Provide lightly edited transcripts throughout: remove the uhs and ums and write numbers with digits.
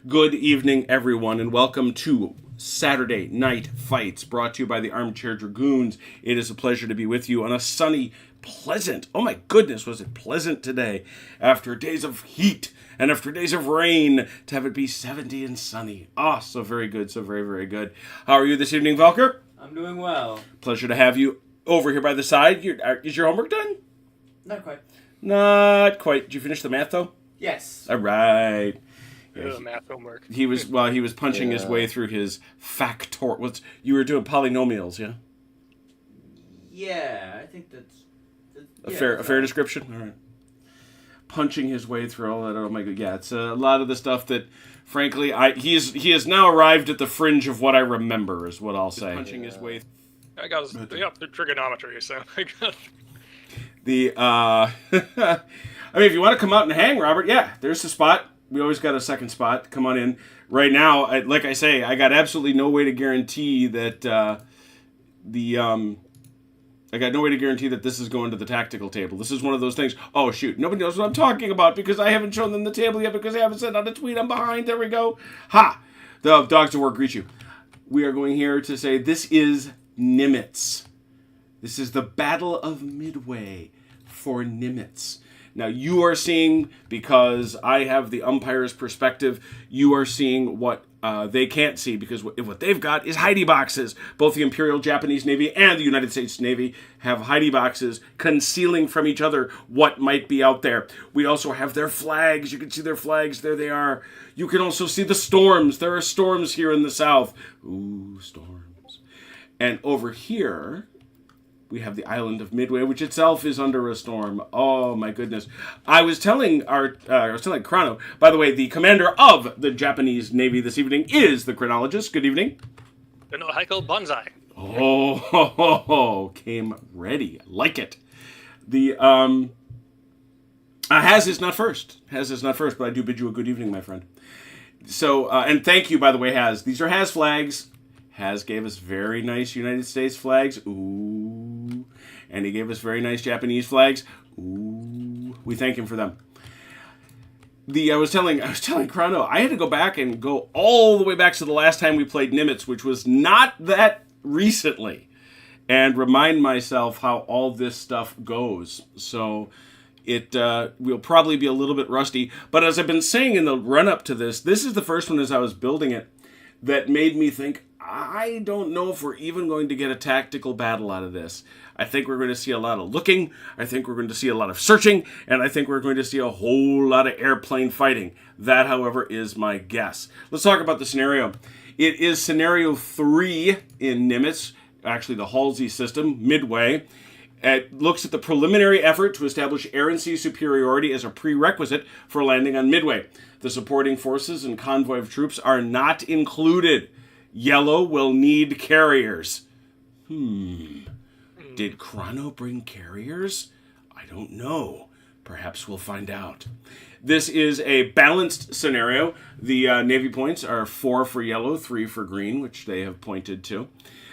Good evening, everyone, and welcome to Saturday Night Fights, brought to you by the Armchair Dragoons. It is a pleasure to be with you on a sunny, pleasant, oh my goodness, was it pleasant today, after days of heat and after days of rain, to have it be 70 and sunny. So very good, so very, very good. How are you this evening, Valker? I'm doing well. Pleasure to have you over here by the side. Is your homework done? Not quite. Not quite. Did you finish the math, though? Yes. All right. Math homework. He was punching his way through his you were doing polynomials, yeah? Yeah, I think that's A fair description? All right. Punching his way through all that. Oh my god, yeah, it's a lot of the stuff that, frankly, he has now arrived at the fringe of what I remember, is what I'll say. Punching his way. I got the trigonometry, so I got I mean, if you want to come out and hang, Robert, yeah, there's the spot. We always got a second spot. Come on in. Right now, like I say, I got absolutely no way to guarantee that I got no way to guarantee that this is going to the tactical table. This is one of those things. Oh, shoot. Nobody knows what I'm talking about because I haven't shown them the table yet because I haven't sent out a tweet. I'm behind. There we go. Ha! The dogs at work greet you. We are going here to say this is NIMITZ. This is the Battle of Midway for NIMITZ. Now, you are seeing, because I have the umpire's perspective, you are seeing what they can't see, because what they've got is hidey boxes. Both the Imperial Japanese Navy and the United States Navy have hidey boxes concealing from each other what might be out there. We also have their flags. You can see their flags. There they are. You can also see the storms. There are storms here in the south. Ooh, storms. And over here, we have the island of Midway, which itself is under a storm. Oh my goodness! I was telling Chrono. By the way, the commander of the Japanese Navy this evening is the chronologist. Good evening. no Heiko Banzai. Oh, came ready. Like it. The Has is not first. Has is not first, but I do bid you a good evening, my friend. So, and thank you, by the way, Has. These are Has flags. Has gave us very nice United States flags. Ooh. And he gave us very nice Japanese flags. Ooh. We thank him for them. I was telling Chrono, I had to go back and go all the way back to the last time we played NIMITZ, which was not that recently, and remind myself how all this stuff goes. So it will probably be a little bit rusty. But as I've been saying in the run-up to this is the first one as I was building it that made me think, I don't know if we're even going to get a tactical battle out of this. I think we're going to see a lot of looking, I think we're going to see a lot of searching, and I think we're going to see a whole lot of airplane fighting. That, however, is my guess. Let's talk about the scenario. It is scenario 3 in NIMITZ, actually the Halsey system, Midway. It looks at the preliminary effort to establish air and sea superiority as a prerequisite for landing on Midway. The supporting forces and convoy of troops are not included. Yellow will need carriers. Did Chrono bring carriers? I don't know. Perhaps we'll find out. This is a balanced scenario. The Navy points are 4 for yellow, 3 for green, which they have pointed to.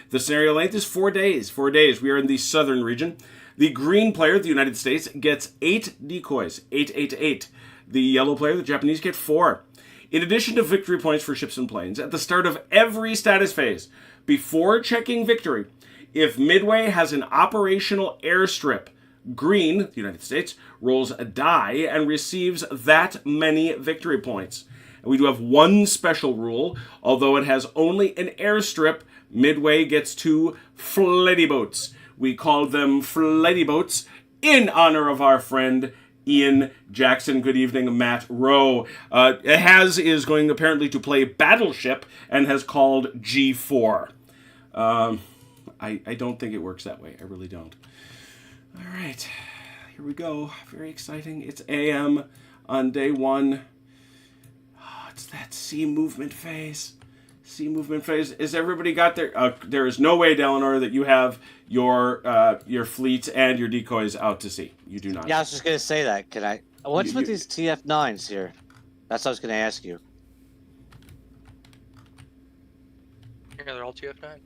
The scenario length is 4 days. 4 days. We are in the southern region. The green player, the United States, gets 8 decoys. 8, 8, 8. The yellow player, the Japanese, get 4. In addition to victory points for ships and planes, at the start of every status phase, before checking victory, if Midway has an operational airstrip, green, the United States, rolls a die and receives that many victory points. And we do have one special rule. Although it has only an airstrip, Midway gets 2 flighty boats. We call them flighty boats in honor of our friend Ian Jackson. Good evening, Matt Rowe. Is going apparently to play Battleship and has called G4. I don't think it works that way. I really don't. All right, here we go. Very exciting. It's AM on day 1. Oh, it's that sea movement phase. Sea movement phase. Is everybody got their... there is no way, Delanor, that you have your fleets and your decoys out to sea. You do not. Yeah, I was just going to say that. Can I... What's with these TF9s here? That's what I was going to ask you. Yeah, they're all TF9.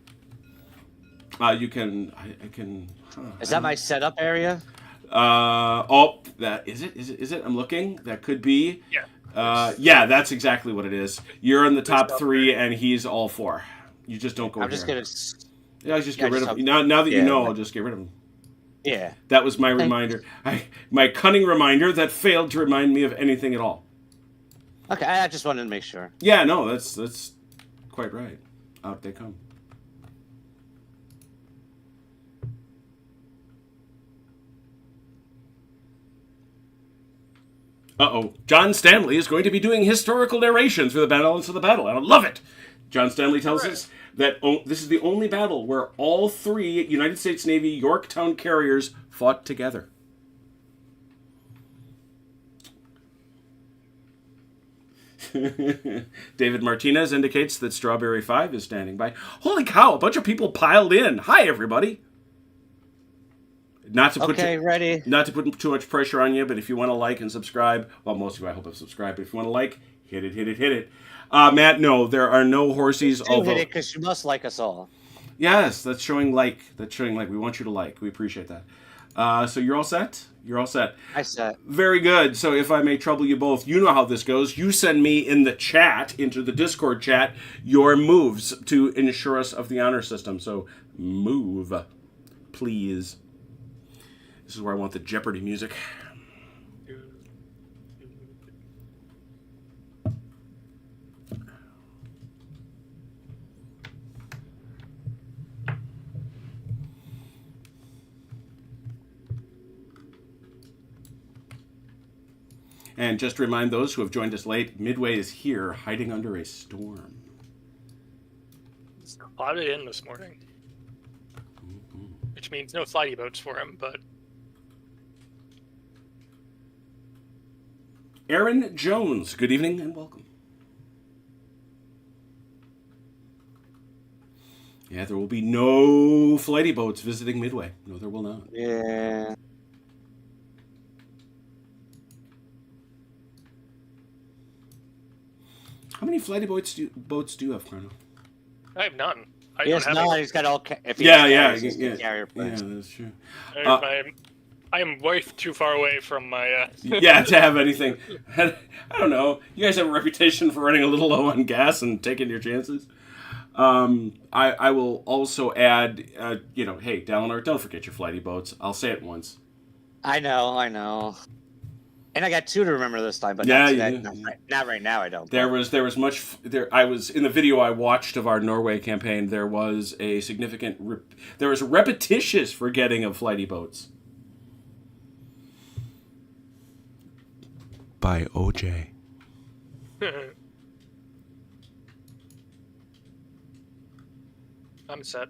You can... I can... Is that my setup area? That is it? I'm looking. That could be. Yeah. Yeah, that's exactly what it is. You're in the top 3, and he's all 4. You just don't go. I'm just here. gonna. Yeah, I just get rid of him. hope- Now that you know, yeah. I'll just get rid of him. Yeah. That was my reminder. My cunning reminder that failed to remind me of anything at all. Okay, I just wanted to make sure. Yeah, no, that's quite right. Out they come. Uh-oh. John Stanley is going to be doing historical narrations for the balance of the battle. I love it. John Stanley tells us that this is the only battle where all 3 United States Navy Yorktown carriers fought together. David Martinez indicates that Strawberry 5 is standing by. Holy cow, a bunch of people piled in. Hi, everybody. Not to put ready. Not to put too much pressure on you, but if you want to like and subscribe, well, most of you I hope have subscribed, but if you want to like, hit it. Matt, no, there are no horsies. Hit it because you must like us all. Yes, that's showing like. We want you to like. We appreciate that. So you're all set? You're all set. I set. Very good. So if I may trouble you both, you know how this goes. You send me in the chat, into the Discord chat, your moves to ensure us of the honor system. So move, please. This is where I want the Jeopardy music. And just to remind those who have joined us late, Midway is here, hiding under a storm. It's clouded in this morning. Which means no flighty boats for him, but... Aaron Jones, good evening and welcome. Yeah, there will be no flighty boats visiting Midway. No, there will not. Yeah. How many flighty boats do you have, Chrono? I have none. I He has don't have none. any. He's got all. If he Yeah, has yeah, carriers, he's got carrier Yeah, planes. that's true. I am way too far away from my... Yeah, to have anything. I don't know. You guys have a reputation for running a little low on gas and taking your chances. I will also add, hey, Dalinar, don't forget your flighty boats. I'll say it once. I know. And I got 2 to remember this time, but Yeah, not right now. I don't. There was much. I was in the video I watched of our Norway campaign. There was a significant. There was a repetitious forgetting of flighty boats. By OJ. I'm set.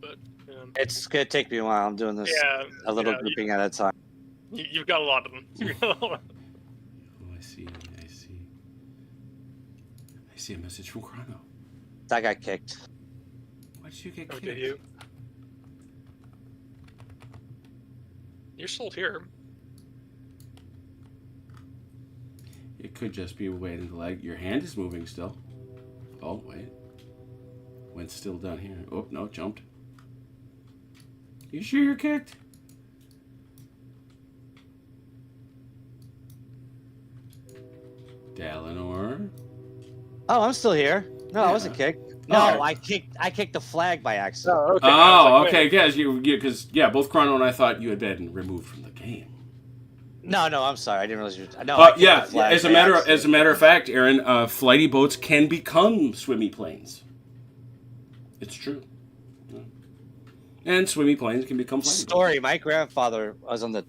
But It's gonna take me a while. I'm doing this a little grouping at a time. You've got a lot of them. Oh, I see. I see a message from Chrono. I got kicked. Why did you get Oh, kicked? did you? You're still here. It could just be waiting to lag. Your hand is moving still. Oh, wait. Went still down here. Oh, no, jumped. You sure you're kicked? Dalinar? Oh, I'm still here. No, I wasn't kicked. No, I kicked the flag by accident. Oh, okay. Oh, okay. Because both Chrono and I thought you had been removed from the game. No, I'm sorry. I didn't realize you were... No, I kicked the flag as a by matter accident. of fact, Aaron, flighty boats can become swimmy planes. It's true. Yeah. And swimmy planes can become flighty boats. Story. My grandfather was on the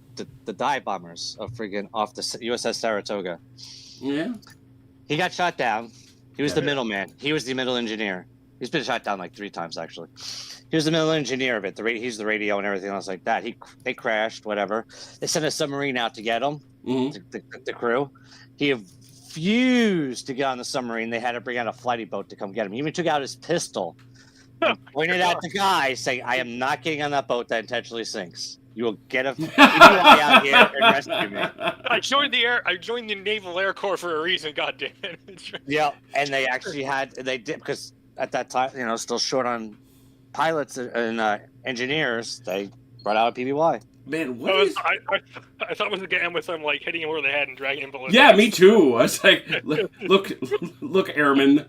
dive bombers of friggin' off the USS Saratoga. Yeah. He got shot down. He was the middleman. He was the middle engineer. He's been shot down like 3 times actually. He was the middle engineer of it. He's the radio and everything else like that. They crashed, whatever. They sent a submarine out to get him. Mm-hmm. The crew. He refused to get on the submarine. They had to bring out a flighty boat to come get him. He even took out his pistol, and pointed at the guy, saying, "I am not getting on that boat that intentionally sinks. You will get a PBY out here and rescue me." I joined the Naval Air Corps for a reason. God damn it. Yeah, and they actually they did, because at that time, still short on pilots and engineers. They brought out a PBY. Man, what I, is? I thought it was gonna end with them like hitting him over the head and dragging him below. Yeah, me too. I was like, look, airman.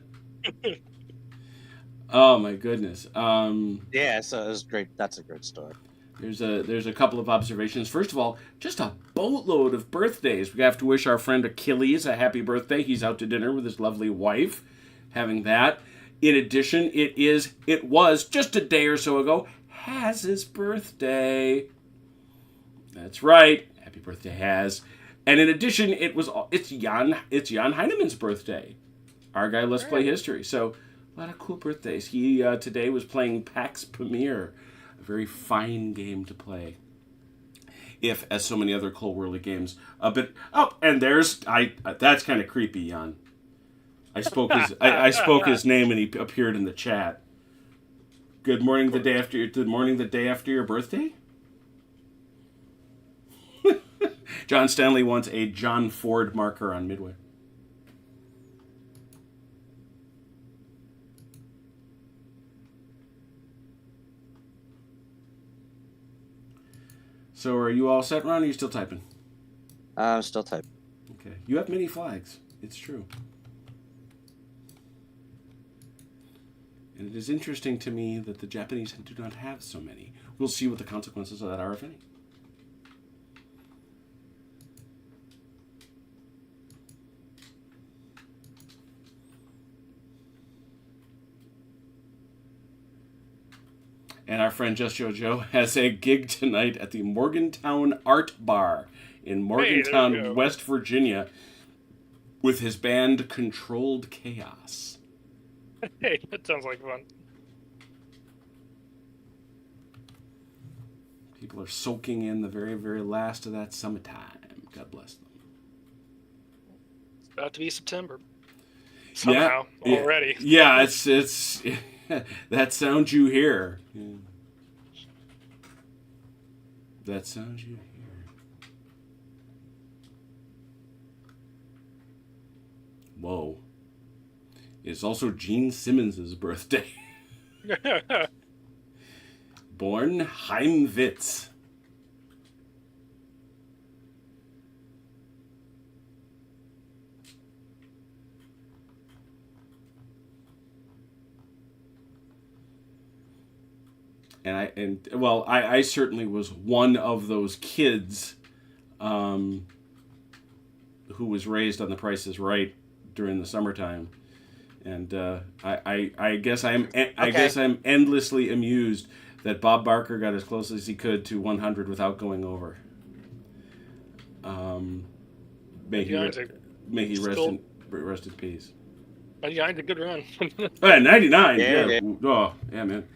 Oh my goodness. Yeah, so it was great. That's a great story. There's a couple of observations. First of all, just a boatload of birthdays. We have to wish our friend Achilles a happy birthday. He's out to dinner with his lovely wife, having that. In addition, it was just a day or so ago Haz's birthday. That's right. Happy birthday, Haz. And in addition, it's Jan Heinemann's birthday. Our guy, Let's Play History. So a lot of cool birthdays. He today was playing Pax Pamir, a very fine game to play. If, as so many other Cole Whirly games, and that's kind of creepy, Jan. I spoke his name and he appeared in the chat. Good morning the day after your birthday? John Stanley wants a John Ford marker on Midway. So are you all set, Ron, or are you still typing? I'm still typing. Okay. You have many flags. It's true. And it is interesting to me that the Japanese do not have so many. We'll see what the consequences of that are, if any. And our friend Just Jojo has a gig tonight at the Morgantown Art Bar in Morgantown, West Virginia, with his band Controlled Chaos. Hey, that sounds like fun. People are soaking in the very, very last of that summertime. God bless them. It's about to be September. Somehow, already. Yeah, it's that sound you hear. Yeah. That sound you hear. Whoa. It's also Gene Simmons' birthday. Born Heimwitz. I certainly was one of those kids who was raised on The Price is Right during the summertime, and I guess I'm endlessly amused that Bob Barker got as close as he could to 100 without going over. May he rest in peace. 99's a good run. 99. Yeah. Oh, yeah, man.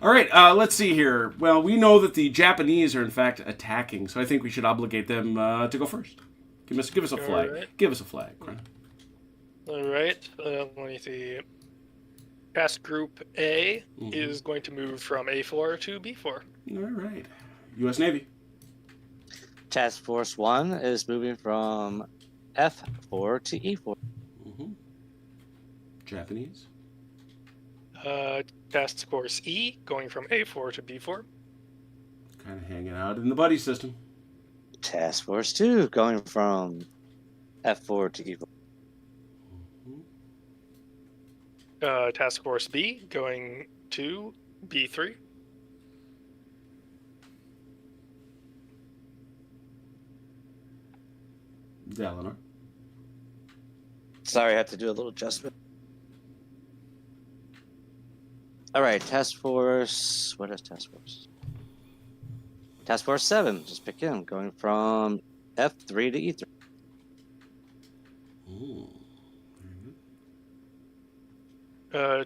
All right, let's see here. Well, we know that the Japanese are, in fact, attacking, so I think we should obligate them to go first. Give us a flag. Right. Give us a flag. All right. Let me see. Task Group A is going to move from A4 to B4. All right. U.S. Navy. Task Force 1 is moving from F4 to E4. Mm-hmm. Japanese. Task Force E going from A4 to B4. Kind of hanging out in the buddy system. Task Force 2 going from F4 to E4. Task Force B going to B3. Dalinar. Sorry, I had to do a little adjustment. All right, Task Force. What is Task Force? Task Force 7, just pick him, going from F3 to E3. Ooh.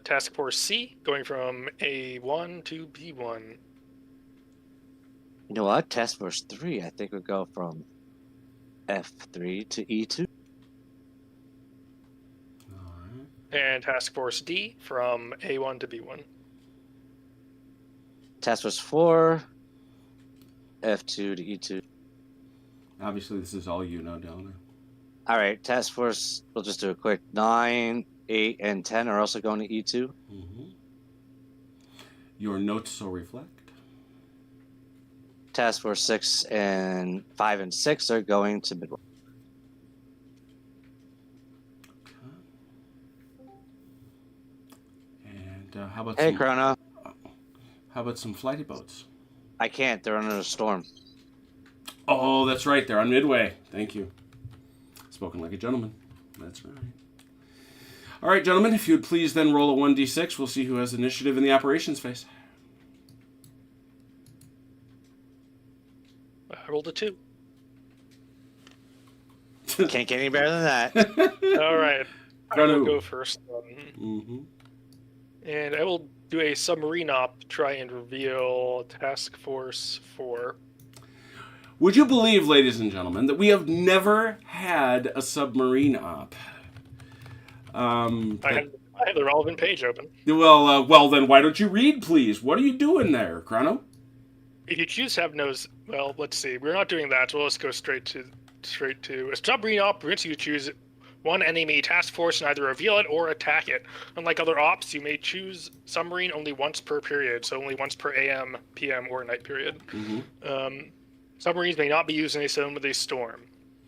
Task Force C going from A1 to B1. You know what? Task Force 3, I think, would go from F3 to E2. All right. And Task Force D from A1 to B1. Task Force 4, F2 to E2. Obviously, this is all you know, Dalinar. All right, Task Force, we'll just do a quick 9, 8, and 10 are also going to E2. Mm-hmm. Your notes so reflect. Task Force 6 and 5 and 6 are going to Midway. And how about Hey, some, Chrono. how about some flighty boats? I can't. They're under a storm. Oh, that's right. They're on Midway. Thank you. Spoken like a gentleman. That's right. All right, gentlemen, if you would please then roll a 1d6. We'll see who has initiative in the operations phase. I rolled a 2. Can't get any better than that. All right. I Chrono. will go first then. Mm-hmm. And I will do a submarine op to try and reveal Task Force 4. Would you believe, ladies and gentlemen, that we have never had a submarine op? I have the relevant page open. Well, then why don't you read, please? What are you doing there, Chrono? If you choose to have nose, well, let's see. We're not doing that, so let's go straight to a submarine op. Permits you to choose one enemy task force and either reveal it or attack it. Unlike other ops, you may choose submarine only once per period, so only once per AM, PM, or night period. Mm-hmm. Submarines may not be used in a zone with a storm.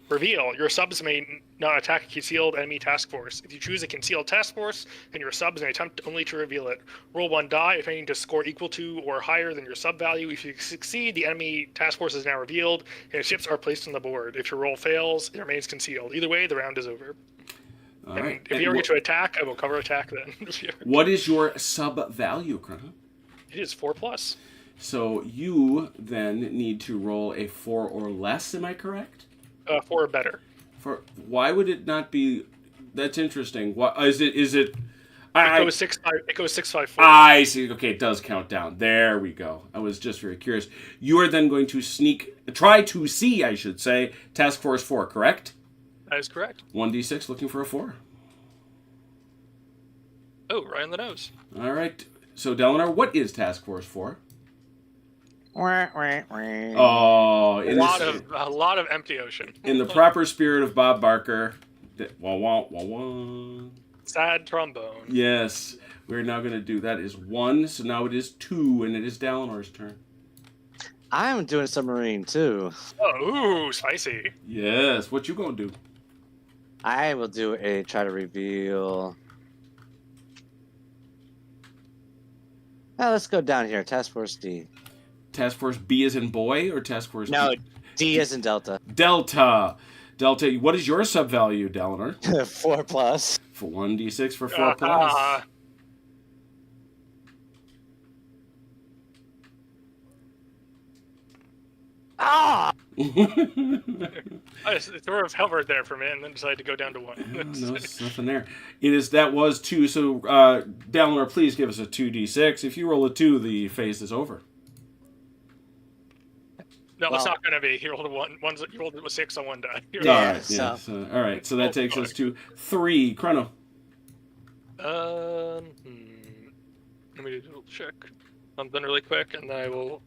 Reveal. Your subs may not attack a concealed enemy task force. If you choose a concealed task force, then your subs may attempt only to reveal it. Roll 1 die if any to score equal to or higher than your sub value. If you succeed, the enemy task force is now revealed, and ships are placed on the board. If your roll fails, it remains concealed. Either way, the round is over. All And right. if you ever get to attack, I will cover attack then. What is your sub value, Chrono? It is 4+. So you then need to roll a 4 or less. Am I correct? 4 or better. Why would it not be? That's interesting. What is it? Is it? It goes 6-5. It goes 6-5-4. I see. Okay, it does count down. There we go. I was just very curious. You are then going to try to see, I should say, Task Force 4, correct? That is correct. 1d6 looking for a 4. Oh, right on the nose. All right. So, Delinar, what is Task Force 4? Oh, A lot of empty ocean. in the proper spirit of Bob Barker. Wah, wah, wah, wah. Sad trombone. Yes. We're now going to do that is 1. So now it is 2, and it is Dalinar's turn. I'm doing submarine too. Oh, ooh, spicy. Yes. What you going to do? I will do a try to reveal. Now let's go down here. Task Force D. Task Force B as in boy or Task Force No, D? D as in Delta. Delta. Delta. What is your sub value, Dalinar? 4+. For 1d6 for 4 plus. Ah! I just sort of hovered there for a minute and then decided to go down to 1. No, it's nothing there. That was 2. So, Dalinar, please give us a 2d6. If you roll a 2, the phase is over. No, it's Well- not going to be. You rolled a 1. You rolled a 6 on 1 die. Yeah, all right. so- Yeah. So, all right. So that takes us to 3. Chrono. Let me do a little check something really quick, and then I will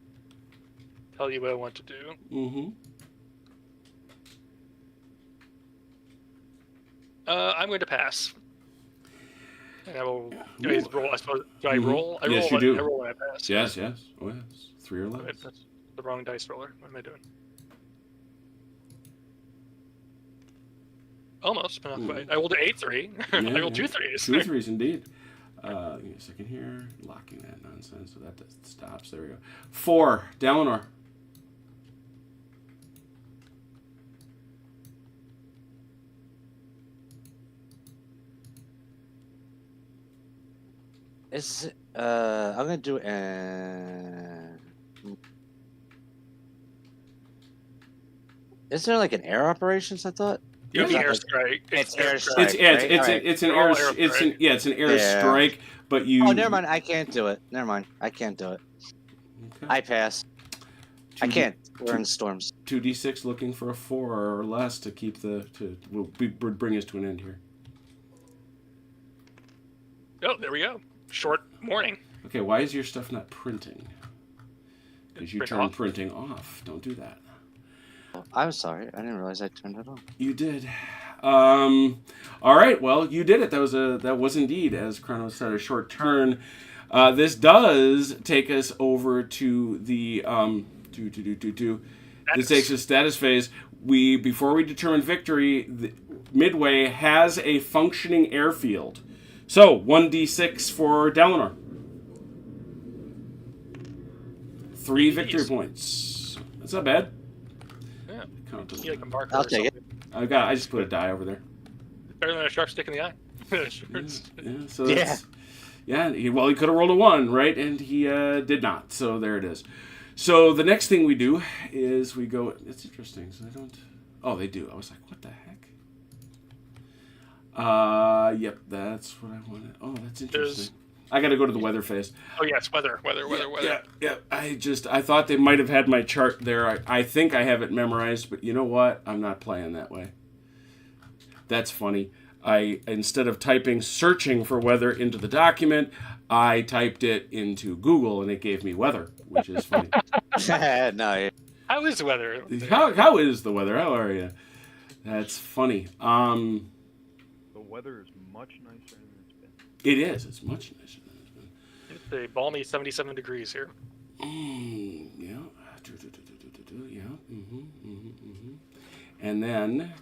tell you what I want to do. Mm-hmm. I'm going to pass. And I will. Do I roll? I suppose. Do I Mhm. roll? I Yes, roll you when, do. I roll when I pass. Yes. Yes. Oh, yes. 3 or less. Wait, that's the wrong dice roller. What am I doing? Almost, but not quite. I rolled an 8-3. I rolled 2 3s. 2 3s indeed. Give me a second here. Locking that nonsense. So that stops. There we go. 4. Dalinar. I'm gonna do Is there like an air operations? I thought. It would be Yeah. airstrike. It's airstrike. It's Right, it's an They're all air it's an it's an air Yeah. strike, but you. Oh, never mind. I can't do it. Never mind. I can't do it. Okay. I pass. I can't. We're in storms. 2d6 looking for a 4 or less to keep would bring us to an end here. Oh, there we go. Short morning. Okay, why is your stuff not printing? Because you Print turned off. printing off. Don't do that. I'm sorry. I didn't realize I turned it on. You did. All right. Well, you did it. That was indeed, as Chrono said, a short turn. This does take us over to the This takes a status phase. Before we determine victory, Midway has a functioning airfield. So 1d6 for Dalinar. 3 victory points. That's not bad. Yeah. Count You like a marker I'll or take it. something. I just put a die over there. Better than a sharp stick in the eye. Yeah. So that's, he could have rolled a 1, right? And he did not. So there it is. So the next thing we do is we go. It's interesting. So they don't. Oh, they do. I was like, what the heck? Yep, that's what I wanted. Oh, that's interesting. I got to go to the weather phase. Oh yes, weather. Yeah. I thought they might have had my chart there. I think I have it memorized, but you know what? I'm not playing that way. That's funny. Instead of searching for weather into the document, I typed it into Google and it gave me weather, which is funny. No. How is the weather? How is the weather? How are you? That's funny. The weather is much nicer than it's been. It is. It's much nicer than it's been. It's a balmy 77 degrees here. Yeah. Yeah. And then,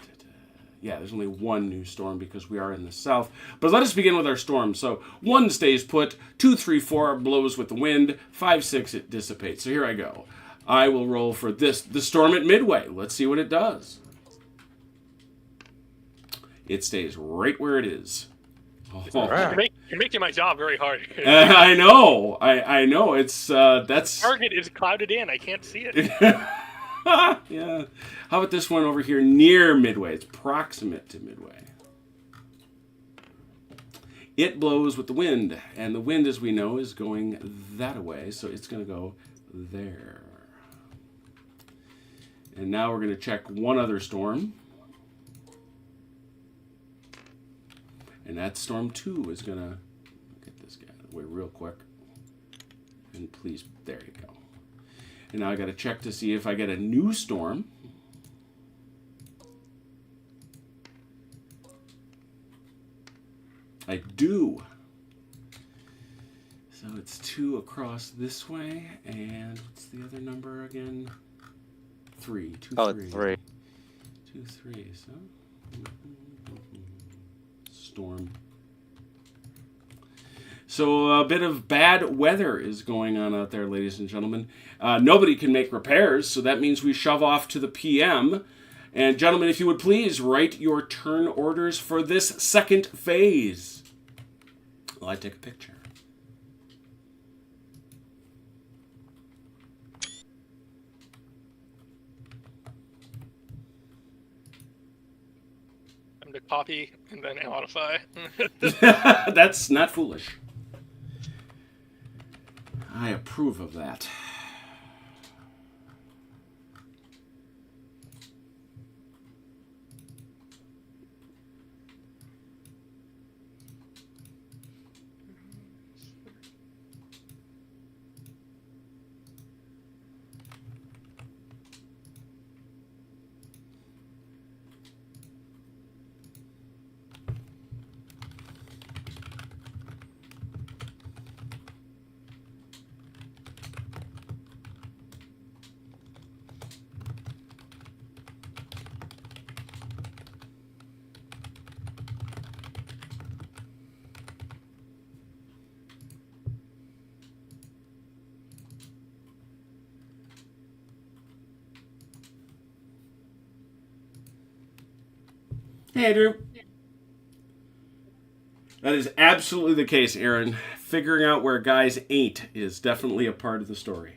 there's only one new storm because we are in the south. But let us begin with our storm. So 1 stays put, 2, 3, 4 blows with the wind, 5, 6 it dissipates. So here I go. I will roll for the storm at Midway. Let's see what it does. It stays right where it is. You're making my job very hard. I know. I know. It's that's. Target is clouded in. I can't see it. Yeah. How about this one over here near Midway? It's proximate to Midway. It blows with the wind, and the wind, as we know, is going that way, so it's going to go there. And now we're going to check one other storm. And that storm 2 is going to get this guy out of the way real quick. And please, there you go. And now I got to check to see if I get a new storm. I do. So it's 2 across this way, and what's the other number again? 3. 2, 3. 3. 2, 3. So storm. So a bit of bad weather is going on out there, ladies and gentlemen. Nobody can make repairs, so that means we shove off to the PM. And gentlemen, if you would please write your turn orders for this second phase. Well, I take a picture. I'm to copy and then modify. That's not foolish. I approve of that. Hey, Andrew. That is absolutely the case, Aaron. Figuring out where guys ain't is definitely a part of the story.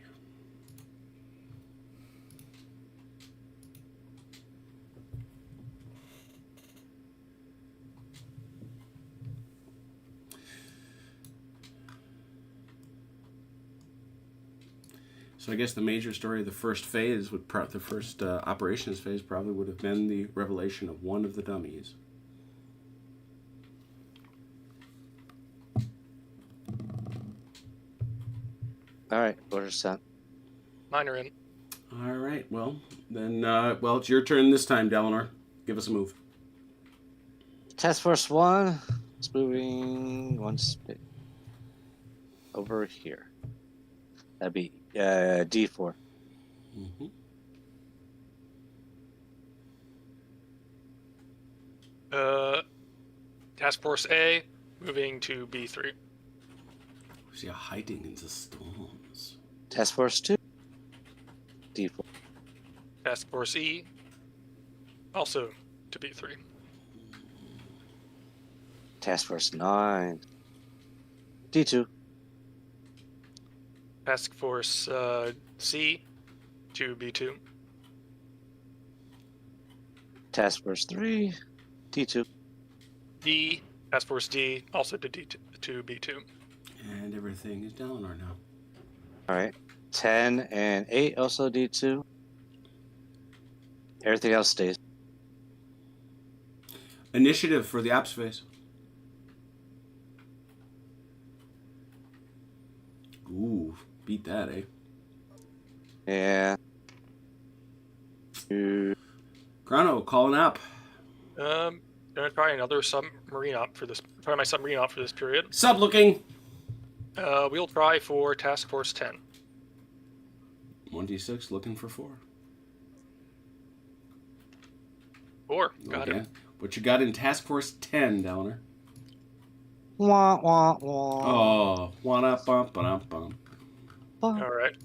So I guess the major story of the first phase, the first operations phase, probably would have been the revelation of one of the dummies. All right, orders set. Mine are in. All right, well, then, it's your turn this time, Dalinar. Give us a move. Task Force 1 is moving one space over here. That'd be D4. Mm-hmm. Task Force A moving to B3. See, hiding in the storms. Task Force 2. D4. Task Force E also to B3. Task Force 9. D2. Task Force C to B2. Task Force 3. D2. D, Task Force D also to D2 to B2. And everything is down or now. All right. 10 and 8 also D2. Everything else stays. Initiative for the ops phase. Ooh, beat that, eh? Yeah. Chrono, calling up. Gonna try another submarine op for this. Try my submarine op for this period. Sub looking. We'll try for Task Force 10. 1d6 looking for 4. 4. Got Okay. it. What you got in Task Force 10, Downer? Wah, wah, wah. Oh, wanna bump, bump, bump. All right.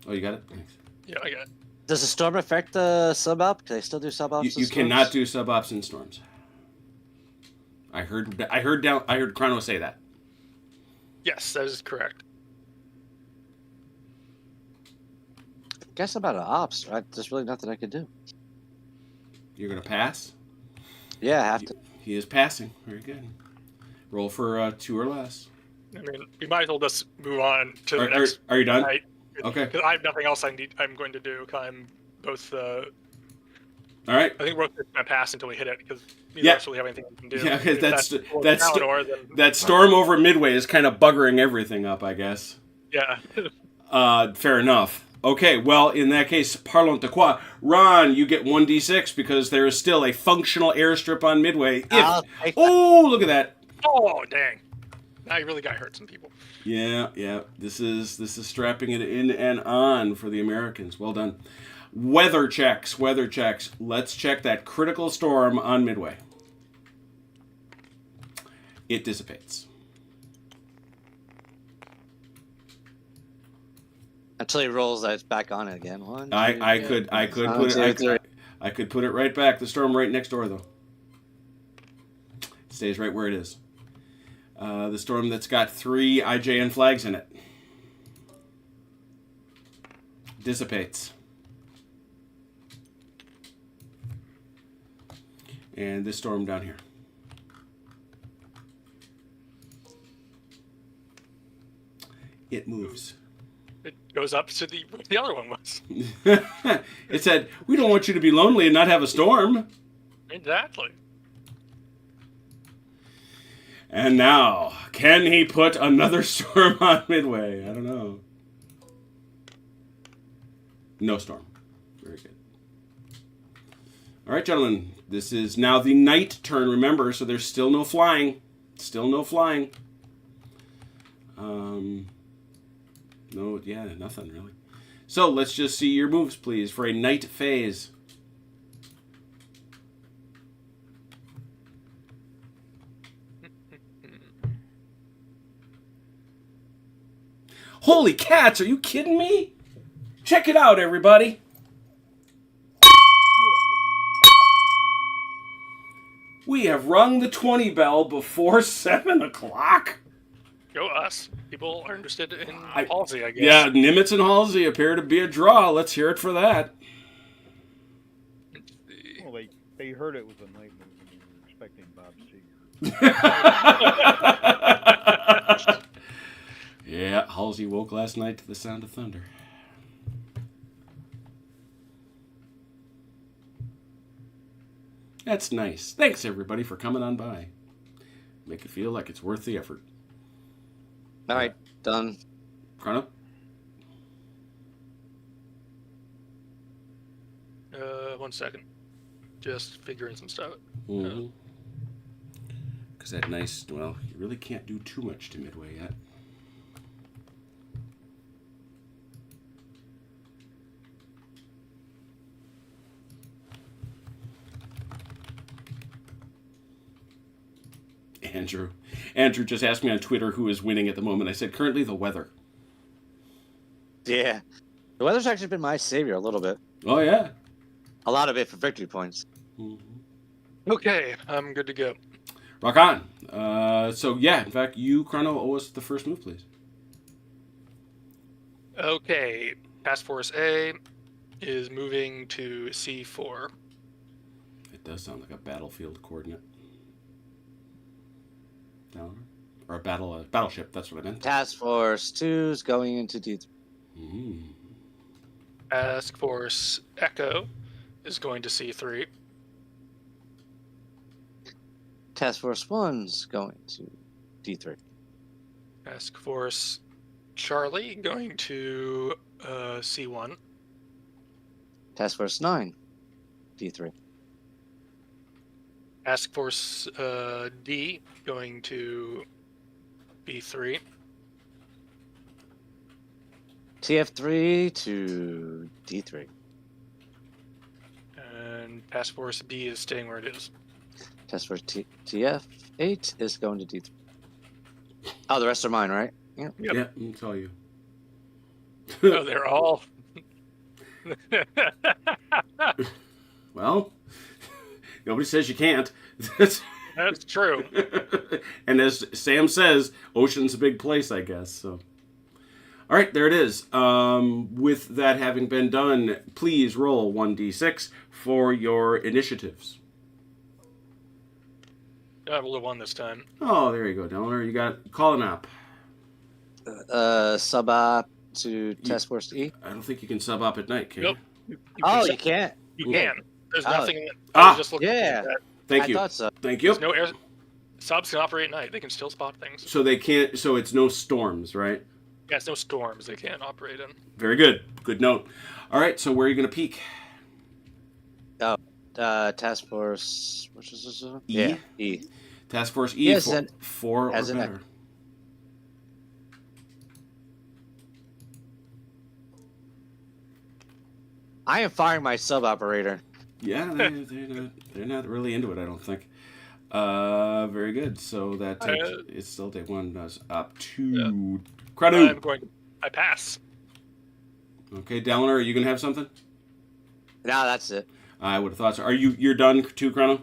Oh, you got it? Thanks. Yeah, I got it. Does the storm affect the sub op? Can they still do sub ops? You cannot do sub ops in storms. I heard Chrono say that. Yes, that is correct. Guess about an ops, right? There's really nothing I could do. You're gonna pass. Yeah, I have to. He is passing. Very good. Roll for 2 or less. I mean, we might as well just move on to the next. Are you done? Night. Okay. Because I have nothing else I'm going to do. 'Cause I'm both. All right. I think we're going to pass until we hit it because we Yeah. don't really have anything we can do. Yeah, because If that's Eleanor, then, that storm over Midway is kind of buggering everything up, I guess. yeah. Fair enough. Okay, well, in that case, parlons de quoi? Ron, you get 1d6 because there is still a functional airstrip on Midway. I'll take that. Oh, look at that. Oh, dang. Now you really got hurt some people. Yeah. This is strapping it in and on for the Americans. Well done. Weather checks. Let's check that critical storm on Midway. It dissipates. Until he rolls that it's back on it again. One, I two, could put it right back. The storm right next door though. It stays right where it is. The storm that's got 3 IJN flags in it dissipates. And this storm down here. It moves. It goes up to the other one was. It said, "We don't want you to be lonely and not have a storm." Exactly. And now, can he put another storm on Midway? I don't know. No storm. Very good. All right, gentlemen. This is now the night turn, remember, so there's still no flying. Nothing really. So let's just see your moves, please, for a night phase. Holy cats, are you kidding me? Check it out, everybody. We have rung the 20 bell before 7 o'clock. Go us. People are interested in policy, I guess. Yeah, NIMITZ and Halsey appear to be a draw. Let's hear it for that. Well, they heard it was a night move and they were expecting Bob Seger. Yeah, Halsey woke last night to the sound of thunder. That's nice. Thanks, everybody, for coming on by. Make it feel like it's worth the effort. All right, done. Chrono? 1 second. Just figuring some stuff. Mm-hmm. Because that nice, well, you really can't do too much to Midway yet. Andrew. Andrew just asked me on Twitter who is winning at the moment. I said, currently the weather. Yeah. The weather's actually been my savior a little bit. Oh, yeah. A lot of it for victory points. Mm-hmm. Okay, I'm good to go. Rock on. So, yeah, in fact, you, Chrono, owe us the first move, please. Okay, Task Force A is moving to C4. It does sound like a battlefield coordinate. Down. Or a battleship, that's what I meant. Task Force 2 is going into D3. Mm. Task Force Echo is going to C3. Task Force 1's going to D3. Task Force Charlie going to C1. Task Force 9, D3. Task Force D going to B3. TF3 to D3. And Task Force B is staying where it is. Task Force TF8 is going to D3. Oh, the rest are mine, right? Yeah. Yep. Yeah, I'll tell you. Oh, they're all. Well, nobody says you can't. That's true. And as Sam says, ocean's a big place, I guess. So, all right, there it is. With that having been done, please roll 1d6 for your initiatives. I rolled a 1 this time. Oh, there you go, Delner. You got calling up. Sub-op to Task Force E. I don't think you can sub up at night, can Nope. you? Oh, can you can't. You can. There's Oh. nothing. Ah, I was just looking yeah. at that. Thank I you. thought so. Thank you. There's no air. Subs can operate at night. They can still spot things. So they can't. So it's no storms, right? Yeah, it's no storms they can't operate in. Very good. Good note. All right. So where are you going to peak? Task Force. Which is this? E? Yeah, E. Task Force E. Yes, for, and- 4 or as an better. I am firing my sub-operator. Yeah, they're not really into it, I don't think. Very good. So that takes it's still day 1 does up to Cranu. I'm going. I pass. Okay, Delner, are you gonna have something? No, that's it. I would have thought so. You're done too, Chrono?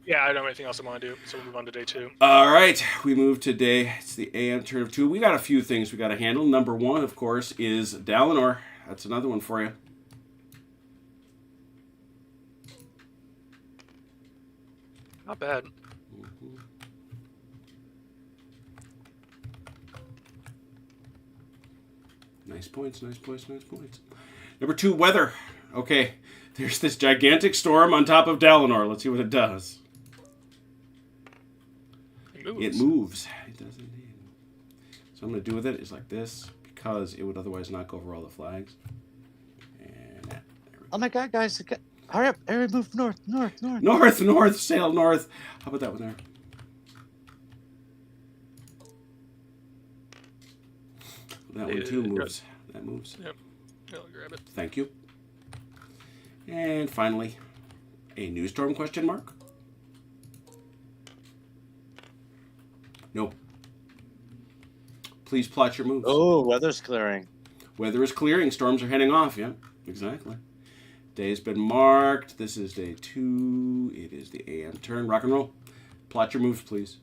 Yeah, I don't have anything else I want to do, so we'll move on to day 2. All right, we move to day. It's the AM turn of 2. We got a few things we got to handle. Number 1, of course, is Dalinor. That's another one for you. Not bad. Mm-hmm. Nice points, nice points, nice points. Number 2, weather. Okay, there's this gigantic storm on top of Dalinor. Let's see what it does. It moves. It moves. It does indeed. So I'm going to do with it is like this, because it would otherwise knock over all the flags. And there we go. Oh my god, guys. Hurry up. Everybody move north. North, sail north. How about that one there? That one too moves. That moves. Yep. I'll grab it. Thank you. And finally, a new storm question mark? No. Please plot your moves. Oh, weather's clearing. Weather is clearing. Storms are heading off. Yeah, exactly. Day's been marked. This is day 2. It is the AM turn. Rock and roll. Plot your moves, please.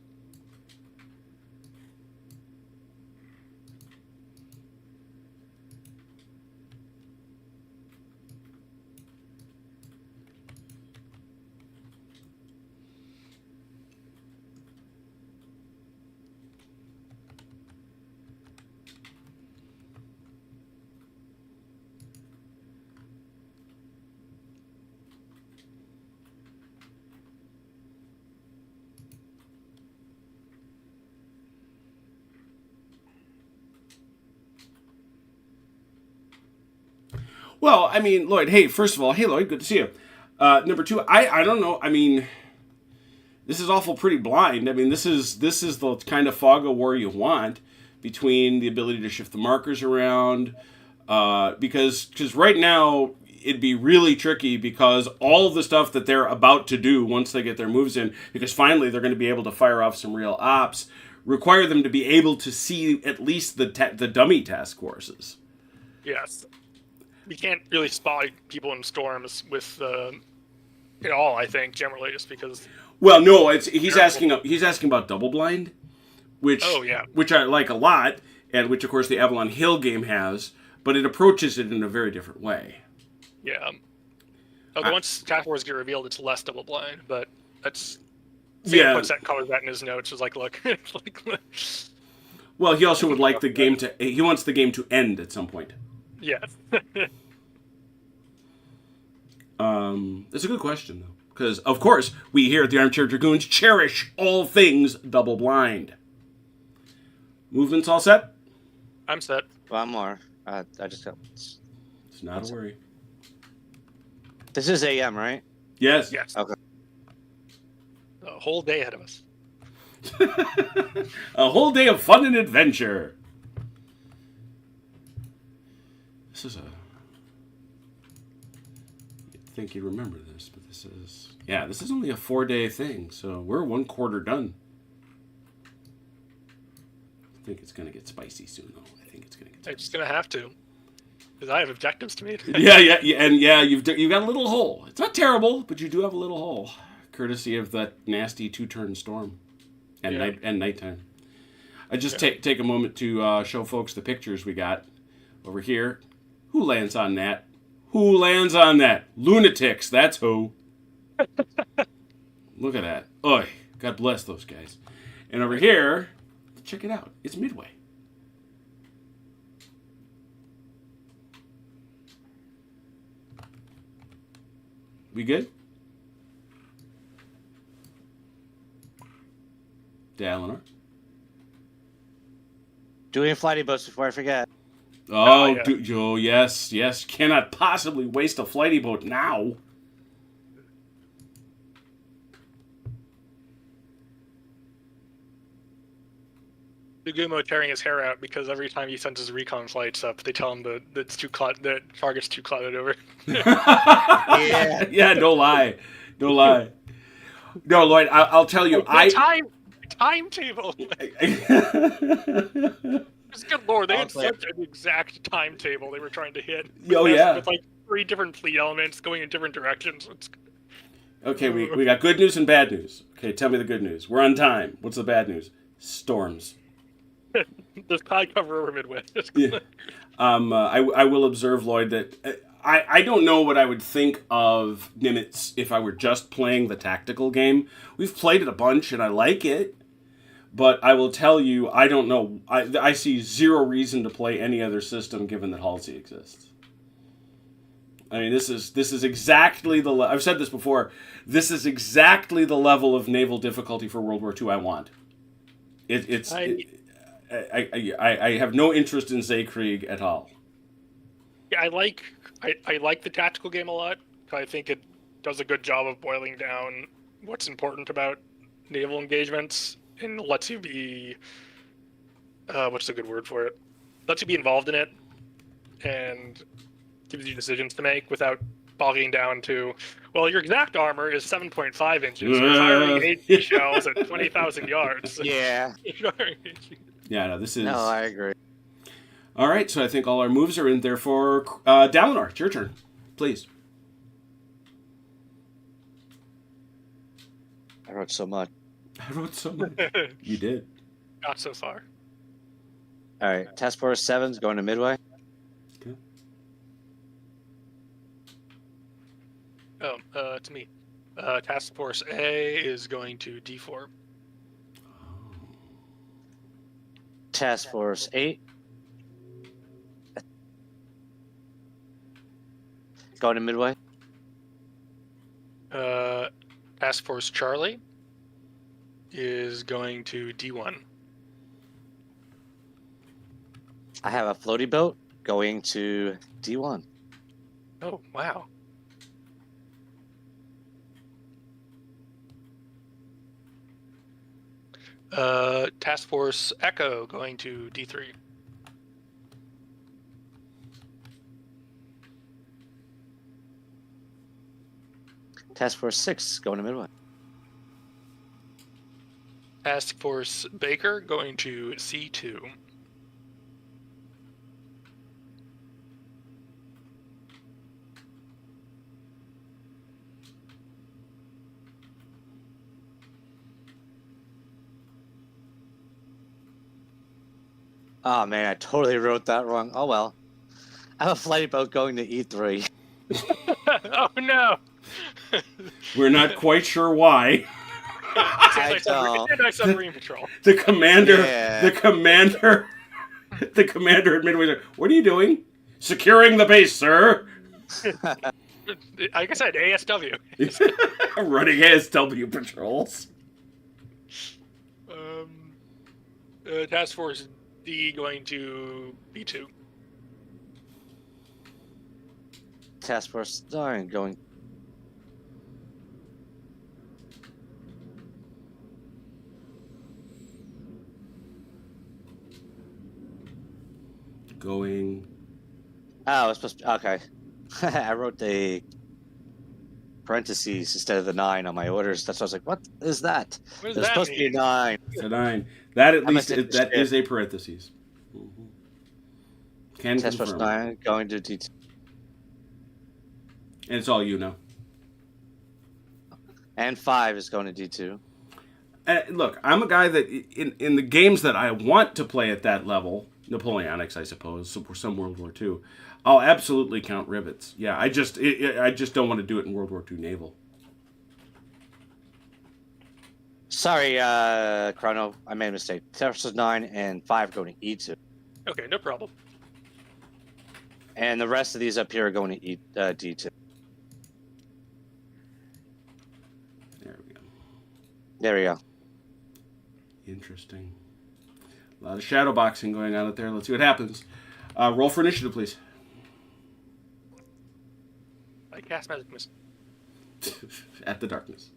Well, I mean, Lloyd, hey, first of all, hey, Lloyd, good to see you. Number 2, I don't know. I mean, this is awful pretty blind. I mean, this is the kind of fog of war you want between the ability to shift the markers around. Because right now, it'd be really tricky because all of the stuff that they're about to do once they get their moves in, because finally they're going to be able to fire off some real ops, require them to be able to see at least the dummy task forces. Yes. We can't really spot people in storms with at all, I think, generally, just because... Well, no, he's asking about double blind, which I like a lot, and which of course the Avalon Hill game has, but it approaches it in a very different way. Yeah. Once task forces get revealed, it's less double blind, but that's... Sam puts that colors that in his notes. Is like, look. Well, he also would like the game to... He wants the game to end at some point. Yeah. It's a good question, though. Because, of course, we here at the Armchair Dragoons cherish all things double blind. Movements all set? I'm set. One more. I just got... It's not a worry. This is AM, right? Yes. Yes. Okay. A whole day ahead of us. A whole day of fun and adventure. This is You'd think you remember this, but this is only a 4-day thing, so we're 1 quarter done. I think it's gonna get spicy soon, though. I think it's gonna get spicy. It's gonna have to, because I have objectives to meet. Yeah, you've got a little hole. It's not terrible, but you do have a little hole, courtesy of that nasty 2-turn storm and nighttime. I just take a moment to show folks the pictures we got over here. Who lands on that? Who lands on that? Lunatics, that's who. Look at that. Oy, God bless those guys. And over here, check it out. It's Midway. We good? Dalinar? Doing flighty boats before I forget. Oh, yes. Cannot possibly waste a flighty boat now. Gumo tearing his hair out because every time he sends his recon flights up, they tell him the target's too clouded over. Yeah, no lie. No, Lloyd, I'll tell you, timetable. Good lord, they had such an exact timetable they were trying to hit. With like 3 different fleet elements going in different directions. Okay, we got good news and bad news. Okay, tell me the good news. We're on time. What's the bad news? Storms. There's cloud cover over Midway. Yeah. I will observe, Lloyd, that I don't know what I would think of NIMITZ if I were just playing the tactical game. We've played it a bunch, and I like it. But I will tell you, I don't know. I see zero reason to play any other system given that Halsey exists. I mean, this is exactly the... I've said this before. This is exactly the level of naval difficulty for World War II I want. I have no interest in Zaykrieg at all. Yeah, I like the tactical game a lot. I think it does a good job of boiling down what's important about naval engagements and lets you be what's the good word for it? Lets you be involved in it and gives you decisions to make without bogging down to, well, your exact armor is 7.5 inches. You're firing 8 shells at 20,000 yards. Yeah. Yeah, no, this is... No, I agree. All right, so I think all our moves are in there for Dalinar. It's your turn. Please. I wrote so much. You did. Not so far. All right, Task Force 7's going to Midway. Okay. It's me. Task Force A is going to D4. Task Force 8. Going to Midway. Task Force Charlie is going to D1. I have a floaty boat going to D1. Oh, wow. Task Force Echo going to D3. Task Force 6 going to Midway. Task Force Baker going to C2. Oh man, I totally wrote that wrong. Oh well. I have a flighty boat going to E3. Oh no! We're not quite sure why. I don't. Anti-submarine patrol. The commander, Yeah. the commander at Midway. What are you doing? Securing the base, sir. Like I said, ASW. Running ASW patrols. Task Force D going to B2. Task Force 9 going. Going. Oh, it's supposed to. Okay. I wrote the parentheses instead of the 9 on my orders. That's why I was like, what is that? What does There's that supposed to be a mean? 9. It's a 9. That at I least must have that shit. is a parentheses. Mhm. Can Task Force confirm. 9 going to D2. And it's all you know. And 5 is going to D2. Look, I'm a guy that in the games that I want to play at that level, Napoleonics, I suppose, some World War II, I'll absolutely count rivets. Yeah, I just don't want to do it in World War II naval. Sorry, Chrono, I made a mistake. Task Force 9 and 5 going to E2. Okay, no problem. And the rest of these up here are going to D2. There we go. There we go. Interesting. A lot of shadow boxing going on out there. Let's see what happens. Roll for initiative, please. I cast magic missile. At the darkness.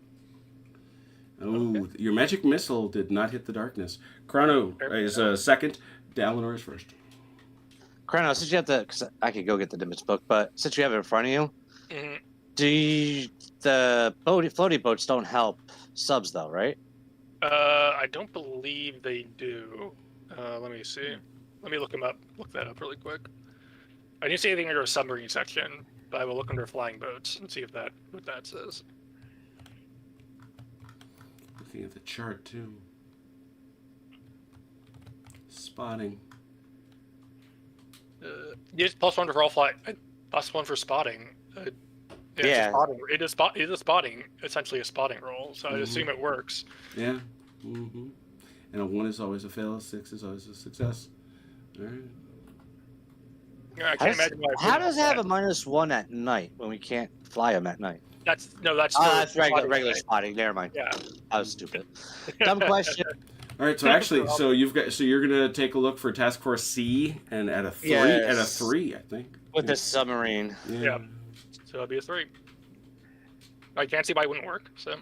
Oh, your magic missile did not hit the darkness. Chrono is second. Dalinor is first. Chrono, since you have because I could go get the NIMITZ book, but since you have it in front of you, Mhm. the floaty boats don't help subs though, right? I don't believe they do. Let me see. Let me look them up. Look that up really quick. I didn't see anything under a submarine section, but I will look under flying boats and see if what that says. Looking at the chart too. Spotting. Yes, +1 for all flight. +1 for spotting. Yeah. It is a spotting, essentially a spotting roll. So I assume it works. Yeah. Mm-hmm. And a 1 is always a fail. A 6 is always a success. All right. I can't imagine why. How does it have a -1 at night when we can't fly them at night? That's Oh, for that's regular spotting. spotting. Never mind. Yeah. I was stupid. Dumb question. All right. So actually, you're gonna take a look for Task Force C and at a 3, Yes. at a 3, I think. With the submarine. Yeah. So it'll be a 3. I can't see why it wouldn't work. So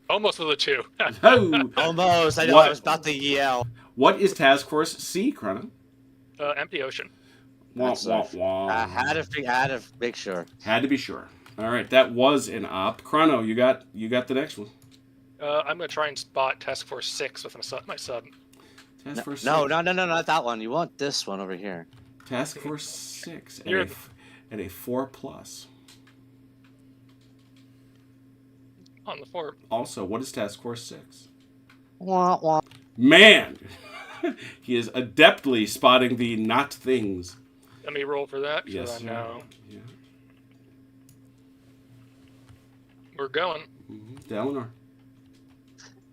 almost with a 2. Oh. Almost. I know. What? I was about to yell. What is Task Force C, Chrono? Empty ocean. Wah, That's wah, wah. I had to make sure. Had to be sure. All right, that was an op. Chrono, you got the next one. I'm gonna try and spot Task Force 6 with my sub. Task Force No, 6. not that one. You want this one over here. Task Force 6 You're- at a 4+. On the 4. Also, what is Task Force 6? Wah, wah. Man, he is adeptly spotting the not things. Let me roll for that. Yes, I sir. know. Yeah. We're going. Dalinor.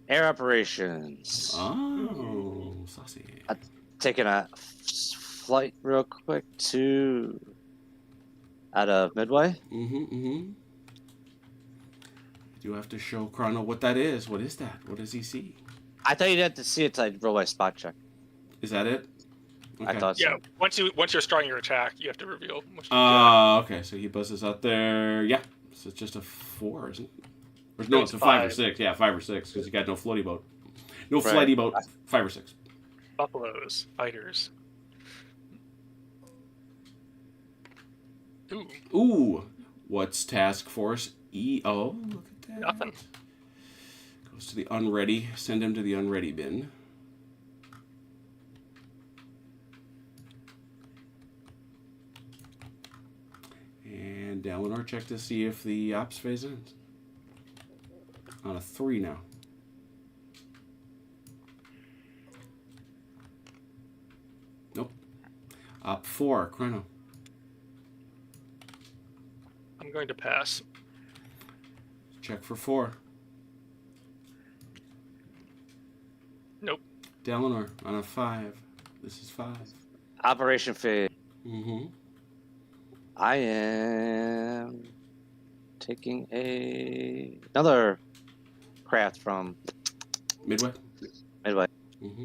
Air operations. Oh, saucy. Taking a flight real quick to out of Midway. You have to show Chrono what that is. What is that? What does he see? I thought you'd have to see it to roll my spot check. Is that it? I thought so. Yeah. Once you're starting your attack, you have to reveal. What you Okay, so he buzzes out there. Yeah, so it's just a 4, isn't it? Or, no, it's a 5 or 6. Yeah, 5 or 6, because you got no floaty boat. No Right. flighty boat. 5 or 6. buffaloes, fighters. Ooh. Ooh, What's Task Force E? Oh, look at that. Nothing. Goes to the unready. Send him to the unready bin. And Dalinar, check to see if the ops phase ends. On a 3 now. Nope. Op 4, Chrono. I'm going to pass. Check for 4. Nope. Dalinar on a 5. This is 5. Operation Phase. Mm-hmm. I am taking another craft from Midway. Midway. Mm-hmm.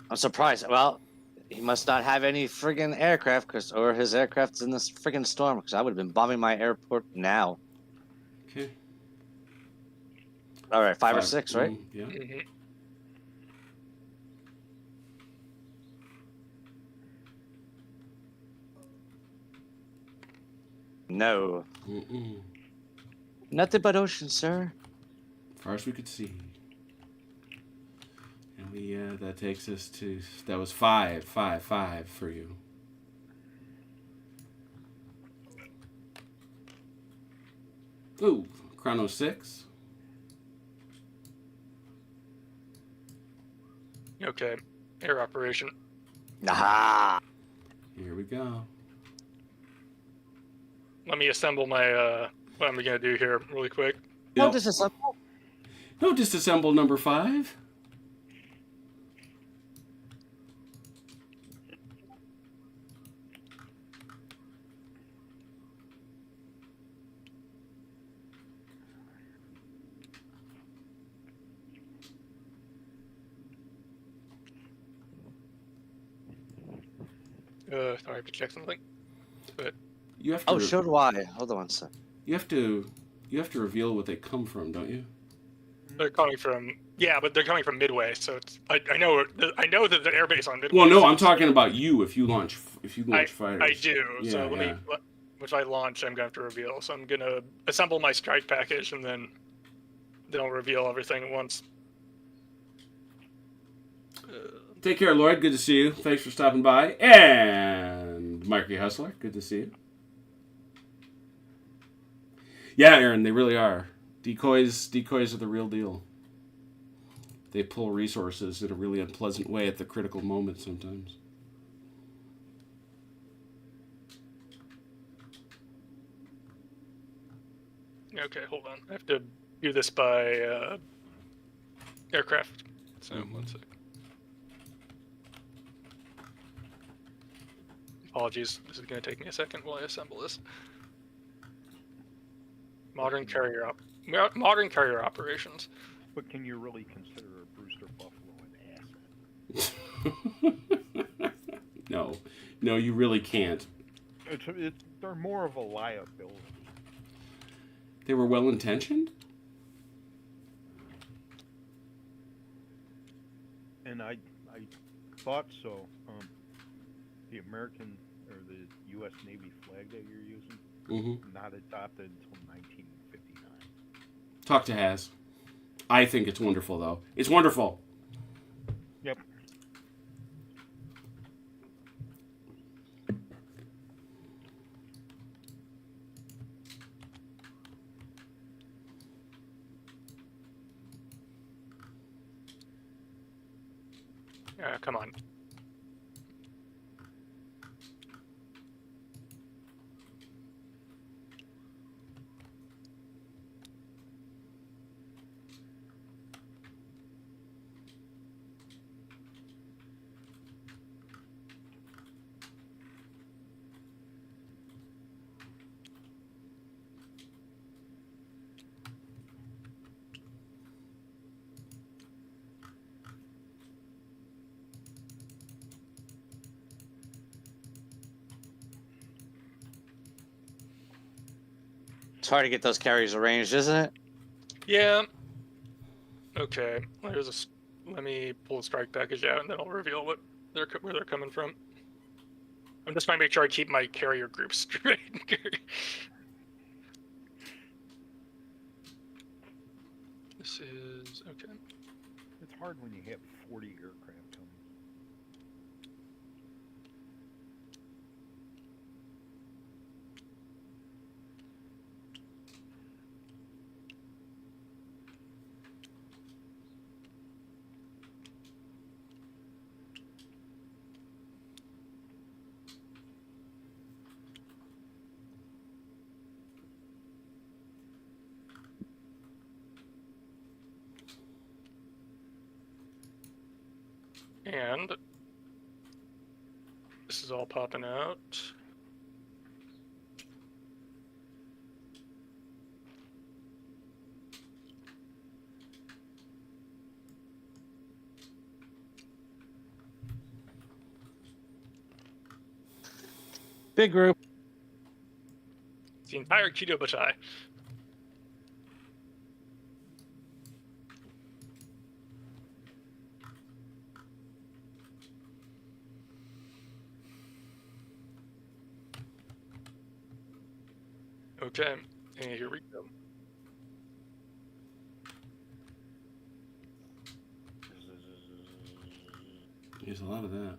I'm surprised. Well, he must not have any friggin' aircraft, or his aircraft's in this friggin' storm, because I would have been bombing my airport now. Okay. All right, 5 or 6, right? Yeah. Mm-hmm. No. Mm-mm. Nothing but ocean, sir. Far as we could see. And we that takes us to, that was 5 for you. Ooh, Chrono 6. Okay. Air operation. Aha! Here we go. Let me assemble my what I'm gonna do here really quick. No, Yep. this is simple. No, disassemble number 5. Sorry, I have to check something. But You have to. Oh, so do I. Hold on one sec. You have to reveal what they come from, don't you? they're coming from but they're coming from Midway, so it's I know that the airbase on Midway. Well, no, so I'm talking about you. If you launch fighters. I do. Yeah, So let yeah. me. If I launch, I'm going to have to reveal. So I'm going to assemble my strike package and then I'll reveal everything at once. Take care, Lloyd. Good to see you. Thanks for stopping by. And Mikey Hustler, good to see you. Yeah, Aaron, they really are. Decoys are the real deal. They pull resources in a really unpleasant way at the critical moment sometimes. Okay, hold on. I have to do this by aircraft. So, one sec. Apologies. This is going to take me a second while I assemble this. Modern carrier operations. But can you really consider a Brewster Buffalo an asset? No, you really can't. They're more of a liability. They were well intentioned. And I thought so. The American or the U.S. Navy flag that you're using, not adopted until 1959. Talk to Haz. I think it's wonderful, though. It's wonderful. Yep. Come on. It's hard to get those carriers arranged, isn't it? Yeah. Okay. Let me pull the strike package out, and then I'll reveal where they're coming from. I'm just trying to make sure I keep my carrier group straight. This is okay. It's hard when you have 40 aircraft coming. And this is all popping out. Big group. It's the entire Keto Batai. Okay, and here we go. There's a lot of that.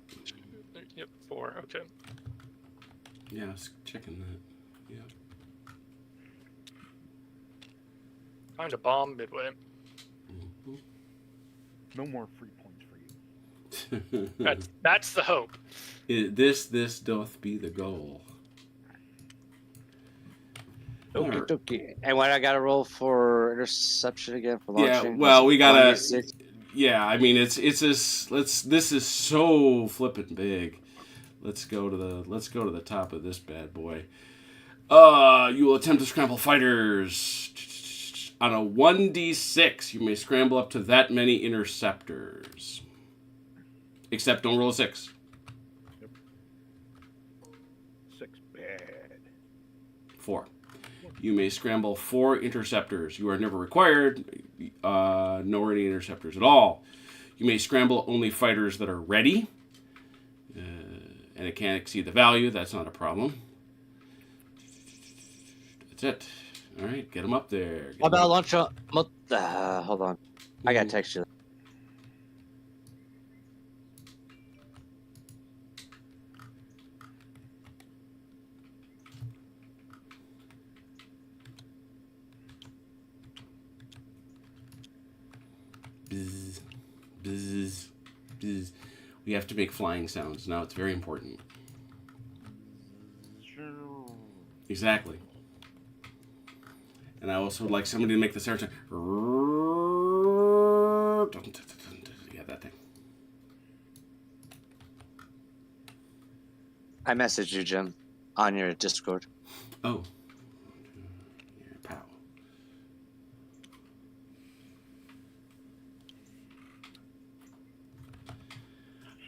Yep, 4. Okay. Yeah, I was checking that. Yeah. Time to bomb Midway. Mhm. No more free points for you. That's the hope. This doth be the goal. Okie Alright. dokie. And what I got to roll for interception again for Yeah, launching? well, we gotta. 1d6? Yeah, I mean it's this. This is so flippin' big. Let's go to the top of this bad boy. You will attempt to scramble fighters. On a 1d6, you may scramble up to that many interceptors. Except don't roll a 6. 6 bad. 4. You may scramble 4 interceptors. You are never required, nor any interceptors at all. You may scramble only fighters that are ready, and it can't exceed the value. That's not a problem. That's it. All right, get them up there. Get How 'em about up. launch hold on. I got to text you. Bzz, bzz, bzz. We have to make flying sounds now. It's very important. Exactly. And I also would like somebody to make the sound. Yeah, that thing. I messaged you, Jim, on your Discord. Oh. Yeah, pow.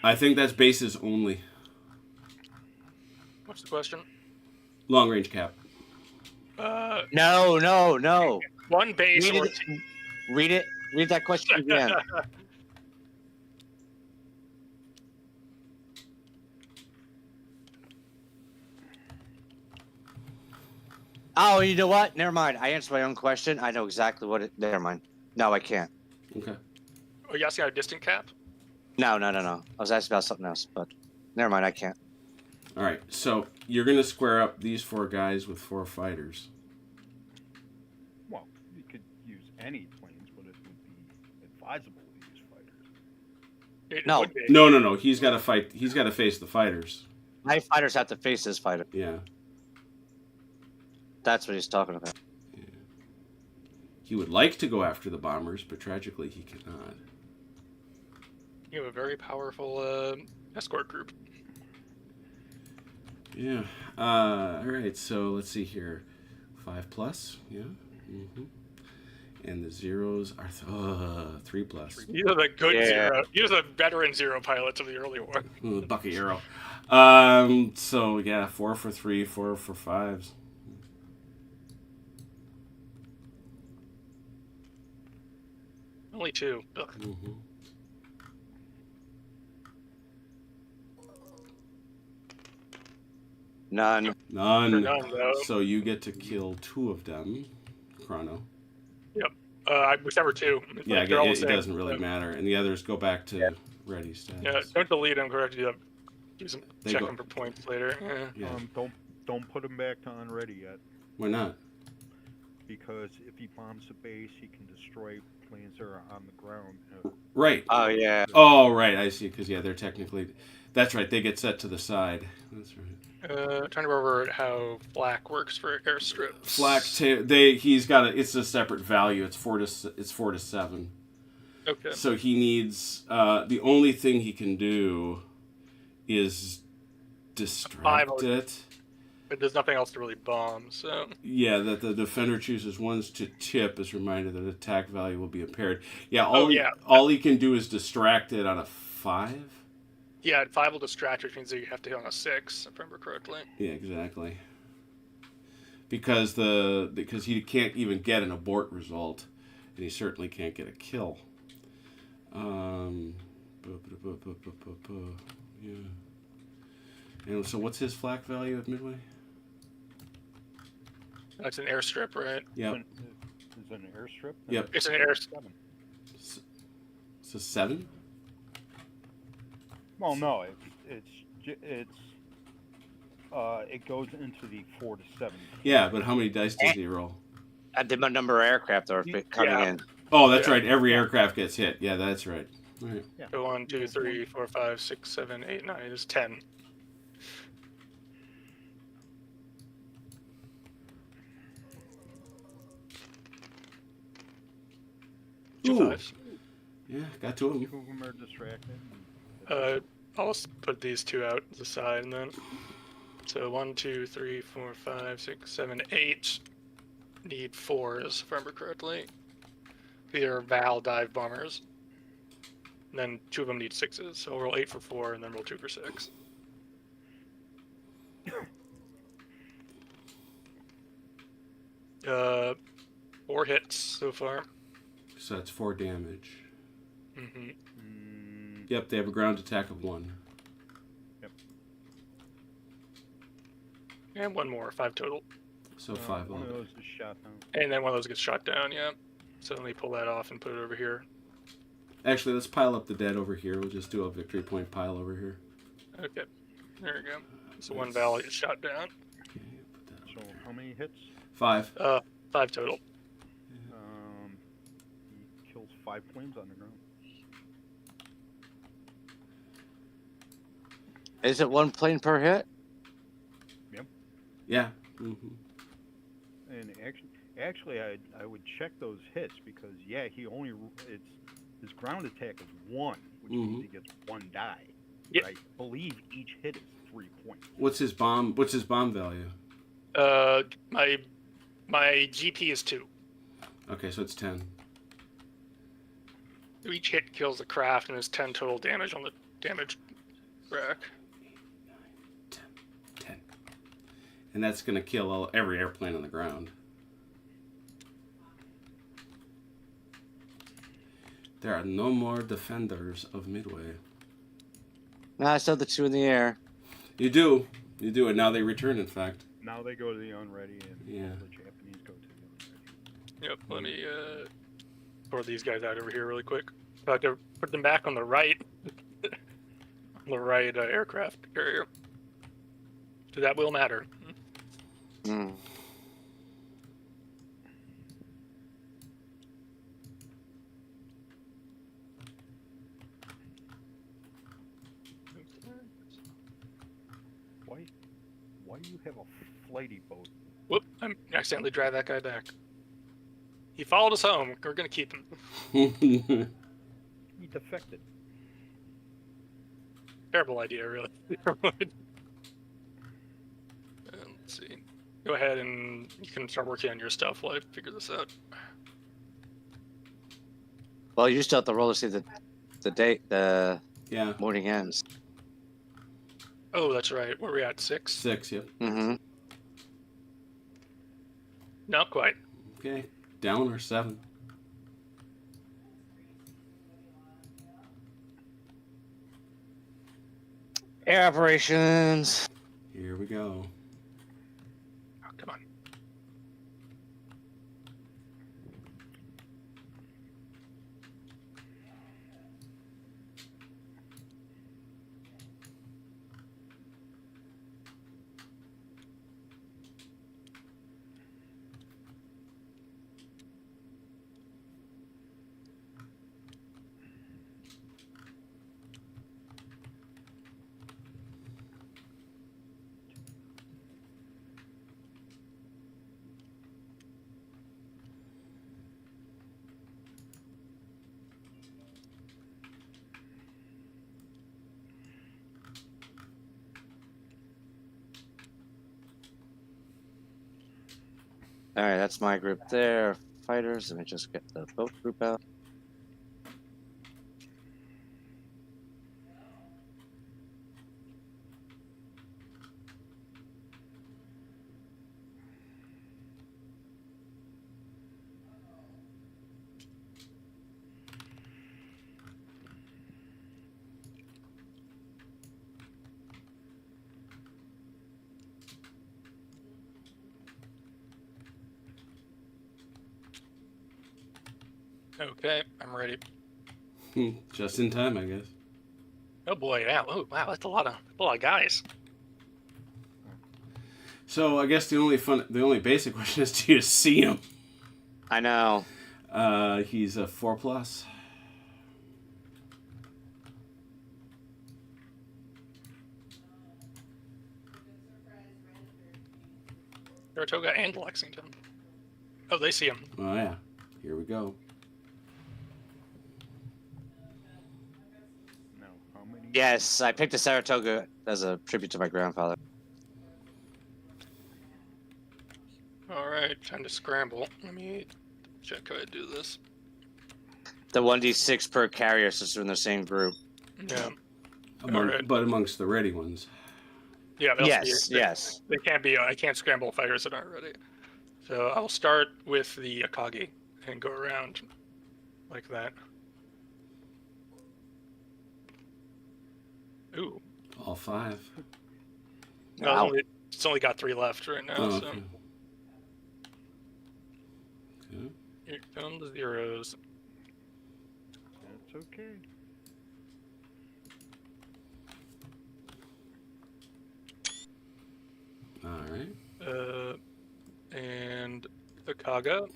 I think that's bases only. What's the question? Long range cap. No. One base Read or it. Read it. Read that question again. Oh, you know what? Never mind. I answered my own question. I know exactly what it. Never mind. No, I can't. Okay. Are you asking about a distant cap? No. I was asking about something else, but never mind. I can't. All right. So you're going to square up these 4 guys with 4 fighters. Well, you could use any planes, but it would be advisable to use fighters. It No. would be. No. He's got to fight. He's got to face the fighters. My fighters have to face this fighter. Yeah. That's what he's talking about. He would like to go after the bombers, but tragically he cannot. You have a very powerful escort group. Yeah. All right. So let's see here. 5 plus. Yeah. Mm-hmm. And the zeros are 3 plus. These are the good Yeah. zero. These are the veteran zero pilots of the early war. Ooh, the bucket arrow. So yeah, 4 for 3, 4 for 5s. Only 2. Ugh. Mm-hmm. None. Or None. none, though. So you get to kill 2 of them, Chrono. Whichever two. Yeah, They're all the it same, doesn't really so- matter, and the others go back to ready status. Yeah, don't delete them. Correct. Use them. They Check go- them for points later. Yeah. Yeah. Don't put him back to unready yet, Why not? because if he bombs the base, he can destroy planes that are on the ground. Right. Oh yeah. Oh, right. I see. Because they're technically. That's right. They get set to the side. That's right. Trying to remember how flak works for airstrips. Flak. He's got it's a separate value. It's 4 to 7. Okay. So he needs. The only thing he can do is distract it. But there's nothing else to really bomb, so... Yeah, that the defender chooses ones to tip is reminded that attack value will be impaired. Yeah, all he can do is distract it on a 5. Yeah, 5 will distract, which means that you have to hit on a 6, if I remember correctly. Yeah, exactly. Because he can't even get an abort result, and he certainly can't get a kill. Yeah. And so, what's his flak value at Midway? That's an airstrip, right? Yep. Is it an airstrip? Yep. It's an airstrip. 7. So 7? Well, no, it goes into the 4 to 7. Yeah, but how many dice does he roll? At the number of aircraft that are coming Yeah. in. Oh, that's right. Every aircraft gets hit. Yeah, that's right. All right. Yeah. So 1, 2, 3, 4, 5, 6, 7, 8, 9. There's 10. Two Ooh. fives. Yeah, got 2 of 2 them. of them are distracted. I'll just put these 2 out to the side, and then... So 1, 2, 3, 4, 5, 6, 7, 8 need 4s, if I remember correctly. These are Val dive bombers. And then 2 of them need 6s, so we'll roll 8 for 4, and then roll 2 for 6. Uh, 4 hits so far. So that's 4 damage. Mm-hmm. Yep, they have a ground attack of 1. And 1 more, 5 total. So 5 One on of it. those is shot down. And then one of those gets shot down, yeah. So let me pull that off and put it over here. Actually, let's pile up the dead over here. We'll just do a victory point pile over here. Okay, there we go. So 1 Val gets shot down. Okay, put that So up there. how many hits? 5. 5 total. He kills 5 planes on the ground. Is it 1 plane per hit? Yeah. Mm-hmm. And actually, I would check those hits because his ground attack is 1, which means he gets 1 die. Yep. But I believe each hit is 3 points. What's his bomb value? My GP is 2. Okay, so it's 10. Each hit kills the craft and is 10 total damage on the damage rack. 10. And that's going to kill every airplane on the ground. There are no more defenders of Midway. No, I still have the 2 in the air. You do, and now they return. In fact, Now they go to the unready, and Yeah. all the Japanese go to the unready. Yep, let me pour these guys out over here really quick. I have to put them back on the right. On the right aircraft carrier. So that will matter. Mm. Why do you have a flighty boat? Whoop, I accidentally drive that guy back. He followed us home. We're going to keep him. He defected. Terrible idea, really. Let's see. Go ahead and you can start working on your stuff while I figure this out. Well, you still have to roll to see the date, the yeah, morning ends. Oh, that's right. Where are we at? 6? 6. Yep. Mm-hmm. Not quite. Okay, down or 7. Air operations. Here we go. All right, that's my group there. Fighters. Let me just get the boat group out. Okay, I'm ready. Just in time, I guess. Oh boy, yeah. Oh wow, that's a lot of guys. So I guess the only basic question is, do you see him? I know. He's a 4+. Saratoga and Lexington. Oh, they see him. Oh yeah. Here we go. Now, how many? Yes, I picked a Saratoga as a tribute to my grandfather. All right, time to scramble. Let me check how I do this. The 1d6 per carrier, since they're in the same group. Yeah. But amongst the ready ones. Yeah. Yes, yes. They can't be. I can't scramble fighters that aren't ready. So I'll start with the Akagi and go around like that. Ooh. All 5. No, Wow. it's only got 3 left right now. Oh, So okay. Okay. here come the zeros. That's okay. All right. And the Kaga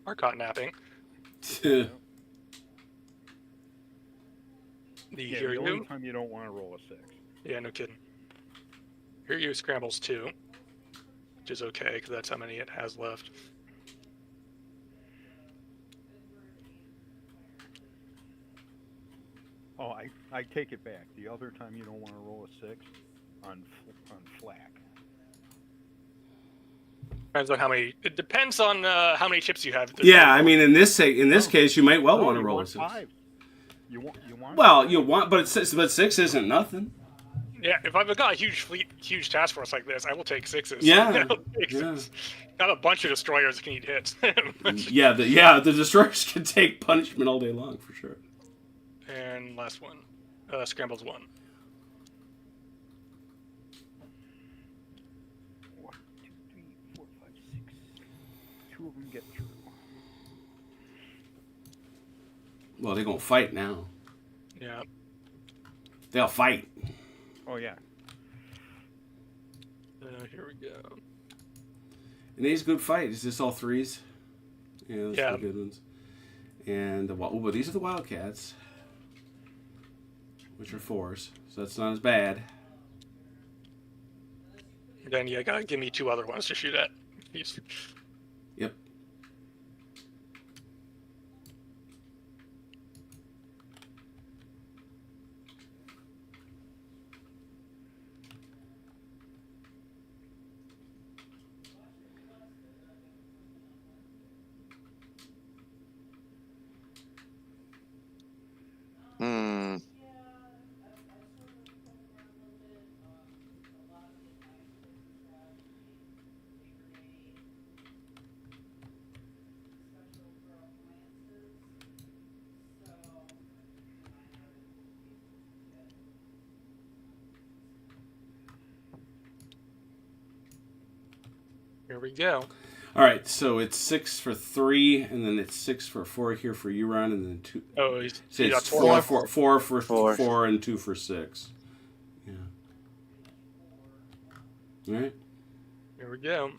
are caught napping. The Yeah, the only Hiryu, time you don't want to roll a 6. yeah, no kidding. Hiryu scrambles 2, which is okay because that's how many it has left. Oh, I take it back. The other time you don't want to roll a 6 on flak. Depends on how many. It depends on how many chips you have. Yeah, I mean, in this case, you might well No, want to you roll a want 6. 5. You want. Well, five. you want, but 6 isn't nothing. Yeah, if I've got a huge task force like this, I will take 6s. Yeah, I'll take yeah. 6s. Got a bunch of destroyers that can eat hits. Yeah, the destroyers can take punishment all day long for sure. And last one, scrambles 1. 1, 2, 3, 4, 5, 6. 2 of them get through. Well, they're gonna fight now. Yeah. They'll fight. Oh yeah. Here we go. And these good fight. Is this all 3s? Yeah, those Yeah. are the good ones. And but these are the Wildcats, which are 4s, so that's not as bad. Then you gotta give me 2 other ones to shoot at. Yep. Hmm. Here we go. All right, so it's 6 for 3, and then it's 6 for 4 here for you, Ron, and then 2. Oh, So he got it's 4. 4 for Four. 4 and 2 for 6. Yeah. All right. Here we go.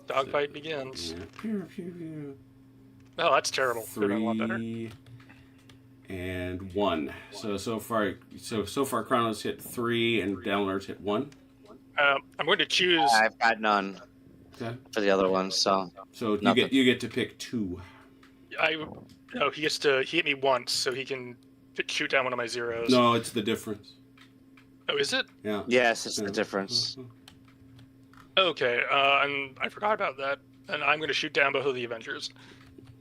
Dogfight begins. Yeah. Pew, pew, pew. Oh, that's terrible. Could have been a lot better. 3 and 1. So far Chronos hit 3 and Downers hit 1. I'm going to choose. I've got none Okay. for the other one, so So Nothing. you get to pick 2. No, he hit me once, so he can shoot down one of my zeros. No, it's the difference. Oh, is it? Yeah. yes, it's Yeah. the difference. Okay, and I forgot about that. And I'm going to shoot down both of the Avengers.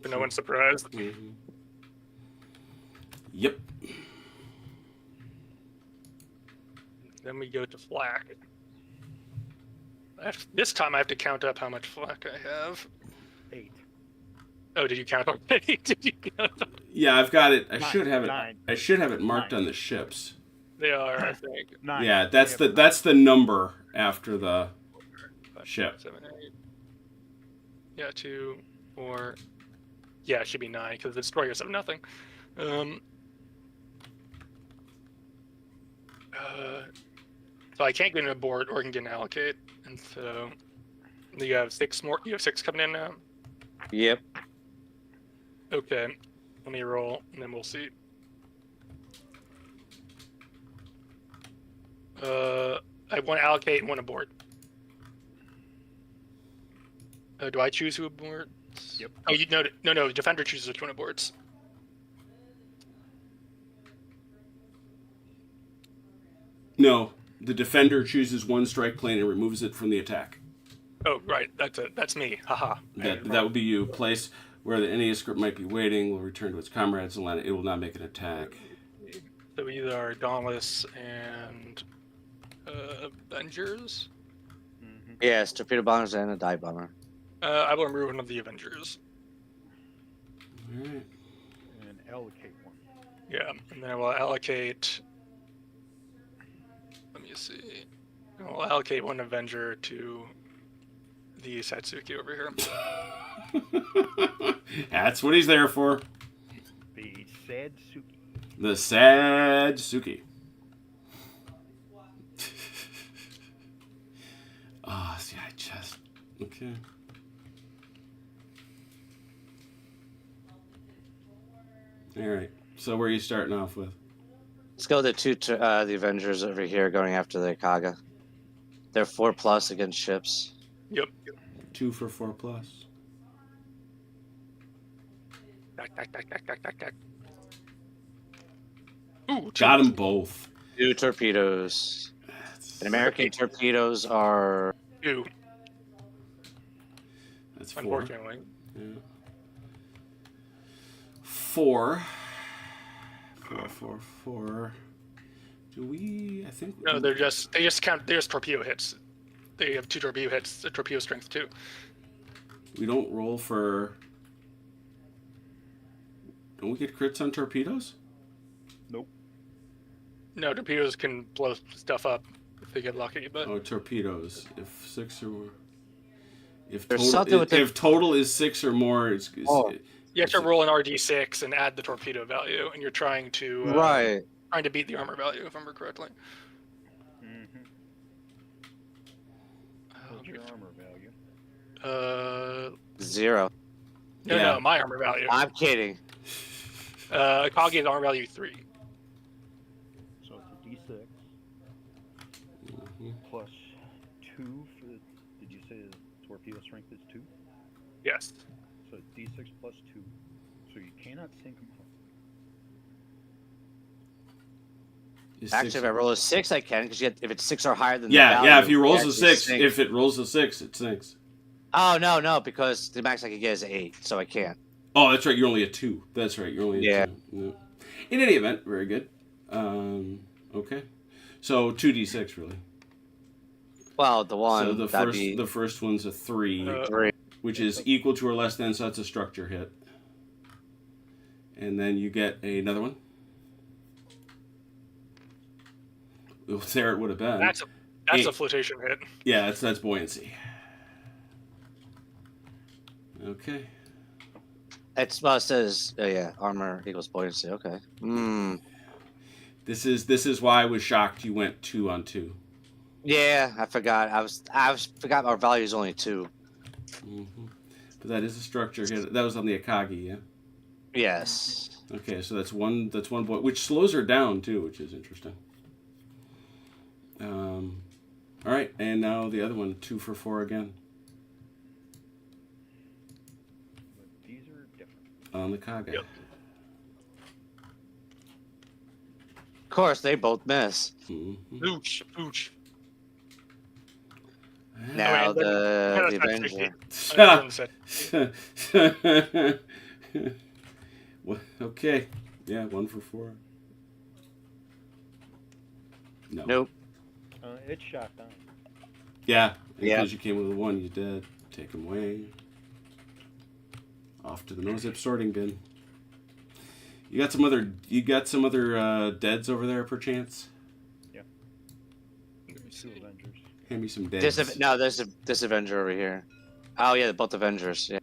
For no one's surprised. Mm-hmm. Yep. Then we go to flak. This time I have to count up how much flak I have. 8. Oh, did you count up? Did you count up? Yeah, I've got it. I 9, should have it. 9. I should have it marked 9. on the ships. They are, I think. 9. Yeah, We that's have the 9. that's the number after the 5, ship. 7, 8. Yeah, 2, 4. Yeah, it should be 9 because the destroyers have nothing. So I can't get an abort or can get an allocate, and so you have 6 more. You have 6 coming in now. Yep. Okay, let me roll, and then we'll see. I want to allocate and one abort. Do I choose who aborts? Yep. Oh, no. Defender chooses which one aborts. No, the defender chooses one strike plane and removes it from the attack. Oh, right. That's me. Haha. That would be you. Place where the NES script might be waiting will return to its comrades and it will not make an attack. So either are Dauntless and Avengers. Mm-hmm. Yes, torpedo bombers and a dive bomber. I will remove one of the Avengers. All right. And allocate 1. Yeah, and then I will allocate. Let me see. I will allocate one Avenger to the Satsuki over here. That's what he's there for. The Sadsuki. The sad Suki. Oh, see, I just... Okay. All right. So where are you starting off with? Let's go the the Avengers over here going after the Kaga. They're 4+ against ships. Yep. 2 for 4 plus. Ooh, Got them both. 2 torpedoes. And American torpedoes are 2, That's 4. unfortunately. Yeah. 4. 4, 4, 4. Do we? I think. No, they just count. They're just torpedo hits. They have 2 torpedo hits. The torpedo strength 2. We don't roll for. Don't we get crits on torpedoes? Nope. No, torpedoes can blow stuff up if they get lucky. But Oh, torpedoes. If 6 or more. If There's total, something with if total is 6 or more, it's Oh. you have to roll an RD6 and add the torpedo value, and you're trying to right. trying to beat the armor value, if I remember correctly. Mm-hmm. What's your armor value? 0. Yeah. No, my armor value. I'm kidding. Kage's armor value 3. So it's a D6 Mhm. plus 2 for the... Did you say the torpedo strength is 2? Yes. So it's D6 plus 2. So you cannot sink them all. Is Actually, 6 if I roll a 6, I can, because if it's 6 or higher than the Yeah, value, yeah. If he it rolls a actually 6, sinks. if it rolls a 6, it sinks. Oh, no, because the max I can get is 8, so I can't. Oh, that's right. You're only a 2. That's right. You're only a Yeah. 2. Yeah. In any event, very good. Okay. So 2d6 really. Well, the one, So that'd be the first one's a 3, 3. which is equal to or less than, so that's a structure hit. And then you get another one. Well, there it would have been. That's Eight. a flotation hit. Yeah, that's buoyancy. Okay. It says, armor equals buoyancy. Okay. This is why I was shocked you went 2 on 2. Yeah, I forgot. I forgot our value is only 2. Mm-hmm. But that is a structure hit. That was on the Akagi, yeah. Yes. Okay, so that's one boy, which slows her down too, which is interesting. All right, and now the other one, 2 for 4 again But these are different. on the Kaga. Yep. Of course, they both miss. Mm-hmm. Ooch, ooch. Now I mean, the that's Avenger. Well, okay. Yeah, 1 for 4. No. Nope. It's shot down. Yeah, Yeah. because you came with a 1, you're dead. Take him away. Off to the no-zip sorting bin. You got some other deads over there, perchance? Two Avengers. Hand me some deads. There's this Avenger over here. Oh yeah, both Avengers. Yeah.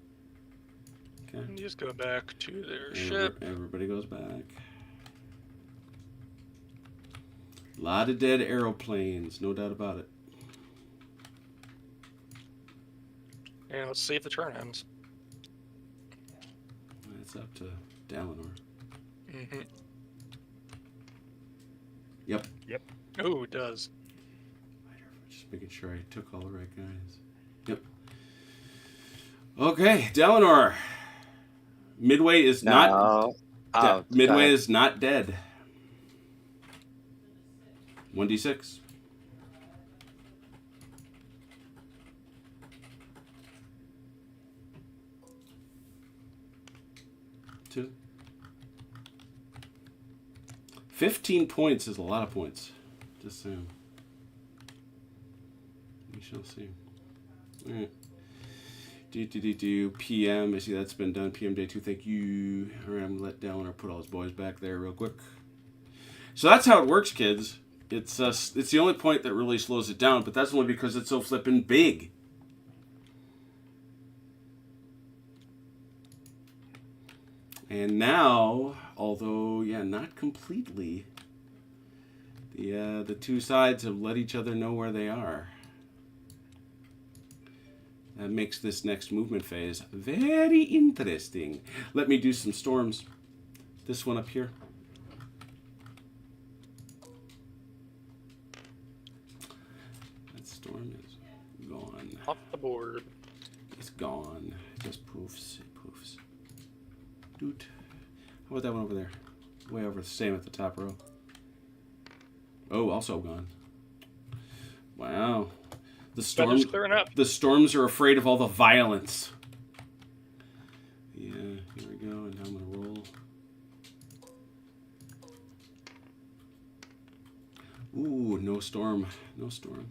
Okay. Just go back to their ship. Everybody goes back. A lot of dead aeroplanes, no doubt about it. And let's see if the turn ends. It's up to Dalinor. Mm-hmm. Yep. Oh, it does. Just making sure I took all the right guys. Yep. Okay, Dalinor. Midway is not. Midway is not dead. 1d6. Two. 15 points is a lot of points. Just saying. We shall see. All right. PM. I see that's been done. PM day 2. Thank you. All right, I'm gonna let Dalliner put all his boys back there real quick. So that's how it works, kids. It's the only point that really slows it down, but that's only because it's so flippin' big. And now, although not completely, the two sides have let each other know where they are. That makes this next movement phase very interesting. Let me do some storms. This one up here. That storm is gone. Off the board. It's gone. It just poofs. It poofs. Dude. How about that one over there? Way over, same at the top row. Oh, also gone. Wow. Weather's clearing up. The storms are afraid of all the violence. Yeah, here we go, and I'm gonna roll. Ooh, no storm. No storm.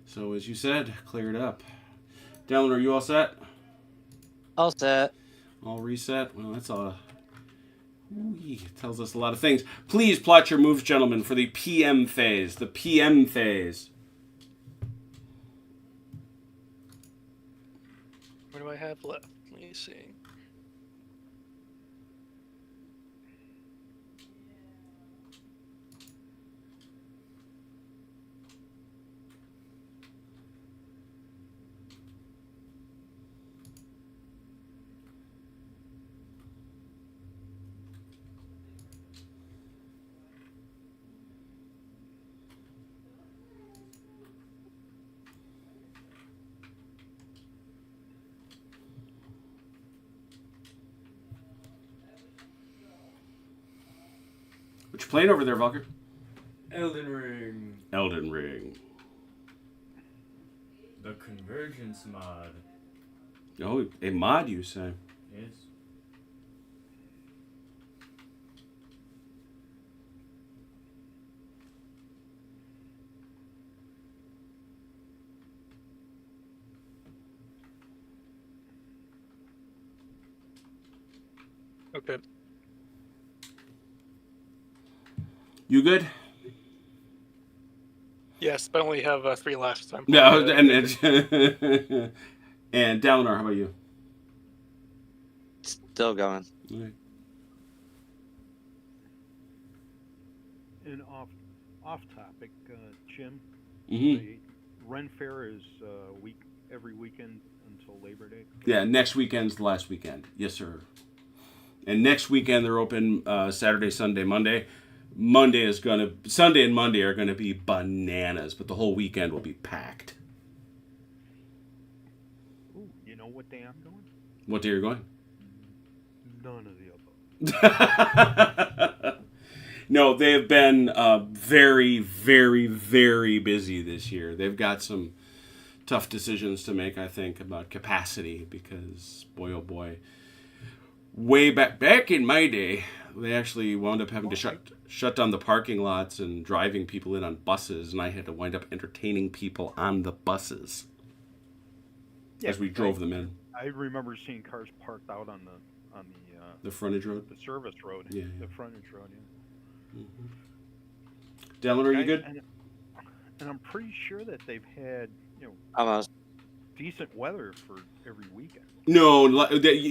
So as you said, cleared up. Dallin, are you all set? All set. All reset? Well, that's all. Ooh, tells us a lot of things. Please plot your moves, gentlemen, for the PM phase. The PM phase. What do I have left? Let me see. What you playing over there, Valker? Elden Ring. Elden Ring. The Convergence mod. Oh, a mod, you say? Yes. Okay. You good? Yes, but I only have 3 left. So No, and and Dalinar, how about you? Still going. Okay. And off topic, Jim. Mm-hmm. The Ren Fair is every weekend until Labor Day. Yeah, next weekend's the last weekend. Yes, sir. And next weekend they're open Saturday, Sunday, Monday. Sunday and Monday are gonna be bananas, but the whole weekend will be packed. Ooh, you know what day I'm going? What day are you going? None of the above. No, they have been very, very, very busy this year. They've got some tough decisions to make, I think, about capacity because, boy, oh boy, way back in my day, they actually wound up having to shut down the parking lots and driving people in on buses, and I had to wind up entertaining people on the buses as we drove them in. I remember seeing cars parked out on The frontage road? the service road. Yeah, The yeah. frontage road. Yeah. Dylan, are you good? And I'm pretty sure that they've had Almost. decent weather for every weekend. No,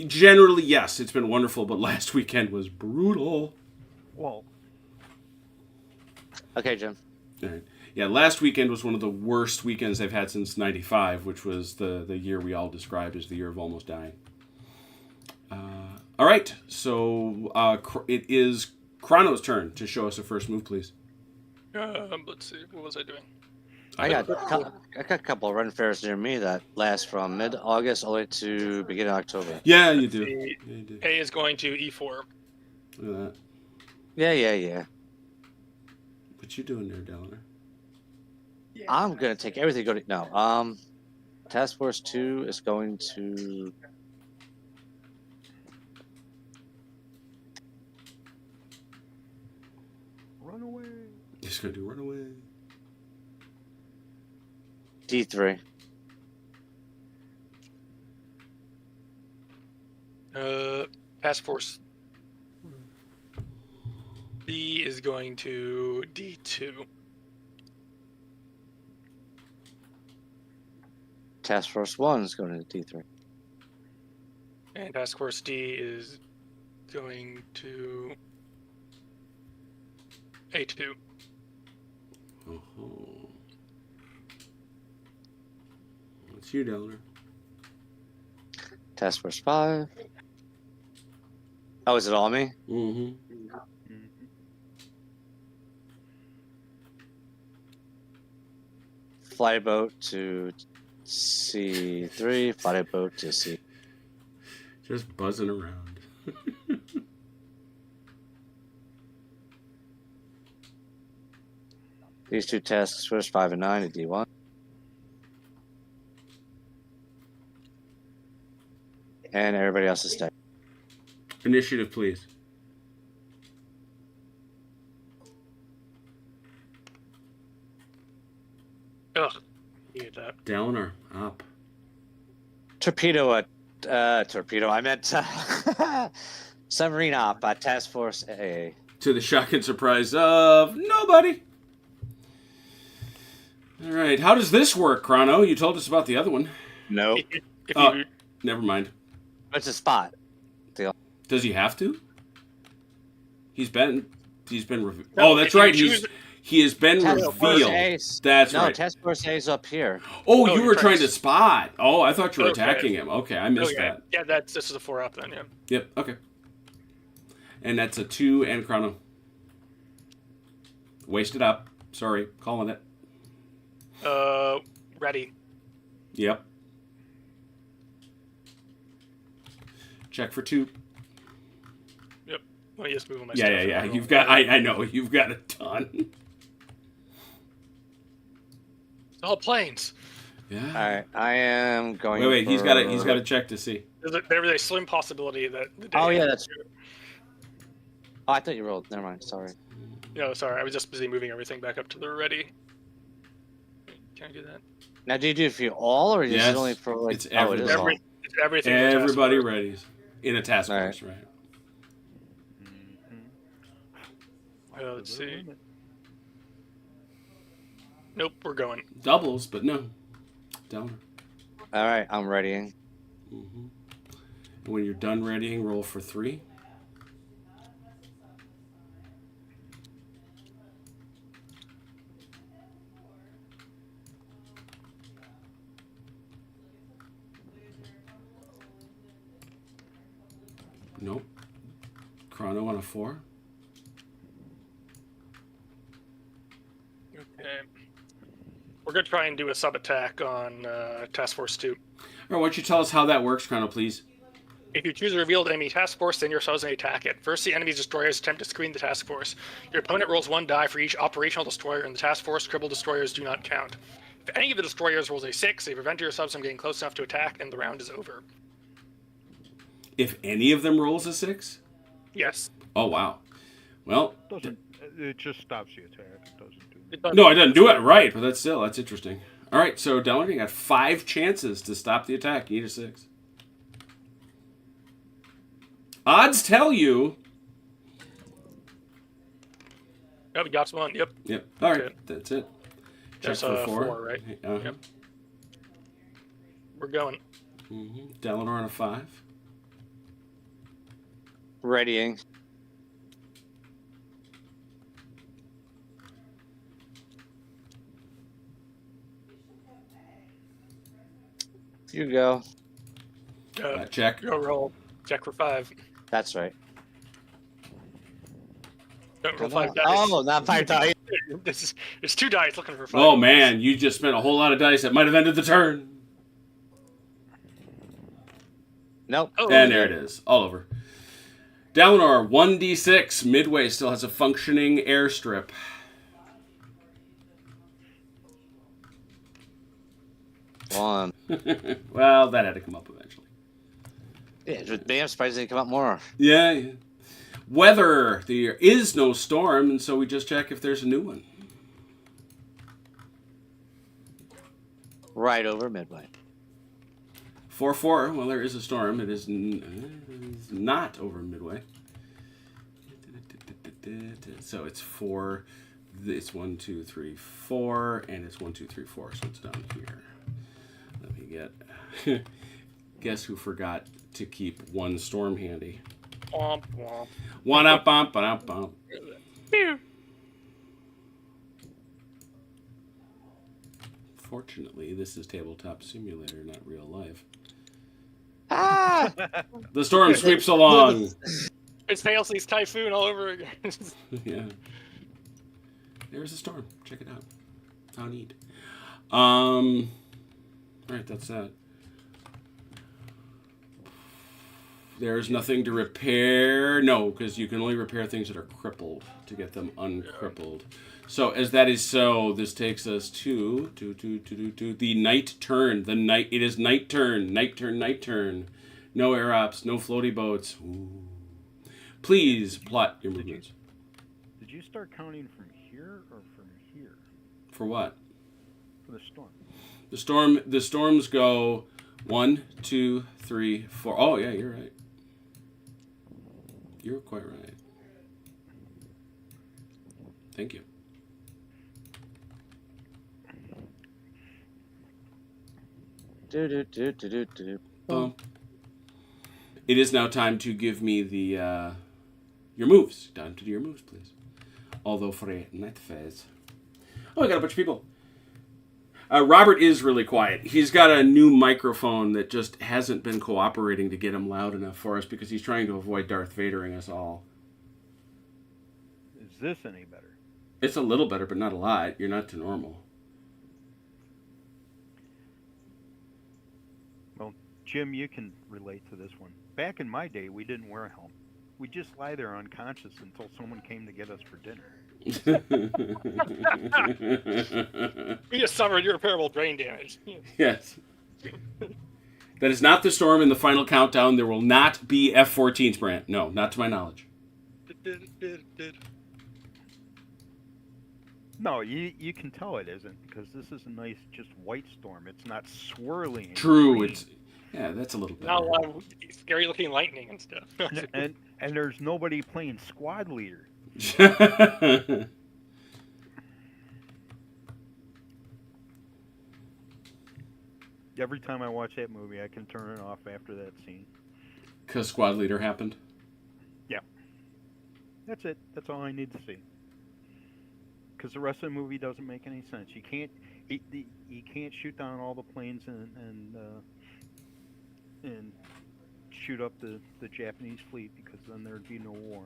generally, yes, it's been wonderful, but last weekend was brutal. Well, Okay, Jim. All right. Yeah, last weekend was one of the worst weekends they've had since '95, which was the year we all described as the year of almost dying. All right, so it is Chrono's turn to show us a first move, please. Let's see. What was I doing? I got a couple of run fairs near me that last from mid-August all the way to beginning of October. Yeah, you do. See, Yeah, you do. A is going to E4. Look at that. Yeah. What you doing there, Delaware? I'm gonna take everything. No. Task Force 2 is going to. run away. Just gonna do Runaway. D3. Task Force B is going to D2. Task Force 1 is going to D3. And Task Force D is going to A2. Oh. What's you, Delaware? Task Force 5. Oh, is it all me? Mm-hmm. Flight boat to C3. Flight boat to C. Just buzzing around. These two tasks, Force 5 and 9 to D1. And everybody else is dead. Initiative, please. Ugh. Needed that. Down or up? Torpedo. I meant submarine op. Task Force A. To the shock and surprise of nobody. All right. How does this work, Chrono? You told us about the other one. Nope. If Oh. you Never mind. It's a spot. Does he have to? He's been. No, oh, that's if you right. choose- He has been Task Force revealed. A. That's No, right. Task Force A is up here. Oh, Oh, you you're were trying trying to to spot. Oh, I thought you were Okay. attacking him. Okay, I missed okay. that. Yeah, this is a 4 up then, yeah. Yep. Okay. And that's a 2 and Chrono. Wasted up. Sorry, calling it. Ready. Yep. Check for 2. Let me just move on my Yeah. stuff. You've got. I know. You've got a ton. It's all planes. Yeah. All right, I am going. Wait. He's got to check to see. There's a slim possibility that. Oh yeah, that's. Oh, I thought you rolled. Never mind. Sorry. No, sorry. I was just busy moving everything back up to the ready. Can I do that? Now, do you do it for you all, or is Yes, it only for like? it's Oh, it is all. It's everything. in the task Everybody force. ready in a task All force, right? Let's see. Nope, we're going. Doubles, but no. Down. All right, I'm readying. And when you're done readying, roll for 3. Nope. Chrono on a 4. Okay. We're gonna try and do a sub attack on Task Force 2. All right, why don't you tell us how that works, Chrono, please? If you choose a revealed enemy task force, then your subs may attack it. First, the enemy's destroyers attempt to screen the task force. Your opponent rolls 1 die for each operational destroyer in the task force. Crippled destroyers do not count. If any of the destroyers rolls a 6, they prevent your subs from getting close enough to attack, and the round is over. If any of them rolls a 6? Yes. Oh, wow. Well, It just stops the attack. It doesn't do. no, I didn't do it right, but that's interesting. All right, so Delaware, you got 5 chances to stop the attack. You need a 6. Odds tell you. Yep, we got one. Yep. Yep. All right, that's it. Check There's for 4. 4, right? Uh-huh. Yep. We're going. Mm-hmm. Delaware on a 5. Readying. You go. Check. Go roll. Check for 5. That's right. Don't roll 5 dice. Oh, not 5 dice. It's 2 dice looking for 5. Oh, man, you just spent a whole lot of dice. That might have ended the turn. Nope. Oh, And there it is. All over. Dalinar, 1d6. Midway still has a functioning airstrip. One. Well, that had to come up eventually. Yeah, with me, I'm surprised they didn't come up more. Yeah. Weather. There is no storm, and so we just check if there's a new one. Right over Midway. 4-4. Well, there is a storm. It is not over Midway. So it's 4. It's 1, 2, 3, 4, and it's 1, 2, 3, 4. So it's down here. Let me get. Guess who forgot to keep one storm handy? Womp womp. One up, bump, bump, bump. Fortunately, this is Tabletop Simulator, not real life. Ah! The storm sweeps along. It's Halsey's Typhoon all over again. Yeah. There's a storm. Check it out. How neat. Alright, that's that. There's nothing to repair. No, because you can only repair things that are crippled to get them uncrippled. So, as that is so, this takes us to the night turn. It is night turn. Night turn, night turn. No air ops, no floaty boats. Ooh. Please plot your movements. Did you start counting from here or from here? For what? For the storm. The storms go 1, 2, 3, 4. Oh yeah, you're right. You're quite right. Thank you. It is now time to give me the your moves. Time to do your moves, please. Although for a night phase. Oh, I got a bunch of people. Robert is really quiet. He's got a new microphone that just hasn't been cooperating to get him loud enough for us because he's trying to avoid Darth Vadering us all. Is this any better? It's a little better, but not a lot. You're not to normal. Well, Jim, you can relate to this one. Back in my day, we didn't wear a helmet. We'd just lie there unconscious until someone came to get us for dinner. We just suffered irreparable brain damage. Yes. That is not the storm in the final countdown. There will not be F-14s, Brant. No, not to my knowledge. No, you can tell it isn't, because this is a nice, just white storm. It's not swirling. and True. green. It's yeah, that's a little better. Not a lot of scary looking lightning and stuff. and there's nobody playing squad leader. Every time I watch that movie, I can turn it off after that scene. Because squad leader happened. Yeah. That's it. That's all I need to see. Because the rest of the movie doesn't make any sense. You can't shoot down all the planes and shoot up the Japanese fleet, because then there'd be no war.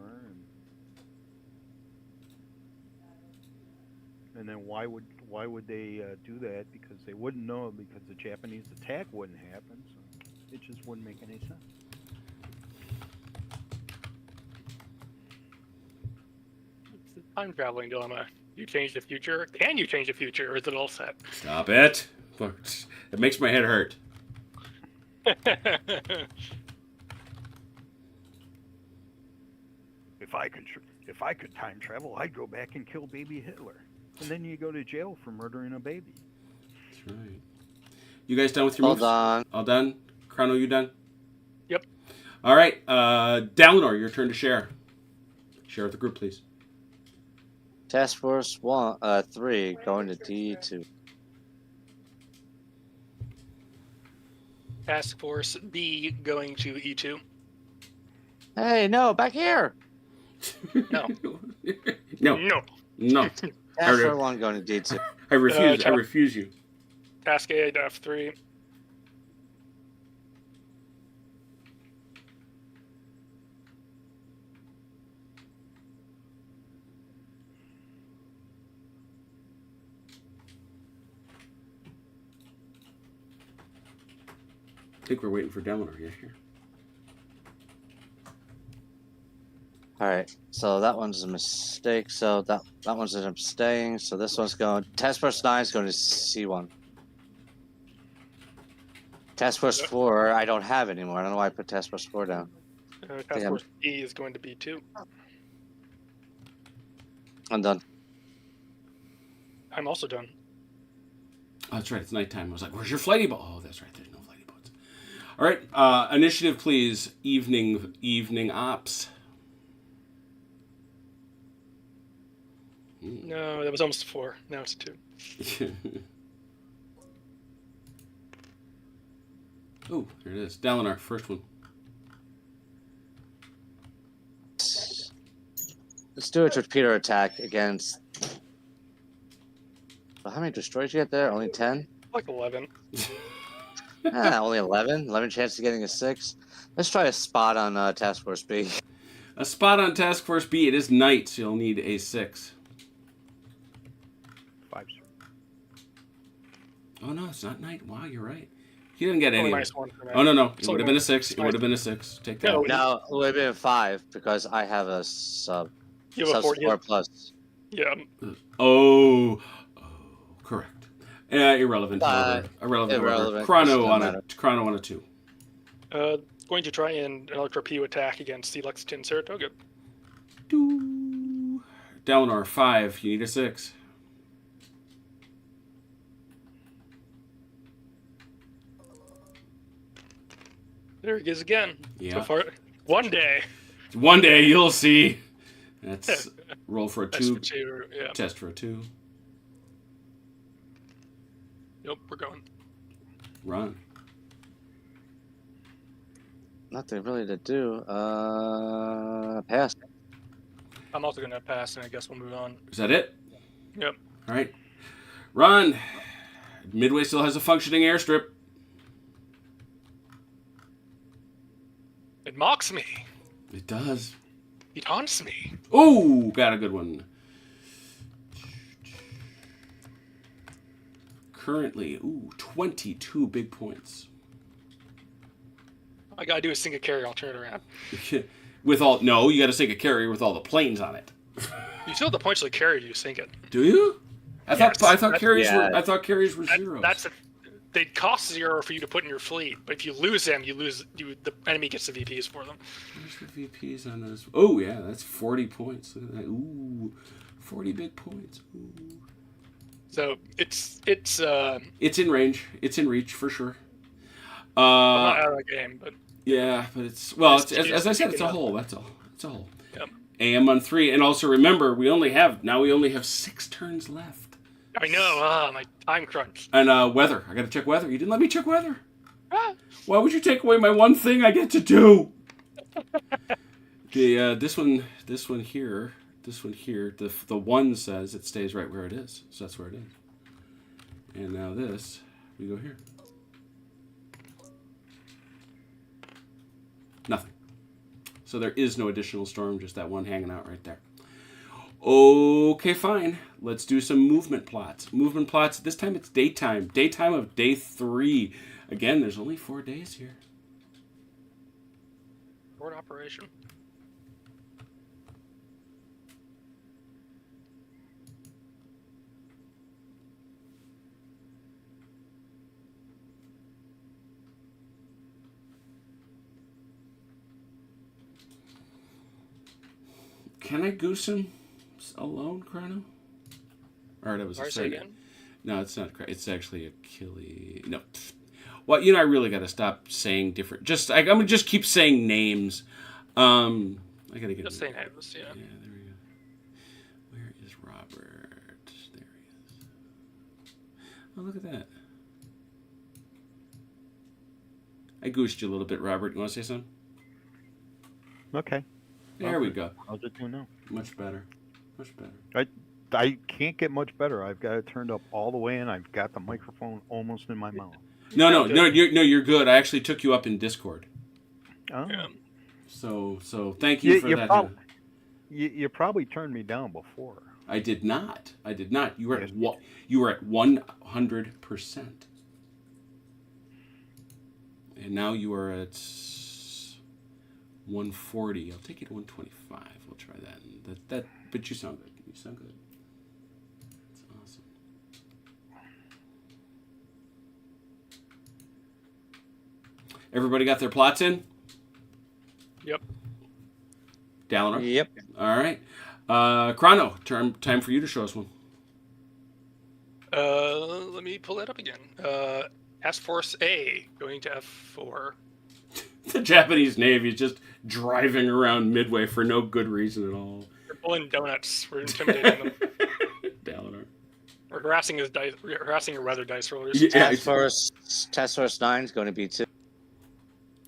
And then why would they do that? Because they wouldn't know, because the Japanese attack wouldn't happen. So it just wouldn't make any sense. time traveling dilemma. You change the future. Can you change the future, or is it all set? Stop it. Look, it makes my head hurt. If I could time travel, I'd go back and kill baby Hitler, and then you go to jail for murdering a baby. That's right. You guys done with your moves? Hold on. All done? Chrono, you done? Yep. All right. Dalinor, your turn to share. Share with the group, please. Task Force 3 going to D2. Task Force B going to E2. Hey, no, back here. No. No. No. No. Task Force 1 going to D2. I refuse. I refuse you. Task A to F3. I think we're waiting for Dalinor. Yeah, here. All right, so that one's a mistake. So that one's an staying. So this one's going. Task Force 9 is going to C1. Task Force 4, I don't have anymore. I don't know why I put Task Force 4 down. Task Force B is going to B2. I'm done. I'm also done. Oh, that's right. It's nighttime. I was like, "Where's your flighty boat?" Oh, that's right. There's no flighty boats. All right. Initiative, please. Evening ops. No, that was almost a 4. Now it's a 2. Oh, there it is. Dalinor, first one. Let's do a torpedo attack against. Well, how many destroyers you get there? Only 10? Like 11. Only 11? 11 chances of getting a 6? Let's try a spot on Task Force B. A spot on Task Force B. It is night, so you'll need a 6. 5, sir. Oh, no, it's not night. Wow, you're right. He didn't get Only any. -1 for Oh, that. no. It would have been a 6. It would have been a 6. Take that. No, No, it would have been 5 because I have a sub. You have a Sub 4. 4 plus. Yeah. Oh, correct. Irrelevant. Uh, Irrelevant. irrelevant. Chrono Doesn't on matter. Chrono on a 2. Going to try and torpedo attack against the Lexington Saratoga. Doo. Dalinor, 5. You need a 6. There he goes again. Yeah. So far, one day. One day you'll see. That's roll for a That's 2. for 2. Yeah. Test for a 2. Nope, we're going. Run. Nothing really to do. Pass. I'm also going to pass, and I guess we'll move on. Is that it? Yep. All right. Run. Midway still has a functioning airstrip. It mocks me. It does. It haunts me. Oh, got a good one. Currently, 22 big points. All I got to do is sink a carrier. I'll turn it around. You got to sink a carrier with all the planes on it. You still have the points of the carrier. You sink it. Do you? I thought Yes. carriers were zeros. They cost 0 for you to put in your fleet, but if you lose them, the enemy gets the VPs for them. Where's the VPs on those? Oh yeah, that's 40 points. Look at that. Ooh, 40 big points. Ooh. So it's in range. It's in reach for sure. I'm not out of the game, but Yeah, but as I said, it's a whole. That's all. It's a whole. Yep. AM on 3, and also remember, we only have 6 turns left. I know. My time crunch. And weather. I got to check weather. You didn't let me check weather. Ah. Why would you take away my one thing I get to do? This one here. The 1 says it stays right where it is, so that's where it is. And now this, we go here. Nothing. So there is no additional storm, just that one hanging out right there. Okay, fine. Let's do some movement plots. Movement plots. This time it's daytime. Daytime of day 3. Again, there's only 4 days here. Forward operation. Can I goose him alone, Chrono? Or that was Sorry, a say friend. again. No, it's not. It's actually Achilles. No. Well, you know, I really got to stop saying different. I'm gonna just keep saying names. I gotta get. Just saying names, yeah. Yeah, there we go. Where is Robert? There he is. Oh, look at that. I goosed you a little bit, Robert. You want to say something? Okay. There we go. How's it doing now? Much better. Much better. I can't get much better. I've got it turned up all the way, and I've got the microphone almost in my mouth. No, you're good. I actually took you up in Discord. Oh. Yeah. So thank you for that. You probably turned me down before. I did not. You were Yes. You were at 100%, and now you are at 140. I'll take you to 125. We'll try that. But you sound good. You sound good. That's awesome. Everybody got their plots in? Yep. Dalinar? Yep. All right. Chrono, time for you to show us one. Let me pull that up again. Task Force A going to F4. The Japanese Navy is just driving around Midway for no good reason at all. We're pulling donuts. We're intimidating them. Dalinar. We're harassing your weather dice rollers. Yeah, Task Force 9 is going to be 2.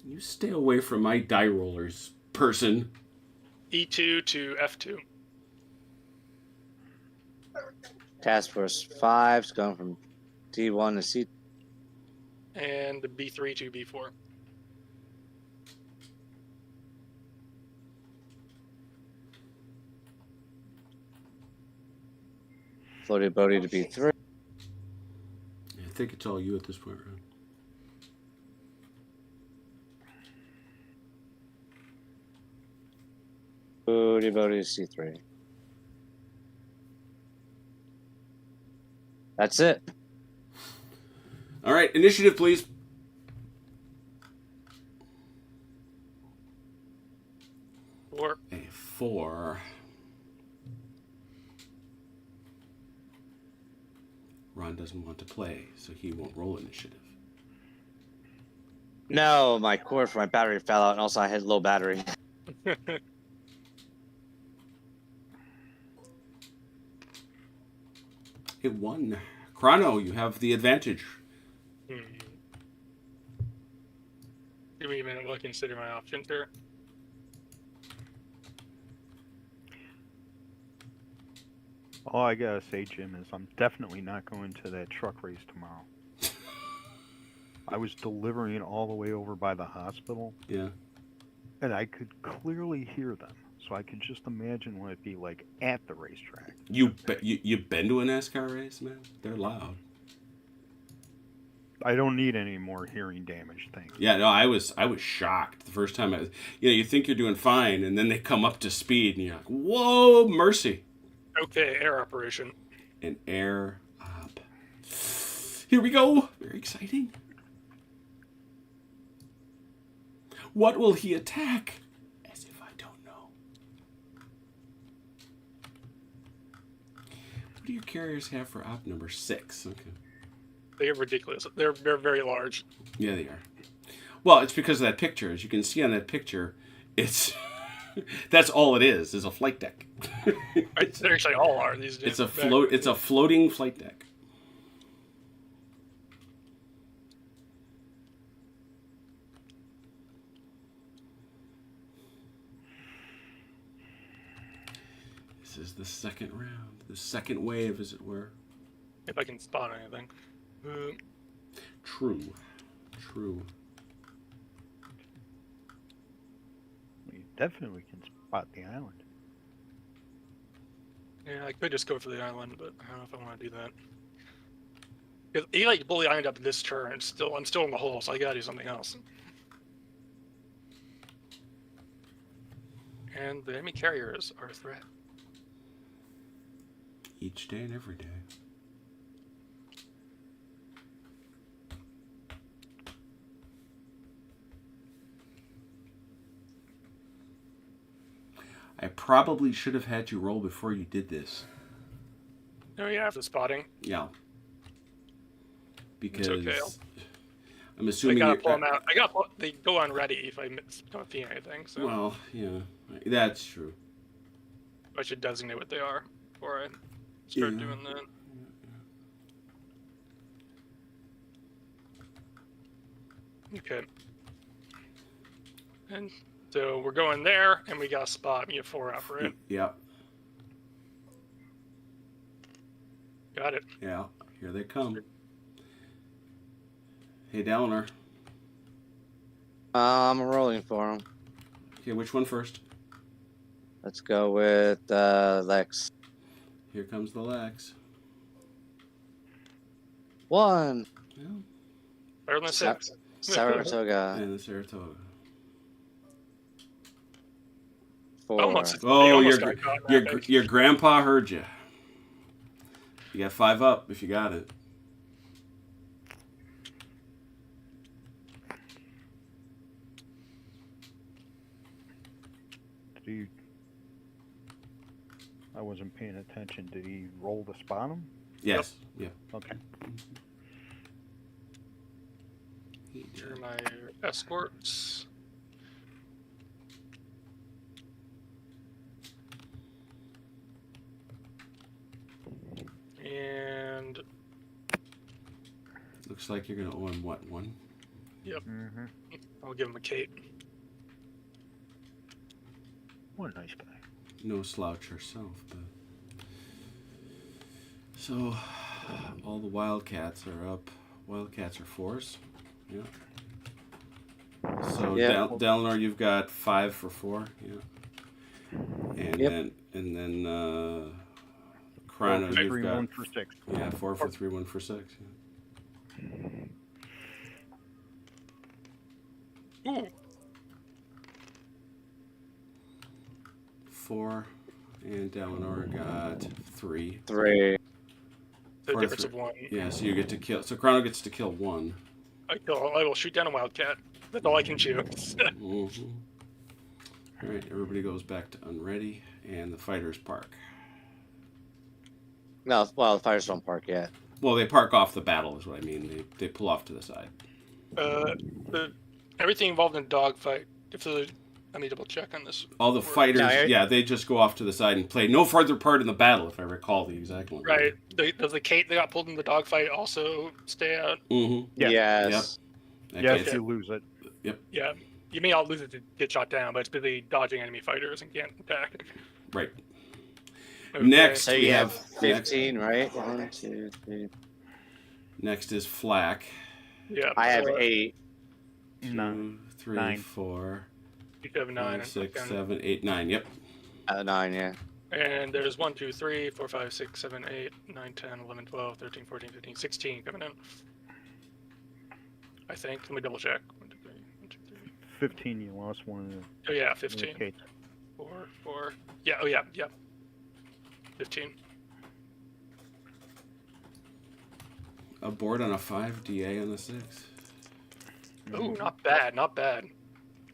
you stay away from my die rollers, person. E2 to F2. Task Force 5 is going from D1 to C. And the B3 to B4. Floated Bodhi to B3. I think it's all you at this point, right? Bodhi Bodhi to C3. That's it. All right, initiative, please. Or A4. Ron doesn't want to play, so he won't roll initiative. No, my cord for my battery fell out, and also I had low battery. It won. Chrono, you have the advantage. Give me a minute while I consider my options here. All I gotta say, Jim, is I'm definitely not going to that truck race tomorrow. I was delivering all the way over by the hospital, Yeah. and I could clearly hear them. So I could just imagine what it'd be like at the racetrack. You've been to a NASCAR race, man? They're loud. I don't need any more hearing damage, thank you. Yeah, no, I was shocked the first time. You think you're doing fine, and then they come up to speed, and you're like, "Whoa, mercy!" Okay, air operation. An air op. Here we go. Very exciting. What will he attack? As if I don't know. What do your carriers have for op number 6? Okay. They are ridiculous. They're very large. Yeah, they are. Well, it's because of that picture. As you can see on that picture, it's that's all it is a flight deck. They actually all are these days. It's a floating flight deck. This is the second round, the second wave, as it were. If I can spot anything. True. You definitely can spot the island. Yeah, I could just go for the island, but I don't know if I want to do that. Because he like bully island up this turn. I'm still in the hole, so I gotta do something else. And the enemy carriers are a threat. Each day and every day. I probably should have had you roll before you did this. Oh yeah, after spotting. Yeah. Because okay. I'm I assuming gotta you're, pull them out. They go on ready if I don't see anything. So well, yeah, that's true. I should designate what they are before I start doing that. Okay. And so we're going there, and we got a spot. We have 4 up, right? Yeah. Got it. Yeah. Here they come. Hey, Dalinar. I'm rolling for him. Okay, which one first? Let's go with Lex. Here comes the Lex. 1. Yeah. Better than 6. Saratoga. And the Saratoga. 4. Almost. Oh, almost got caught in that. your grandpa heard you. You got 5 up if you got it. I wasn't paying attention. Did he roll to spot him? Yes. Yep. Okay. Here are my escorts. And Looks like you're gonna owe him what, 1? yep, Mm-hmm. I'll give him a Kate. What a nice guy. No slouch herself, but so all the Wildcats are up. Wildcats are 4s. Yeah. So Yeah. Dalinar, you've got 5 for 4. Yeah. And Yep. then Chrono, 4 for you've 3, got 1 for 6. yeah 4 for 3, 1 for 6. Yeah. Ooh, 4, and Dalinar got 3. 3. the 4 to difference 3. of 1. Yeah, so you get to kill. So Chrono gets to kill 1. I will shoot down a wildcat. That's all I can choose. Mm-hmm. All right, everybody goes back to unready, and the fighters park. No, well, the fires don't park yet. Well, they park off the battle, is what I mean. They pull off to the side. Everything involved in a dogfight. Let me double check on this. All the fighters, No, yeah, they just go off to the side and play no further part in the battle, if I recall the exact one. Right. Does the Kate that got pulled in the dogfight also stay out? Mm-hmm. Yeah. Yes. Yeah, Okay. if you lose it. Yeah. You may all lose it to get shot down, but it's busy dodging enemy fighters and can't attack. Right. Okay. Next, So we you have have 15, right? 1, 2, 3. next is Flack. Yeah. I have 8. 2, 3, 9. 4, You have 9. 5, 6, Okay. 7, 8, 9. Yep. 9, yeah. And there's 1, 2, 3, 4, 5, 6, 7, 8, 9, 10, 11, 12, 13, 14, 15, 16 coming in. I think. Let me double check. 1, 2, 3, 1, 2, 3. 15, you lost one of the Oh yeah, 15. okay. 4, 4. Yeah. Oh yeah. Yeah. 15. A board on a 5, DA on a 6. Ooh, not bad. Not bad.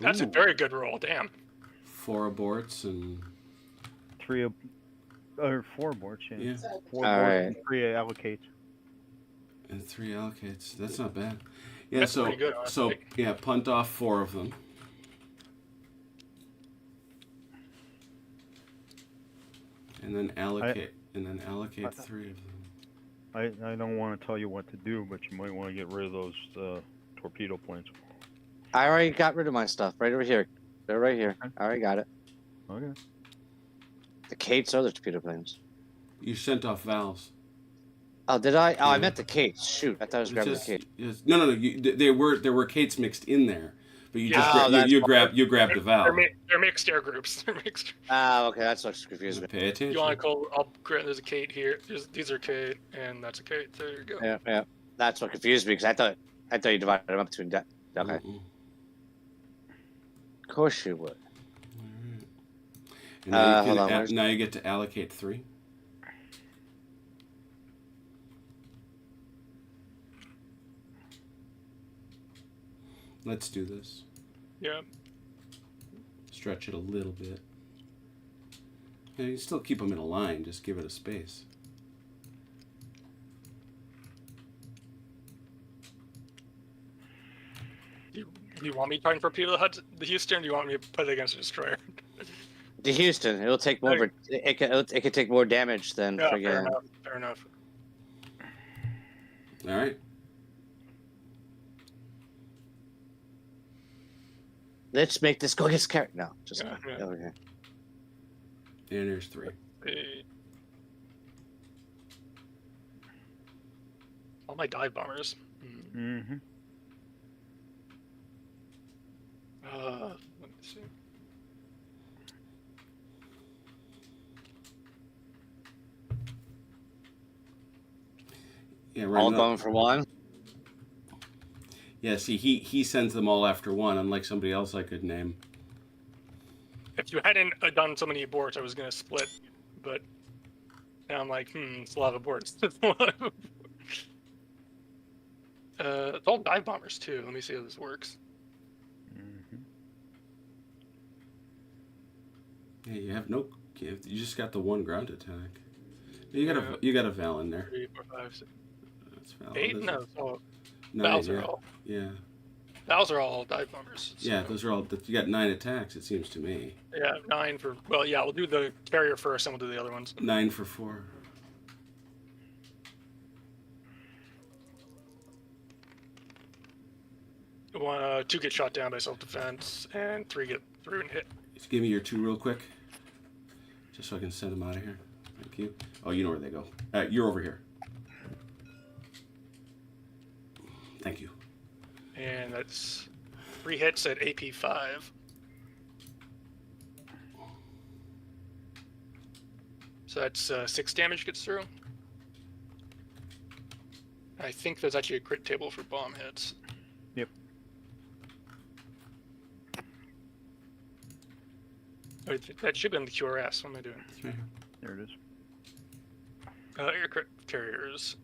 That's a Ooh. very good roll. Damn. 4 aborts and 4 boards, yeah. yeah, 4 All boards right. and 3 allocates. and 3 allocates. That's not bad. Yeah, That's so pretty good, honestly. yeah, punt off 4 of them. And then allocate 3 of them. I don't want to tell you what to do, but you might want to get rid of those torpedo planes. I already got rid of my stuff. Right over here. They're right here. I already got it. Okay. The Kates are the torpedo planes. You sent off valves. Oh, did I? Oh, I Yeah. meant the Kates. Shoot, I thought I was It's grabbing just- the Kate. no. there were Kates mixed in there, but you Yeah. just Oh, that's you grabbed the valve. They're mixed air groups. They're mixed. Ah, okay, that's what's confusing me. Pay attention. You want to call? I'll grant there's a Kate here. These are Kate, and that's a Kate. There you go. Yeah, yeah. That's what confused me because I thought you divided them up between. Okay. Mm-mm. Of course you would. Alright. And now, hold on, where's- now you get to allocate 3. Let's do this. Yeah. Stretch it a little bit. Yeah, you still keep them in a line. Just give it a space. Do you want me trying to torpedo the Houston, or do you want me to put it against a destroyer? The Houston, it'll take more. It could take more damage than Yeah, friggin'. fair enough. All right. Let's make this go against carrot. No, just Yeah. okay. And there's 3. All my dive bombers. Mm-hmm. Let me see. Yeah, All right. going for 1. Yeah, see, he sends them all after 1, unlike somebody else I could name. If you hadn't done so many aborts, I was gonna split, but now I'm like, it's a lot of aborts. It's all dive bombers too. Let me see how this works. Mm-hmm. Yeah, you have no. You just got the 1 ground attack. You got a Val in there. 3, 4, 5, 6, That's Val. 8. isn't No, it? oh, 9, Vals yeah. are all. Yeah. Vals are all dive bombers. So. Yeah, those are all. You got 9 attacks. It seems to me. Yeah, 9 for. Well, yeah, we'll do the carrier first, and we'll do the other ones. 9 for 4. One, 2 get shot down by self-defense, and 3 get through and hit. Just give me your 2 real quick, just so I can send them out of here. Thank you. Oh, you know where they go. You're over here. Thank you. And that's 3 hits at AP 5. So that's 6 damage gets through. I think there's actually a crit table for bomb hits. Yep. Oh, that should be on the QRS. What am I doing? It's right here. There it is. Aircraft carriers.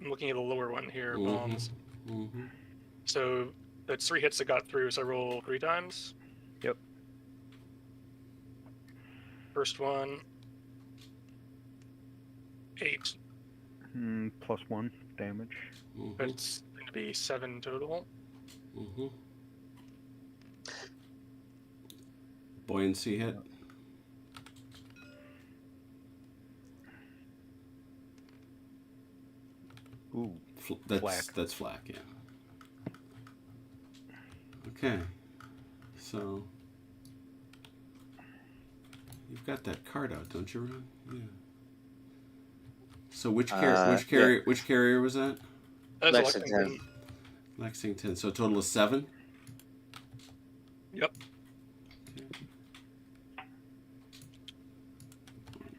I'm looking at the lower one here. Mhm. Bombs. Mm-hmm. So that's 3 hits that got through. So I roll 3 times. Yep. First one. 8. +1 damage. Mm-hmm. That's going to be 7 total. Mm-hmm. Buoyancy hit. Ooh. That's Flak. that's flak, yeah. Okay, so you've got that card out, don't you, Ron? Yeah. So which carrier was that? That's Lexington. Lexington. So a total of 7. Yep.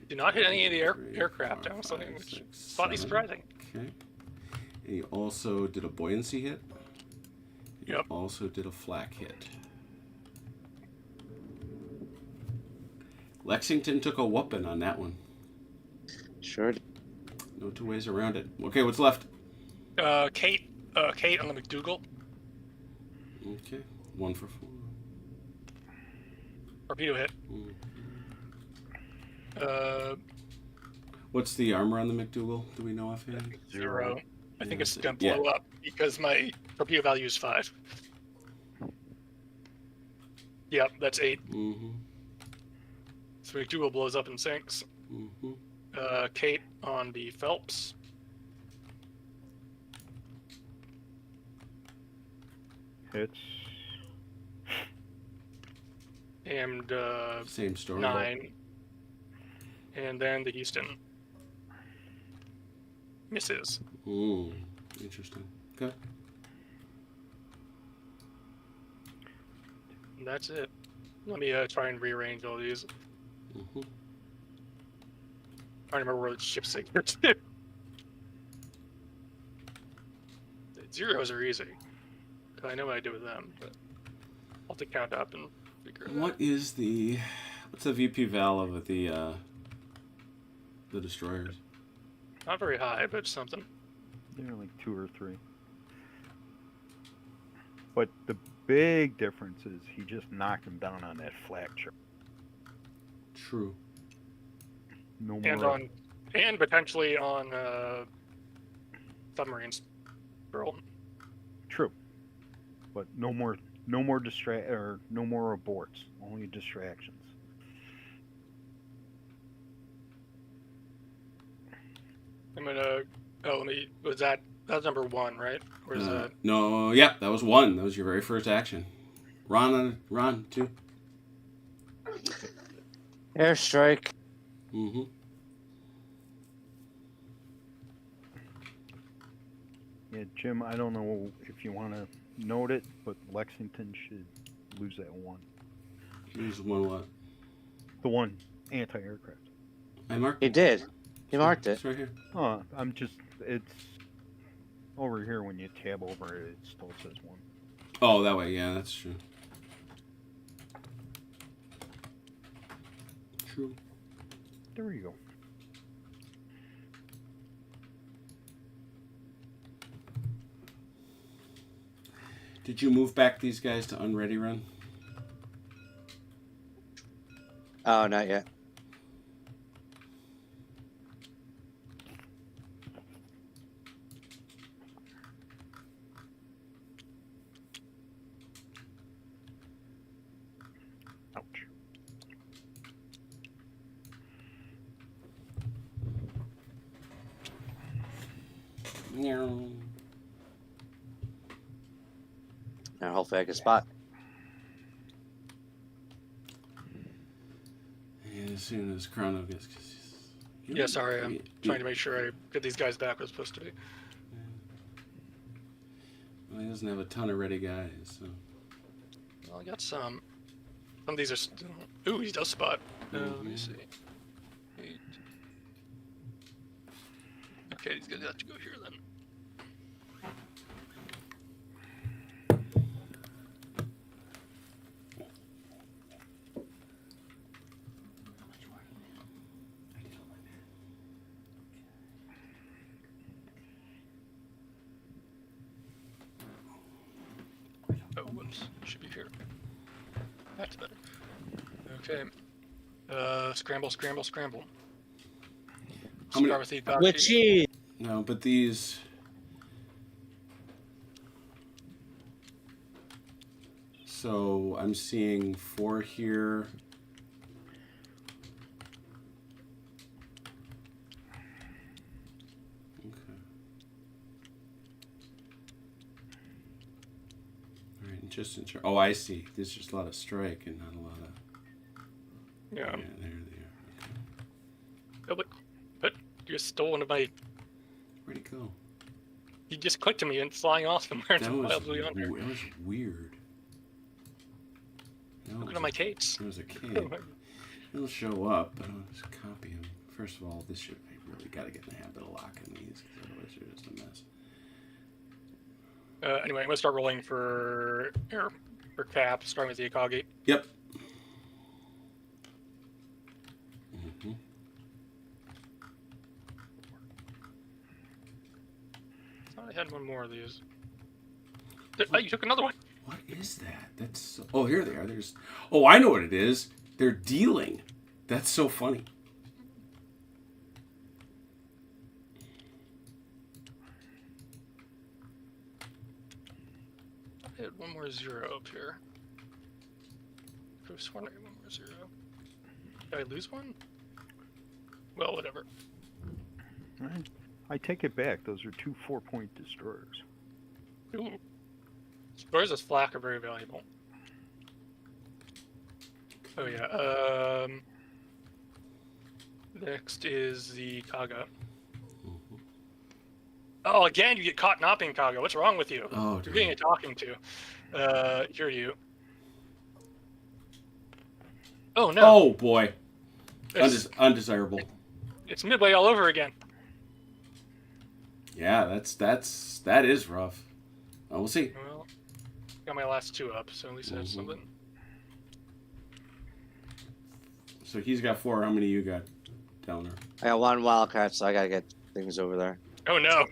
Do not hit any of the aircraft. I was something which is slightly surprising. Okay. And you also did a buoyancy hit. You Yep. also did a flak hit. Lexington took a whooping on that one. Sure. No 2 ways around it. Okay, what's left? Kate on the McDougal. Okay, 1 for 4. Torpedo hit. What's the armor on the McDougal? Do we know offhand? 0. I think Yeah, it's gonna blow up because my torpedo value is 5. Yep, that's 8. Mm-hmm. So McDougal blows up and sinks. Mm-hmm. Kate on the Phelps. Hits. And Same story. 9. And then the Houston. Misses. Interesting. Okay. And that's it. Let me try and rearrange all these. Mm-hmm. I don't remember where the ship's signatures to. Zeros are easy. I know what I do with them, but I'll have to count up and figure it out. What's the VP val of the destroyers? Not very high, but something. Yeah, like 2 or 3. But the big difference is he just knocked him down on that flak chart. True. No And more. and potentially on submarines. Girl. True. But no more no more aborts. Only distractions. I'm gonna. Oh, let me. That's number 1, right? Or is that? No, yeah, that was 1. That was your very first action. Ron, 2. Airstrike. Mm-hmm. Yeah, Jim, I don't know if you want to note it, but Lexington should lose that 1. Use 1 what? The 1 anti-aircraft. I marked He it. did. He marked it. It's right here. Oh, it's over here when you tab over it, it still says 1. Oh, that way. Yeah, that's true. True. There you go. Did you move back these guys to unready run? Oh, not yet. Ouch. Meow. Now hopefully I can spot. And as soon as Chrono gets... Yeah, sorry. I'm trying to make sure I get these guys back where it's supposed to be. Well, he doesn't have a ton of ready guys, so... Well, I got some. Some of these are still. Ooh, he does spot. Let me see. 8. Okay, he's gonna have to go here then. Oh, whoops. Should be here. That's better. Okay. Scramble, scramble, scramble. How many- Start with the Ikachi. Witchy. No, but these... So, I'm seeing 4 here. Okay. Alright, just in Oh, I see. There's just a lot of strike and not a lot of... Yeah. Yeah, there they are. Oh, but you stole one of my. Where'd it go? You just clicked to me and it's flying off somewhere That into was, wildly under. that was weird. Look at my Kates. It was a kid. It'll show up, but I'll just copy him. First of all, I really got to get in the habit of locking these, because otherwise they're just a mess. Anyway, I'm gonna start rolling for cap, starting with the Ikagi. Yep. Mm-hmm. I thought I had one more of these. Oh, you took another one. What is that? That's so... Oh, here they are. Oh, I know what it is. They're dealing. That's so funny. I had one more 0 up here. I was sworn I had one more 0. Did I lose one? Well, whatever. I take it back. Those are 2 4-point destroyers. Ooh. Destroyers as flak are very valuable. Oh yeah. Next is the Kaga. Mm-hmm. Oh, again, you get caught not being Kaga. What's wrong with you? Oh, You're getting a talking to. Here you. Oh no. Oh, boy. It's, Undesirable. it's Midway all over again. Yeah, that is rough. Oh, we'll see. Well, got my last 2 up, so at least I have Mhm. something. So he's got 4. How many you got, Downer? I got 1 wildcat, so I gotta get things over there. Oh no.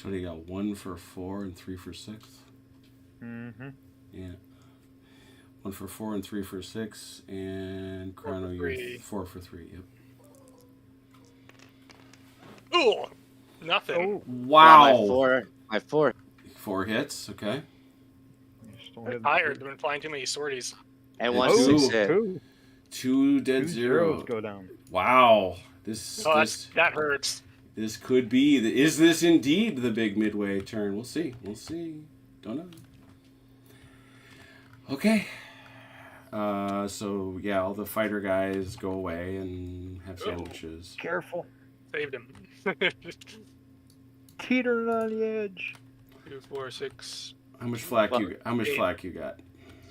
So you got 1 for 4 and 3 for 6. Mm-hmm. Yeah. 1 for 4 and 3 for 6, and Chrono, you're 4 for 3. Yep. Ooh, nothing. Wow. My four. 4 hits. Okay. You still I'm have tired. I've been flying too many sorties. And Yeah, 1 two. 6 hit. two. 2 dead 2 zero. zeros go down. Wow. This Oh, this that hurts. this could be. Is this indeed the big Midway turn? We'll see. We'll see. Don't know. Okay. So yeah, all the fighter guys go away and have sandwiches. Careful. Saved him. Teetering on the edge. 2, 4, 6. How much flack Well, you? How much 8. flack you got?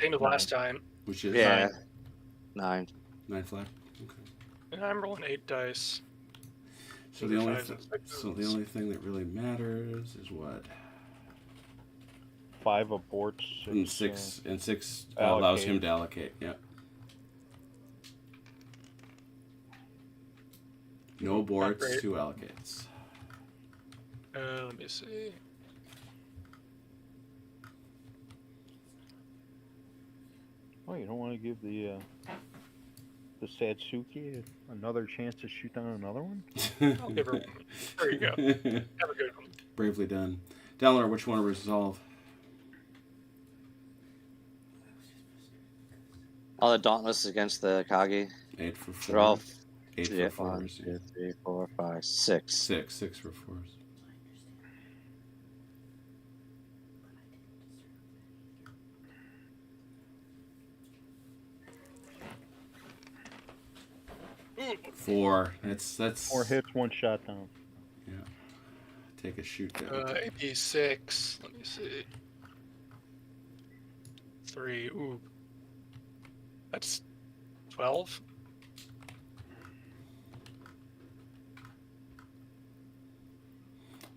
Same as last time. Which is Yeah. 9. 9 flack. Okay. And I'm rolling 8 dice. So the only Fives and sixes. so the only thing that really matters is what 5 aborts. and 6 allows him to allocate. Yeah. No aborts, great. 2 allocates. Let me see. Oh, you don't want to give the Satsuki another chance to shoot down another one? I'll give her one. There you go. Have a good one. Bravely done. Dallin, which one to resolve? All the dauntless against the Kagi. 8 for 4. They're all 8 yeah, for 1, 4s. 2, 3, 4, 5, 6. 6 for 4s. Ooh, 4. That's 4 hits, 1 shot down. Yeah. Take a shoot down. AP 6. Let me see. 3. Ooh. That's 12.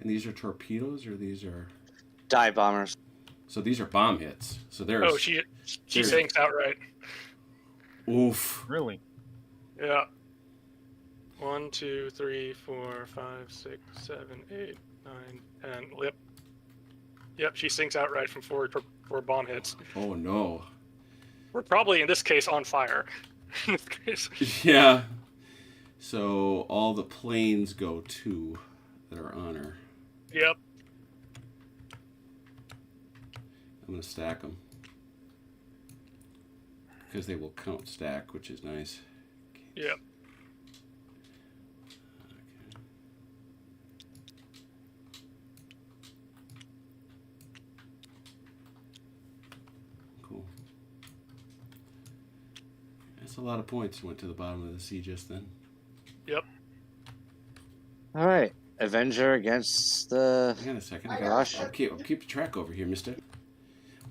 And these are torpedoes, or these are? Dive bombers. So these are bomb hits. So there's. Oh, she there's- sinks outright. Oof. Really? Yeah. 1, 2, 3, 4, 5, 6, 7, 8, 9, 10. Yep. Yep, she sinks outright from 4 bomb hits. Oh no. We're probably, in this case, on fire. In this case. Yeah. So all the planes go too that are on her. Yep. I'm gonna stack them because they will count stack, which is nice. Yep. Okay. Cool. That's a lot of points went to the bottom of the sea just then. Yep. All right. Avenger against the. Hang on a second. Gosh. I'll keep track over here, mister.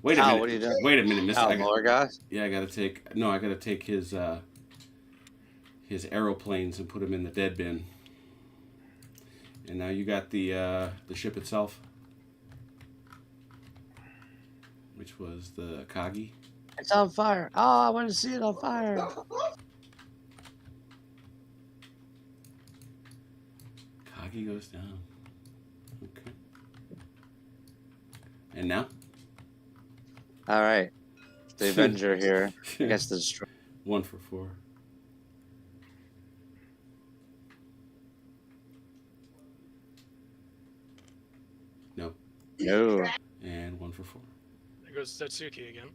Wait a Al, minute. what are you doing? Wait a minute, mister. Oh, I got- lower guys? Yeah, I gotta take his aeroplanes and put them in the dead bin. And now you got the ship itself, which was the Kagi. It's on fire. Oh, I want to see it on fire. Kagi goes down. Okay. And now? All right. The Avenger here against the Destroyer. 1 for 4. No. No. And 1 for 4. There goes Satsuki again.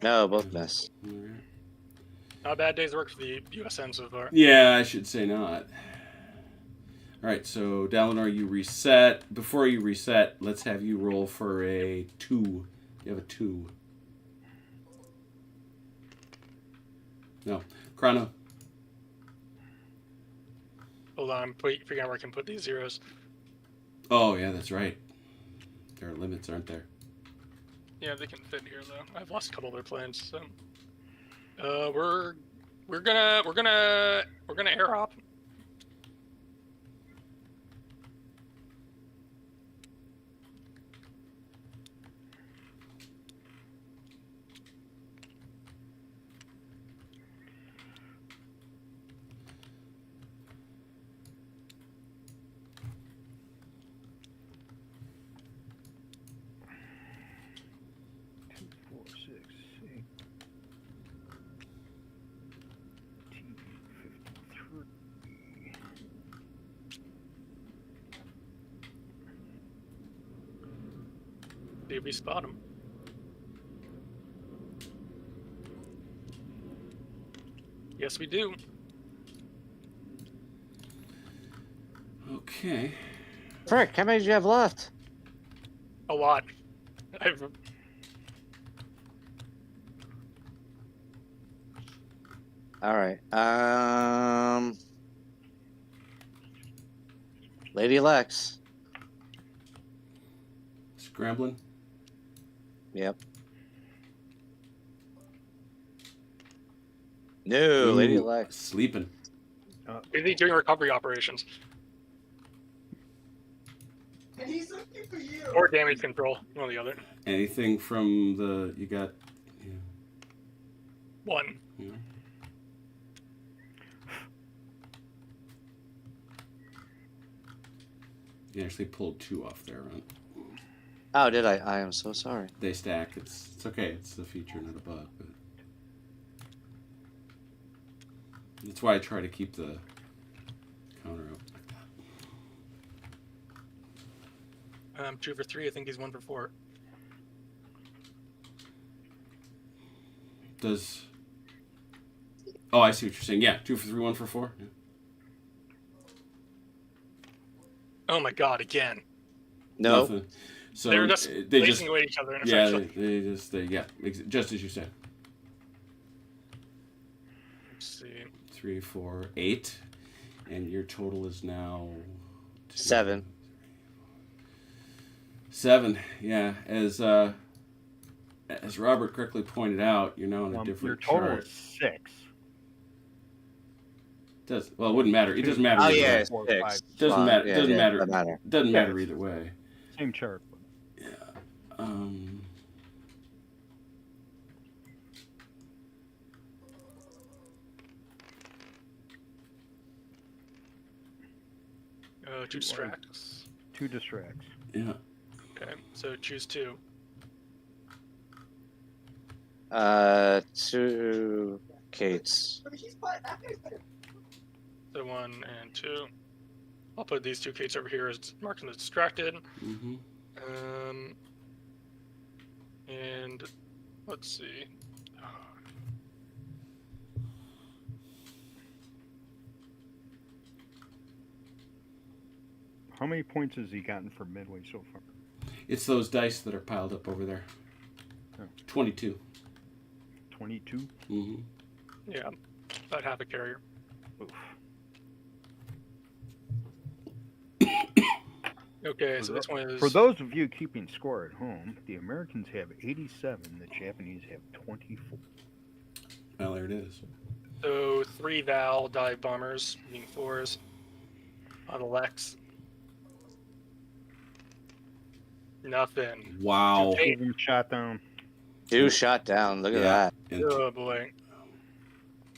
No, both miss. All right. Not a bad day's work for the USN so far. Yeah, I should say not. All right, so Dalinar, you reset. Before you reset, let's have you roll for a 2. You have a 2. No. Chrono. Hold on, I'm figuring out where I can put these zeros. Oh, yeah, that's right. There are limits, aren't there? Yeah, they can fit here though. I've lost a couple of their planes. So, we're gonna air hop. See if we spot him. Yes, we do. Okay. Frick, how many do you have left? A lot. I've All right. Lady Lex. Scrambling. Yep. No, Lady Ooh, Lex. Sleeping. busy doing recovery operations And he's looking for you. or damage control, one or the other. Anything from the you got? Yeah. One. Yeah. You actually pulled 2 off there, right? Oh, did I? I am so sorry. They stack. It's okay. It's a feature, not a bug. But that's why I try to keep the counter up like that. 2 for 3. I think he's 1 for 4. Does? Oh, I see what you're saying. Yeah, 2 for 3, 1 for 4. Yeah. Oh my god, again. No. Nothing. So They're just they blazing just away at each other. yeah Essentially. just as you said. Let's see. 3, 4, 8, and your total is now 7. 7. Yeah, as Robert correctly pointed out, you're now on a Your different total chart. is 6. It wouldn't matter. It doesn't matter. Oh either yeah, way. it's 4, 6. 5. Doesn't matter. Yeah, Doesn't yeah, matter. doesn't matter. Doesn't Yeah, matter it's- either way. Same chart. Yeah. Um. Two distracts. 2 distracts. Yeah. Okay, so choose 2. 2 Kates. So 1 and 2. I'll put these 2 Kates over here as marked them as distracted. Mm-hmm. And let's see. How many points has he gotten for Midway so far? It's those dice that are piled up over there. Oh. 22. 22? Mm-hmm. Yeah, about half a carrier. Oof. Okay, so this one is For those of you keeping score at home, the Americans have 87, the Japanese have 24. Well, there it is. so 3 Val dive bombers, being 4s on the Lex. Nothing. Wow. Hey. Even shot down. 2 shot down. Look at that. And Oh boy.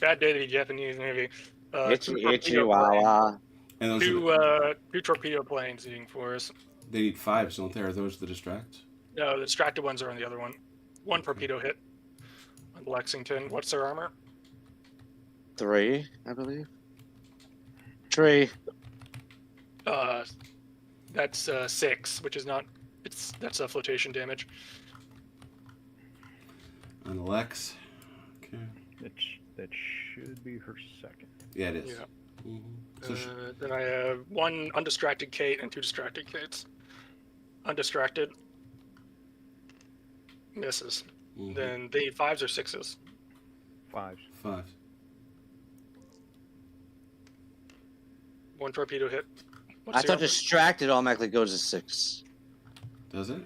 Bad day to be Japanese Navy. Itchy, Two itchy, torpedo wah planes- wah. and those are two torpedo planes being 4s. they need 5s, don't they? Are those the distracts? No, the distracted ones are on the other one. 1 torpedo hit on Lexington. What's their armor? 3, I believe. 3. That's 6, which is not. That's a flotation damage. On the Lex. Okay. That should be her second. Yeah, it is. Yeah. Mm-hmm. So Then I have 1 undistracted Kate and 2 distracted Kates. Undistracted misses. mhm. Then they need 5s or 6s. 5. 5. 1 torpedo hit. What's I the thought armor? distracted automatically goes to 6. Does it?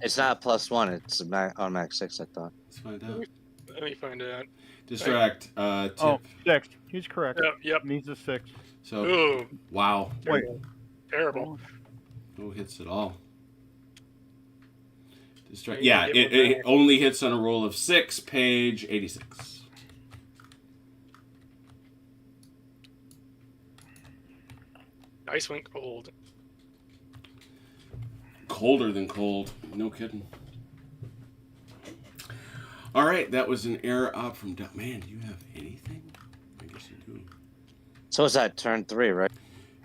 It's not a +1. It's automatic 6. I thought. Let's find out. Let me find out. Distract. Tip. Oh, 6. He's correct. Yep. Needs a 6. So Ooh, wow. Wait. terrible. No hits at all. Distract. Yeah, Yeah, you it, get one it only hits on a roll of 6, page 86. Ice went cold. Colder than cold. No kidding. All right, that was an error up from... Man, do you have anything? I guess you do. So is that turn 3, right?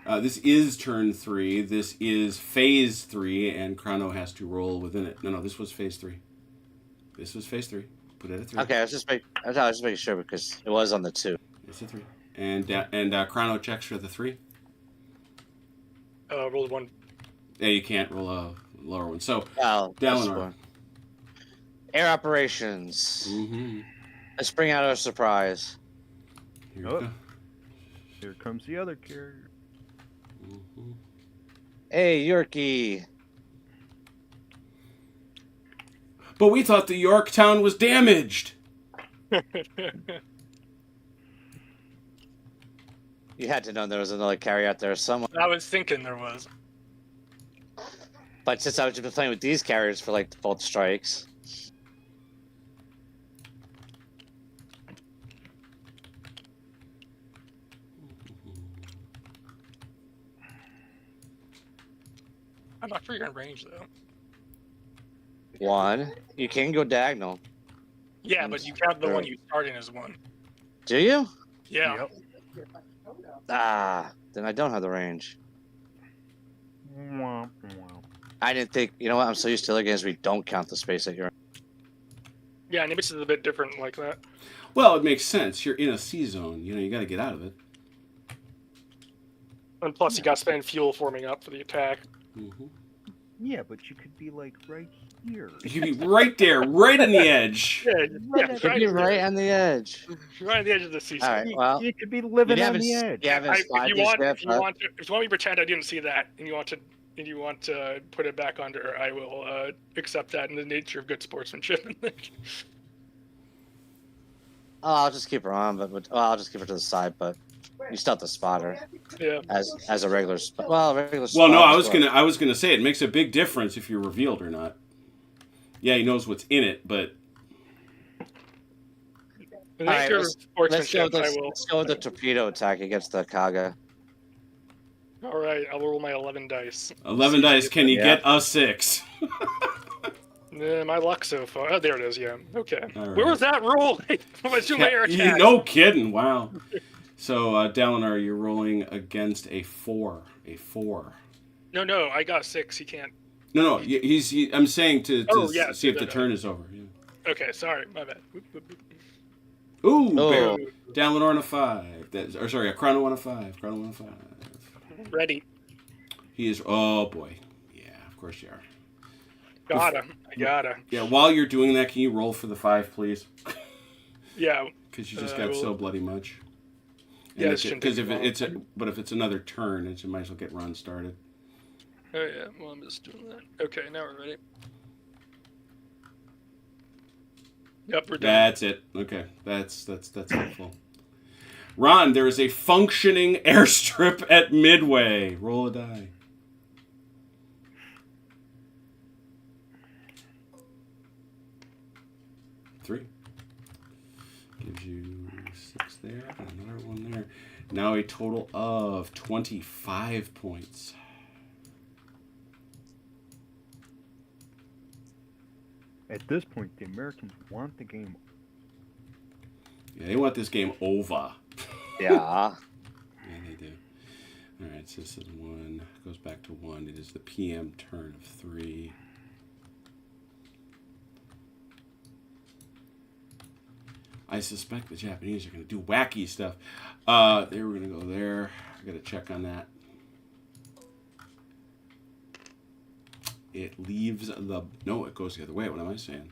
This is turn 3. This is phase 3, and Chrono has to roll within it. No, this was phase 3. This was phase 3. Put it at 3. Okay, I was just making sure because it was on the 2. It's a 3. And Chrono checks for the 3. Rolled 1. Yeah, you can't roll a lower one. So, Oh, Dalinar. Air operations. Mm-hmm. Let's bring out our surprise. Here Oh. we go. Here comes the other carrier. Mm-hmm. Hey, Yorkie. But we thought the Yorktown was damaged. You had to know there was another carrier out there somewhere. I was thinking there was. But since I've been playing with these carriers for like both strikes. I'm not sure you're in range though. 1. You can go diagonal. Yeah, but you have the one you start in as 1. Do you? Yeah. Yep. Ah, then I don't have the range. Womp womp. I didn't think. You know what? I'm so used to other games we don't count the space that you're in. Yeah, NIMITZ is a bit different like that. Well, it makes sense. You're in a C zone. You got to get out of it. And plus, you got to spend fuel forming up for the attack. Mm-hmm. Yeah, but you could be like right here. You could be right there, right on the edge. Could be right on the edge. Right on the edge of the seesaw. All right. Well, You could be living on the haven't- edge. you haven't If spied you these want, yet, if you but- want me to pretend I didn't see that, and you want to put it back under, I will accept that in the nature of good sportsmanship. Oh, I'll just keep her on, but I'll just keep her to the side. But you still have to spot her Yeah. as a regular. A regular. Well, spot no, I as was gonna say it makes a big difference if you're revealed or not. Yeah, he knows what's in it, but In the All right, nature of Let's sportsmanship, go, I with, will. let's go with the torpedo attack against the Kaga. All right, I'll roll my 11 dice. 11 dice. Can you Yeah. get a 6? My luck so far. Oh, there it is. Yeah. Okay. All Where right. was that roll? Let's do my air attack. No kidding. Wow. So, Dalinar, you're rolling against a 4. A 4. No, I got 6. He can't. No. I'm saying to Oh, yeah, see if the no. turn is over. Yeah. Okay, sorry, my bad. Whoop, whoop, whoop. Ooh, Oh. barrel. Dalinar on a 5. A Chrono on a 5. Chrono on a 5. Ready. He is. Oh boy. Yeah, of course you are. Gotta. I gotta. Yeah. While you're doing that, can you roll for the 5, please? Yeah. Because you just I got will. so bloody much. Yeah, it shouldn't Because take if long. but if it's another turn, it might as well get run started. Oh yeah. Well, I'm just doing that. Okay, now we're ready. Yep, we're done. That's it. Okay, that's helpful. Ron, there is a functioning airstrip at Midway. Roll a die. Three. Gives you 6 there, and another one there. Now a total of 25 points. At this point, the Americans want the game. Yeah, they want this game over. Yeah. Yeah, they do. All right, so this is 1. Goes back to 1. It is the PM turn of 3. I suspect the Japanese are going to do wacky stuff. They were going to go there. I got to check on that. It leaves the... No, it goes the other way. What am I saying?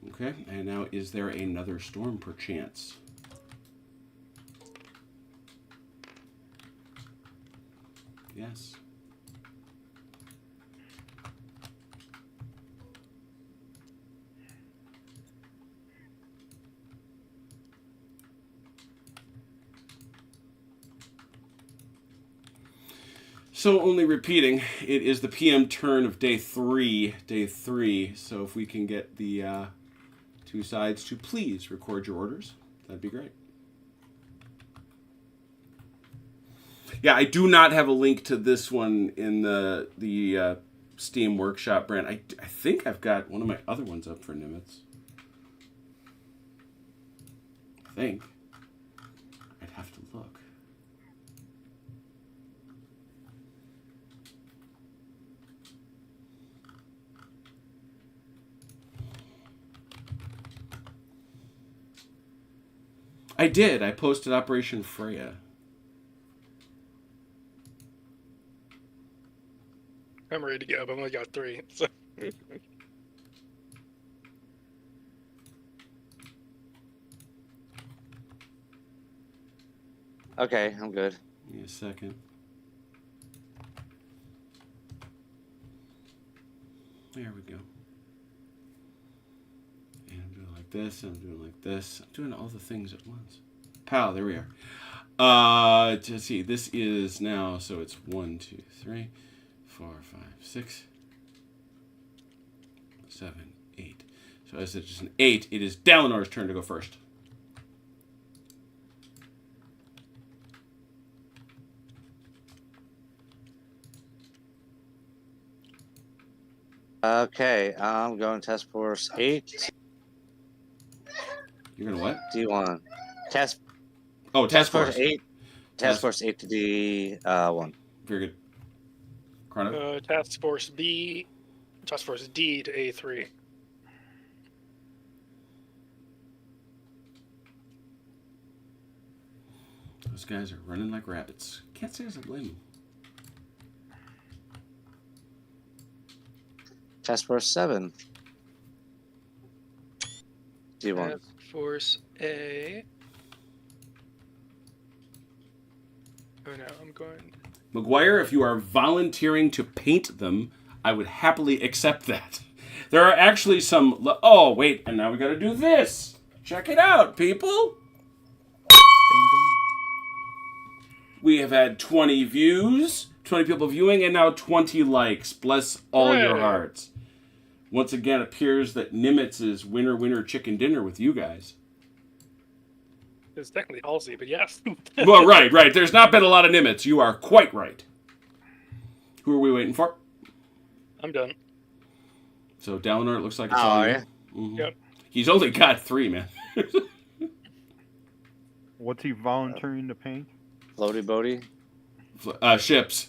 Okay, and now is there another storm perchance? Yes. So only repeating, it is the PM turn of day 3. Day 3. So if we can get the 2 sides to please record your orders, that'd be great. Yeah, I do not have a link to this one in the Steam Workshop brand. I think I've got one of my other ones up for NIMITZ. I think. I'd have to look. I did. I posted Operation Freya. I'm ready to go, but I've only got 3. So. Okay, I'm good. Give me a second. There we go. And I'm doing like this, and I'm doing like this. I'm doing all the things at once. Pow, there we are. Let's see, this is now, so it's 1, 2, 3, 4, 5, 6, 7, 8. So as it's just an 8, it is Dalinor's turn to go first. Okay, I'm going Task Force 8. You're gonna what? D1. Task Task Force 8. Task Force 8 to D1. Very good. Chrono? Task Force B, Task Force D to A3. Those guys are running like rabbits. Can't say as I blame them. Task Force 7. D1. Task Force A. Oh no, I'm going. McGuire, if you are volunteering to paint them, I would happily accept that. There are actually some... Oh, wait, and now we gotta do this. Check it out, people. We have had 20 views, 20 people viewing, and now 20 likes. Bless all your hearts. Once again, it appears that NIMITZ is winner, winner, chicken dinner with you guys. It's technically Halsey, but yes. Well, right. There's not been a lot of NIMITZ. You are quite right. Who are we waiting for? I'm done. So Dalinor, it looks like it's Oh, on you. yeah. Mhm. Yep. He's only got 3, man. What's he volunteering to paint? Floaty Boaty. Ships.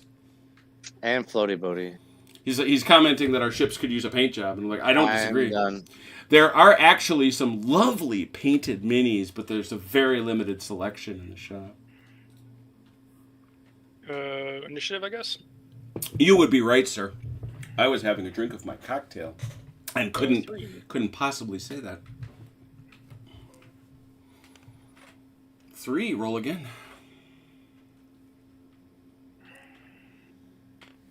And Floaty Boaty. He's commenting that our ships could use a paint job, and I'm like, I don't disagree. Done. There are actually some lovely painted minis, but there's a very limited selection in the shop. Initiative, I guess. You would be right, sir. I was having a drink of my cocktail and couldn't possibly say that. 3, roll again.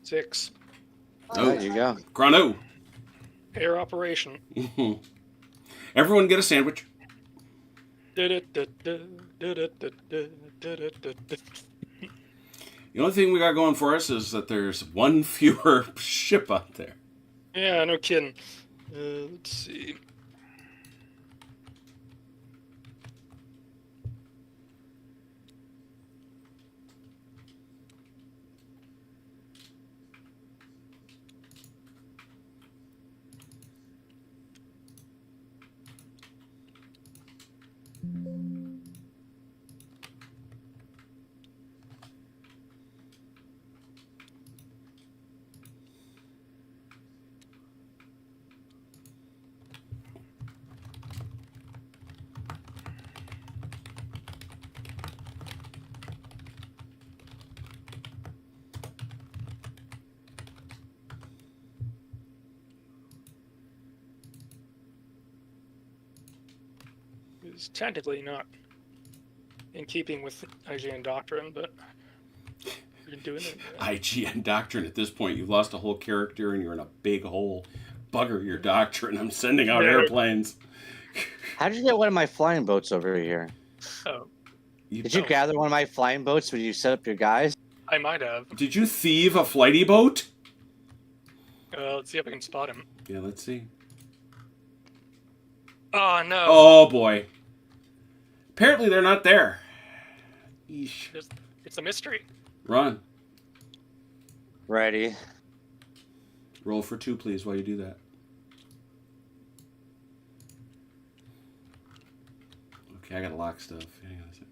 6. Oh, There you go. Grano. Air operation. Everyone get a sandwich. The only thing we got going for us is that there's one fewer ship out there. Yeah, no kidding. Let's see. It's technically not in keeping with IGN doctrine, but you're doing it. IGN doctrine at this point. You've lost a whole character and you're in a big hole. Bugger your doctrine. I'm sending out airplanes. How did you get one of my flying boats over here? Oh, Did you gather one of my flying boats when you set up your guys? I might have. Did you thieve a flighty boat? Let's see if I can spot him. Yeah, let's see. Oh, no. Oh, boy. Apparently they're not there. Yeesh. It's a mystery. Run. Ready. Roll for 2, please, while you do that. Okay, I gotta lock stuff. Hang on a second.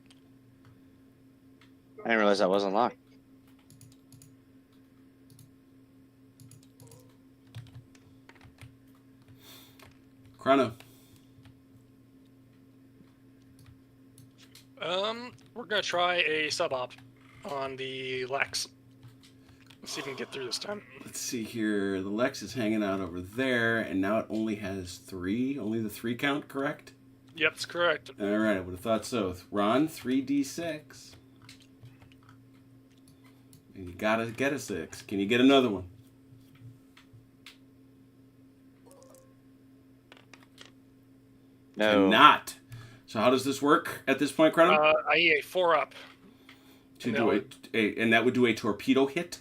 I didn't realize that wasn't locked. Chrono. We're gonna try a sub-op on the Lex. Let's see if we can get through this time. Let's see here. The Lex is hanging out over there, and now it only has 3. Only the 3 count, correct? Yep, that's correct. All right, I would have thought so. Ron, 3d6. And you gotta get a 6. Can you get another one? No. Cannot. So how does this work at this point, Chrono? I need a 4-up. To no. do and that would do a torpedo hit.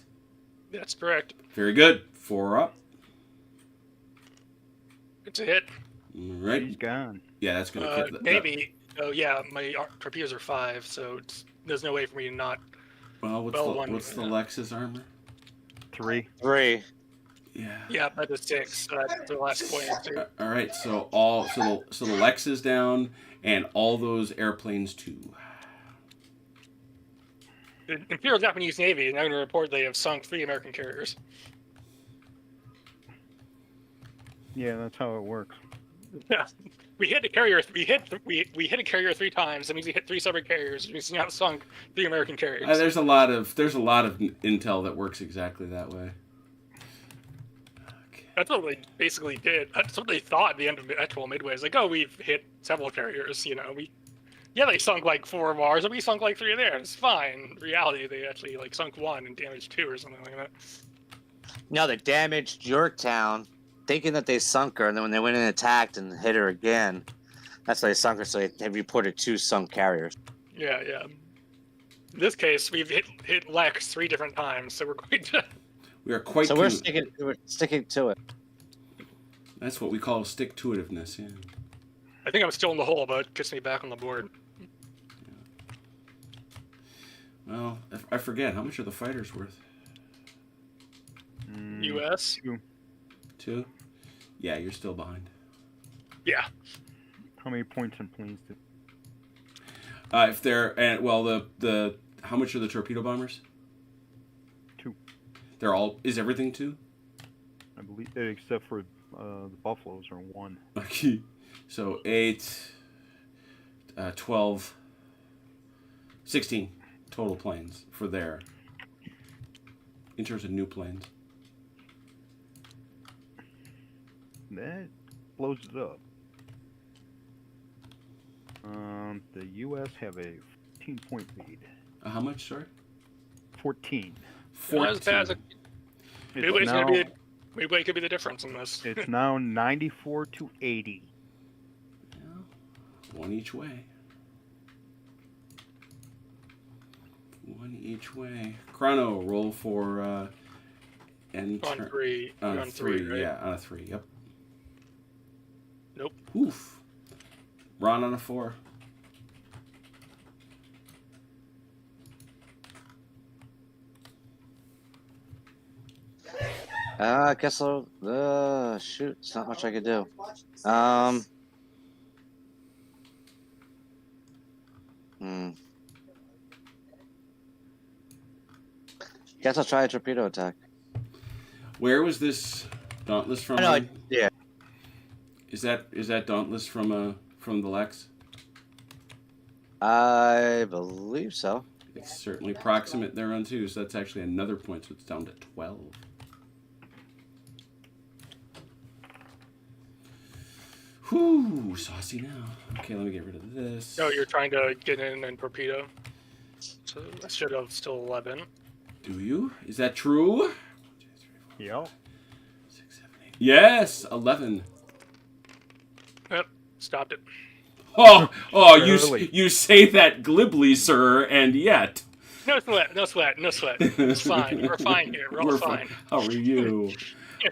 That's correct. Very good. 4 up. It's a hit. All right. He's gone. Yeah, that's gonna kill that. Maybe. Oh yeah, my torpedoes are 5, so there's no way for me to not. Well, what's the Lex's armor? 3. 3. Yeah. Yeah, but it's 6. So that's the last point. All right. So the Lex is down, and all those airplanes too. The Imperial Japanese Navy is now going to report they have sunk 3 American carriers. Yeah, that's how it works. Yeah, we hit a carrier. We hit a carrier 3 times. That means we hit 3 separate carriers. Which means we now sunk 3 American carriers. There's a lot of intel that works exactly that way. Okay. That's what they basically did. That's what they thought at the end of the actual Midway. It's like, oh, we've hit several carriers. You know, they sunk like 4 of ours, and we sunk like 3 of theirs. It's fine. In reality, they actually like sunk 1 and damaged 2 or something like that. No, they damaged Yorktown, thinking that they sunk her, and then when they went in and attacked and hit her again, that's why they sunk her. So they reported 2 sunk carriers. Yeah. In this case, we've hit Lex 3 different times, so we're going to. We are quite. So we're sticking to it. That's what we call stick-to-itiveness. Yeah. I think I'm still in the hole, but it gets me back on the board. Well, I forget how much are the fighters worth. U.S. 2. Yeah, you're still behind. Yeah. How many points in planes did? If they're the how much are the torpedo bombers? 2. They're all. Is everything 2? I believe, except for the Buffaloes are 1. Okay. So 8, 12, 16 total planes for there. In terms of new planes. That blows it up. The U.S. have a 14-point lead. How much, sorry? 14. 14. Not as bad as It's Midway could be the difference in this. It's now 94 to 80. Yeah. 1 each way. 1 each way. Chrono, roll for On 3. On You're on 3, 3, right? yeah, on a 3, yep. Nope. Oof. Ron on a 4. I guess I'll. Shoot, it's not much I could do. Guess I'll try a torpedo attack. Where was this Dauntless from? Yeah. Is that Dauntless from the Lex? I believe so. It's certainly proximate there on 2, so that's actually another point, so it's down to 12. Whew, saucy now. Okay, let me get rid of this. No, you're trying to get in and torpedo. So I should have still 11. Do you? Is that true? 1, 2, 3, 4, Yep. 6, 7, 8. Yes, 11. Yep, stopped it. Oh, Barely. you say that glibly, sir, and yet. No sweat. It's fine. We're fine here. We're all fine. How are you?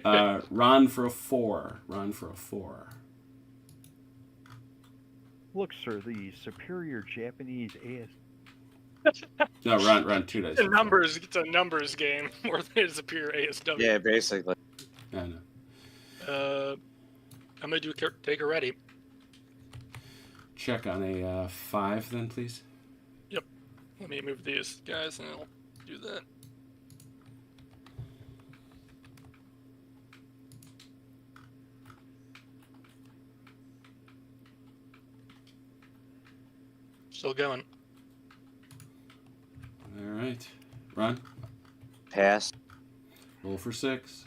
Ron for a 4. Look, sir, the superior Japanese AS. No, Ron 2 dice. It's a numbers game more than it's a pure ASW. Yeah, basically. I know. I'm gonna do take her ready. Check on a 5 then, please. Let me move these guys and I'll do that. Still going. All right. Run. Pass. Roll for 6.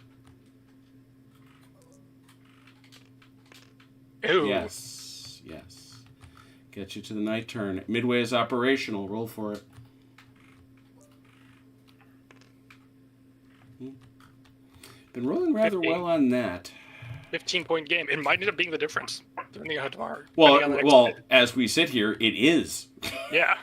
Ooh. Yes. Get you to the night turn. Midway is operational. Roll for it. Been rolling rather 15. well on that. 15-point game. It might end up being the difference. Depending on tomorrow. Well, depending on the next as we sit here, it is. Yeah.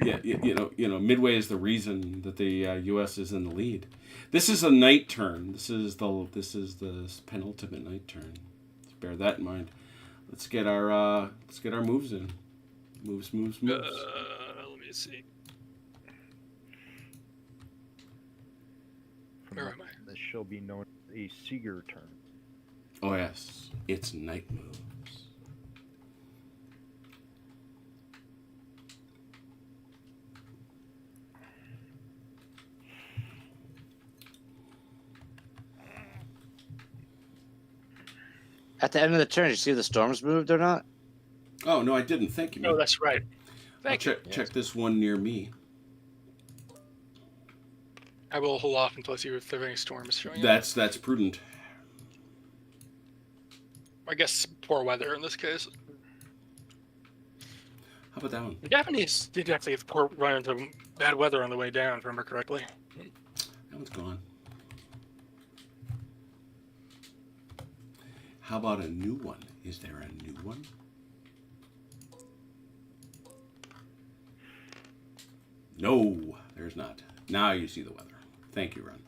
You know, Midway is the reason that the U.S. is in the lead. This is a night turn. This is the penultimate night turn. Let's bear that in mind. Let's get our moves in. Moves. Let me see. Where am I? This shall be known as a Seeger turn. Oh yes, it's night moves. At the end of the turn, did you see if the storms moved or not? Oh no, I didn't. Thank you. Oh, Man. that's right. I'll Thank you. check this one near me. I will hold off until I see if there are any storms showing up. That's prudent. I guess poor weather in this case. How about that one? The Japanese did actually run into bad weather on the way down, if I remember correctly. That one's gone. How about a new one? Is there a new one? No, there's not. Now you see the weather. Thank you, Ron.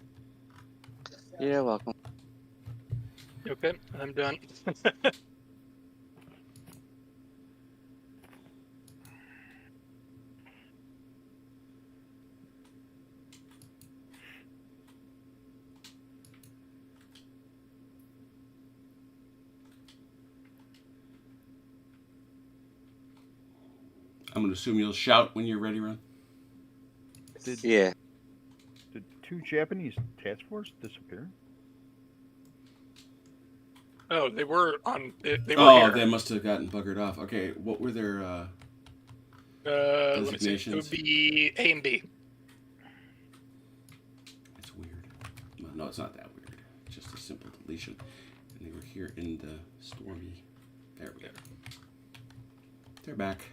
You're welcome. Okay, I'm done. I'm going to assume you'll shout when you're ready, Ron. Yeah. Did 2 Japanese task force disappear? Oh, they were on. They were Oh, here. they must have gotten buggered off. Okay, what were their Let me see. It designations? would be A and B. It's weird. Well, no, it's not that weird. It's just a simple deletion. And they were here in the stormy. There we go. They're back.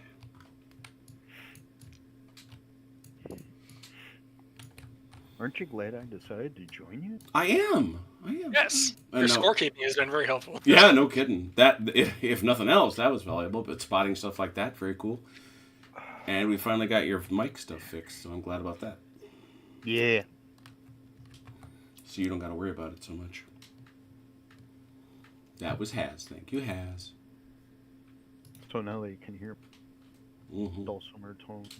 Aren't you glad I decided to join you? I am. Yes, I your know. scorekeeping has been very helpful. Yeah, no kidding. That, if nothing else, that was valuable. But spotting stuff like that, very cool. And we finally got your mic stuff fixed, so I'm glad about that. Yeah. So you don't got to worry about it so much. That was Haz. Thank you, Haz. So now they can hear Mm-hmm. dulcimer tones.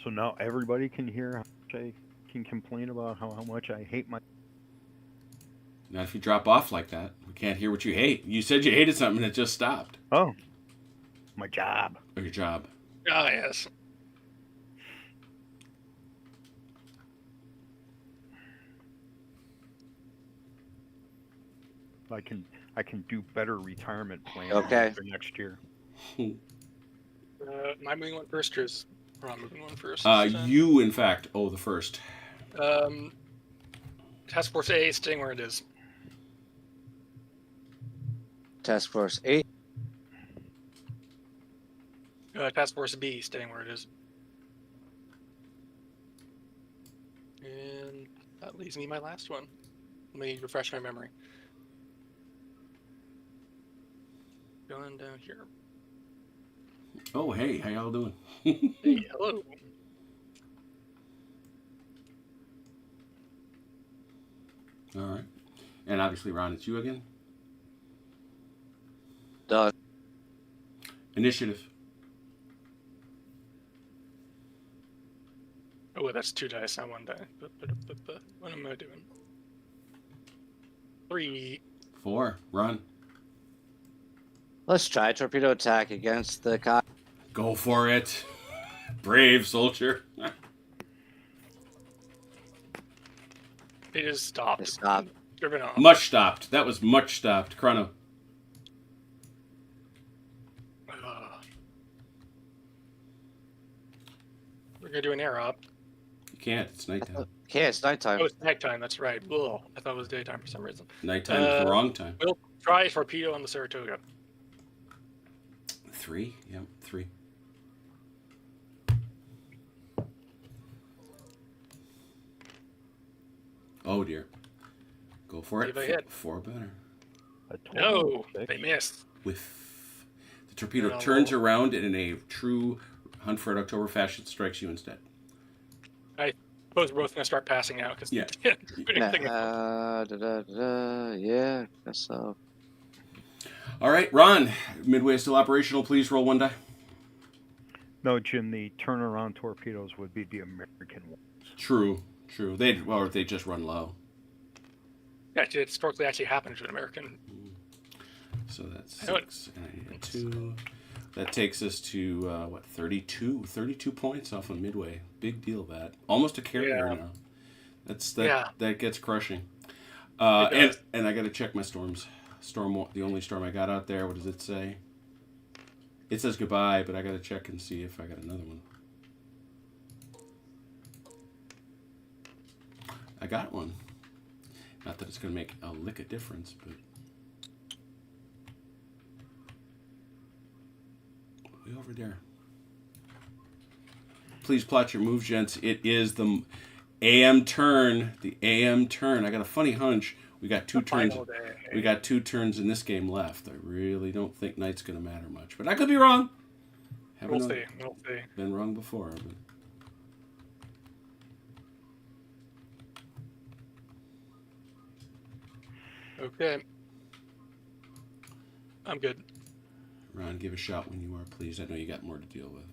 So now everybody can hear how much I can complain about how much I hate my... Not if you drop off like that. We can't hear what you hate. You said you hated something and it just stopped. Oh, my job. Or your job. Ah, yes. I can do better retirement plans Okay. for next year. Am I moving one first, or is Ron moving one first? You, in fact, owe the first. Task Force A staying where it is. Task Force 8. Task Force B staying where it is. And that leaves me my last one. Let me refresh my memory. Going down here. Oh, hey, how y'all doing? Hey, hello. All right. And obviously, Ron, it's you again? Done. Initiative. Oh, that's 2 dice, not 1 die. What am I doing? 3. 4. Run. Let's try torpedo attack against the cock. Go for it. Brave soldier. It is stopped. It stopped. Driven off. Much stopped. That was much stopped. Chrono. We're gonna do an air up. You can't. It's nighttime. Okay, it's nighttime. Oh, it's nighttime. That's right. Ugh, I thought it was daytime for some reason. Nighttime is the wrong time. We'll try torpedo on the Saratoga. 3. Yep. 3. Oh dear. Go for it. See if I hit. 4 better. A No, 26. they missed. With the torpedo No. turns around and in a true Hunt for Red October fashion strikes you instead. I suppose we're both gonna start passing out because Yeah. Yeah, I guess so. All right, Ron. Midway is still operational. Please roll 1 die. No, Jim, the turnaround torpedoes would be the American ones. True. They just run low. Yeah, it historically actually happened to an American. So that's I know it. 6 and I need a 2. That takes us to 32 points off of Midway. Big deal. That almost a carrier Yeah. now. That Yeah. that gets crushing. It And does. I got to check my storms. The only storm I got out there. What does it say? It says goodbye, but I got to check and see if I got another one. I got one. Not that it's going to make a lick of difference, but way over there. Please plot your moves, gents. It is the AM turn. The AM turn. I got a funny hunch. We got 2 turns. Final day. We got 2 turns in this game left. I really don't think night's going to matter much, but I could be wrong. We'll see. We'll see. Been wrong before. But... Okay. I'm good. Ron, give a shot when you are, please. I know you got more to deal with.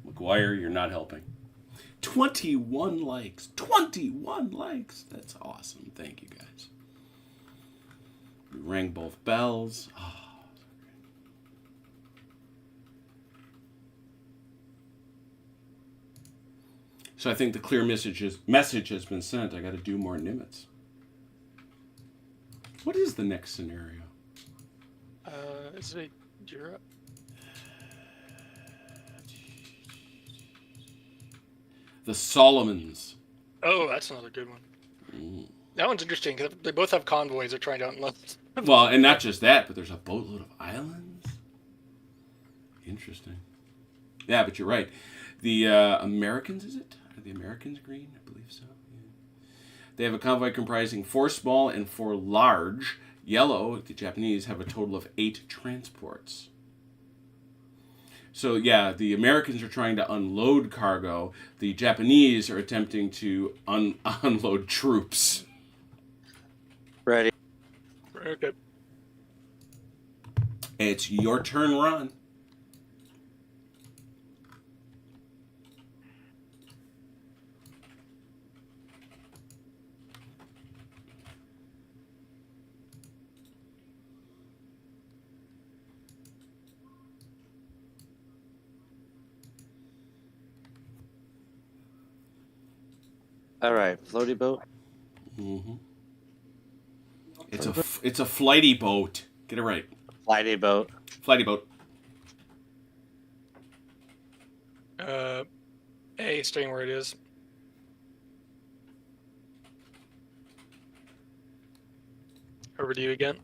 McGuire, you're not helping. 21 likes. 21 likes. That's awesome. Thank you, guys. We rang both bells. Oh, so I think the clear message has been sent. I got to do more NIMITZ. What is the next scenario? Is it Europe? The Solomons. Oh, that's another good one. That one's interesting because they both have convoys they're trying to unload. Well, and not just that, but there's a boatload of islands. Interesting. Yeah, but you're right. The Americans, is it? Are the Americans green? I believe so. Yeah. They have a convoy comprising 4 small and 4 large. Yellow, the Japanese, have a total of 8 transports. So, yeah, the Americans are trying to unload cargo. The Japanese are attempting to unload troops. Ready. Okay. It's your turn, Ron. All right, floaty boat. Mm-hmm. It's a flighty boat. Get it right. Flighty boat. Flighty boat. A, staying where it is. Over to you again.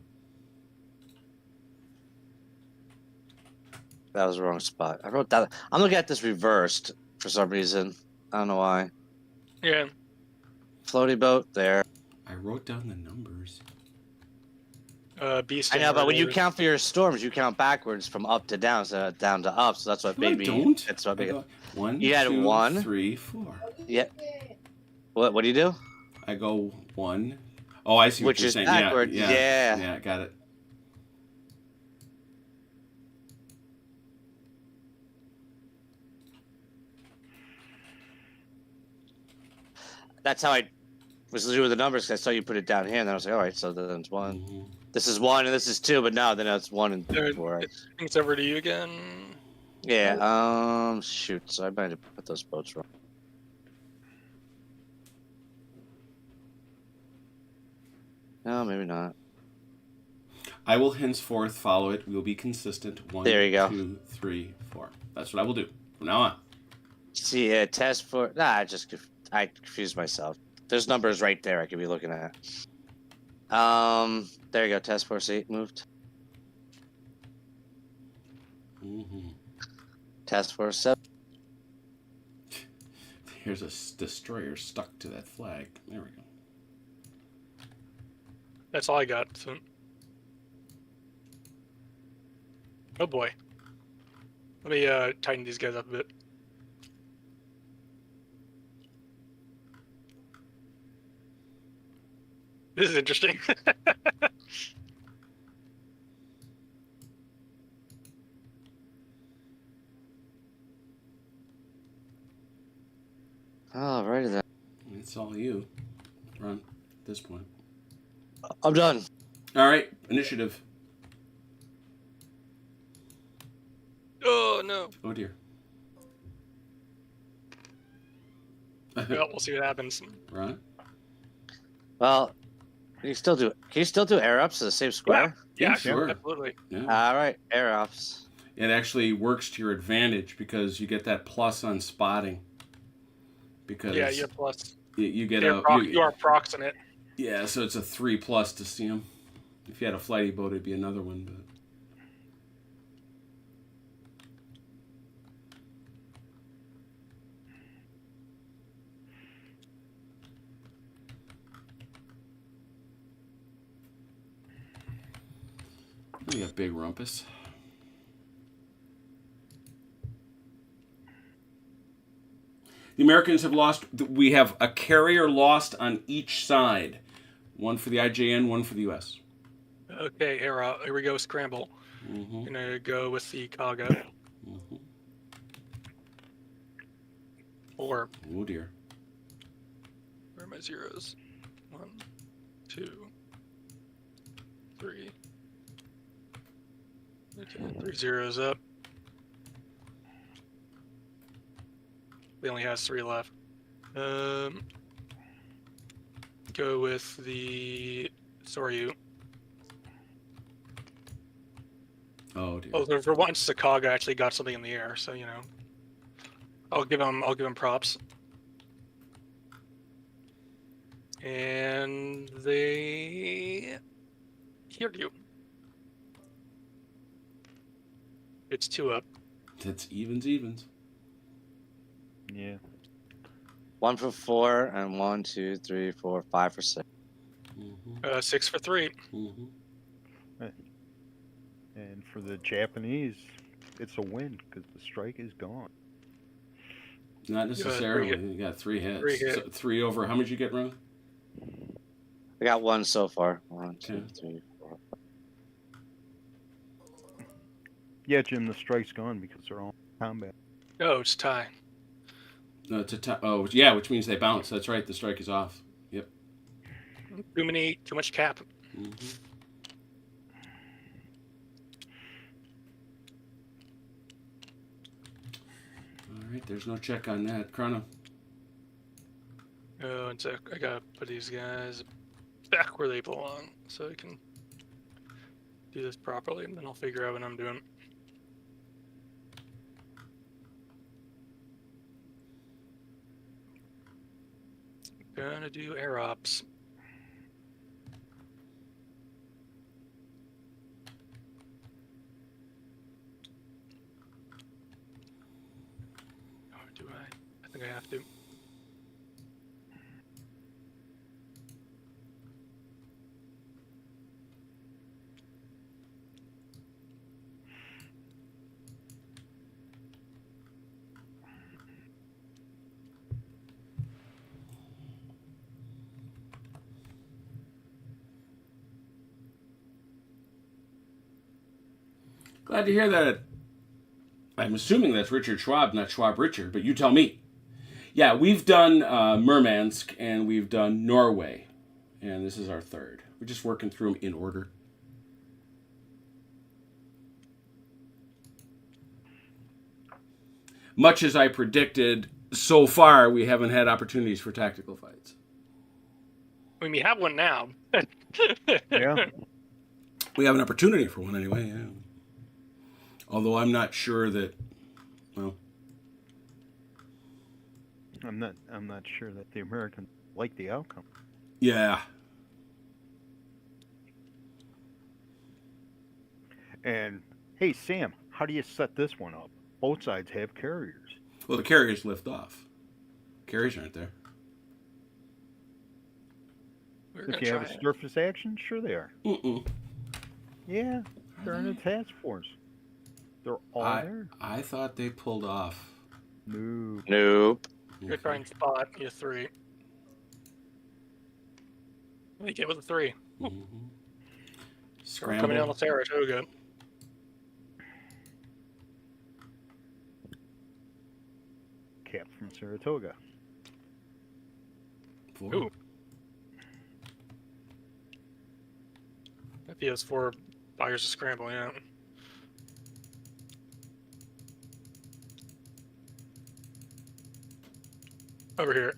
That was the wrong spot. I wrote that. I'm looking at this reversed for some reason. I don't know why. Yeah. Floaty boat there. I wrote down the numbers. Beast. I know, but when you Inverters. count for your storms, you count backwards from up to down, so down to up. So that's what No, I made me. don't. That's what I made go 1, You had 2, 1. 3, 4. Yeah. What do you do? I go 1. Oh, I see what Which you're is saying. backwards. Yeah, Yeah. got it. That's how I was doing the numbers. 'Cause I saw you put it down here, and then I was like, all right, so then it's 1. Mhm. This is 1, and this is 2, but no, then it's 1 and There- 4. I think it's over to you again. Yeah. Shoot. So I might have put those boats wrong. No, maybe not. I will henceforth follow it. We will be consistent. 1, There you go. 2, 3, 4. That's what I will do from now on. See, test for. Nah, I confused myself. There's numbers right there I could be looking at. There you go. Task Force 8 moved. Mm-hmm. Task Force 7. Here's a destroyer stuck to that flag. There we go. That's all I got. So. Oh boy. Let me tighten these guys up a bit. This is interesting. Alrighty then. It's all you, Ron, at this point. I'm done. All right, initiative. Oh no. Oh dear. Well, we'll see what happens. Ron? Well, can you still do air ups to the same square? Yeah, sure. absolutely. Yeah. All right, air ups. It actually works to your advantage because you get that plus on spotting. Because Yeah, you're plus. you get You are proxing. Yeah, so it's a 3+ to see them. If you had a flighty boat, it'd be another one. But we got big rumpus. The Americans have lost. We have a carrier lost on each side. One for the IJN, one for the U.S. Okay, here we go. Scramble. Mm-hmm. Gonna go with the Kaga. Mm-hmm. 4. Oh dear. Where are my zeros? 1, 2, 3. Okay, 3 zeros up. He only has 3 left. Go with the Soryu. Oh dear. Oh, for once, the Kaga actually got something in the air, so you know. I'll give him props. And they heard you. It's 2 up. That's evens. Yeah. 1 for 4 and 1, 2, 3, 4, 5 for 6. Mm-hmm. 6 for 3. Mm-hmm. And for the Japanese, it's a win because the strike is gone. Not necessarily. You got 3 hits. 3 hits. So 3 over. How much you get, Ron? I got 1 so far. 1, 2, Okay. 3, 4. Yeah, Jim, the strike's gone because they're all in combat. Oh, it's tie. No, it's a oh yeah, which means they bounce. That's right. The strike is off. Yep. Too much cap. Mm-hmm. All right. There's no check on that. Chrono. Oh, and so I gotta put these guys back where they belong so I can do this properly, and then I'll figure out what I'm doing. Gonna do air ops. Or do I? I think I have to. Glad to hear that. I'm assuming that's Richard Schwab, not Schwab Richard, but you tell me. Yeah, we've done Murmansk and we've done Norway, and this is our third. We're just working through them in order. Much as I predicted, so far we haven't had opportunities for tactical fights. I mean, we have one now. Yeah. We have an opportunity for one anyway, yeah. Although I'm not sure that, well... I'm not sure that the Americans like the outcome. Yeah. And hey, Sam, how do you set this one up? Both sides have carriers. Well, the carriers lift off. Carriers aren't there. We're If gonna you have try a it. surface action, sure they are. Mm-mm. Yeah, they're in a task force. They're all there. I thought they pulled off. No. Nope. Good find spot. You 3. I think it was a 3. Mm-hmm. So we're coming down Scramble. to Saratoga. Cap from Saratoga. 4. Ooh. If he has 4 buyers to scramble, yeah. Over here.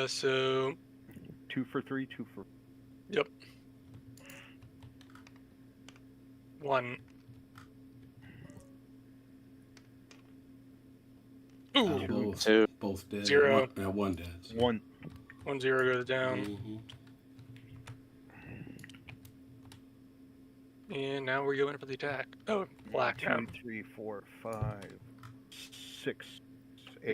So 2 for 3, 2 for. yep. 1. Ooh, Both, 2. both dead. 0. One dead. So. 1. 1-0 goes down. Mm-hmm. And now we're going for the attack. Oh, black 2, now. 3, 4, 5, 6 AA.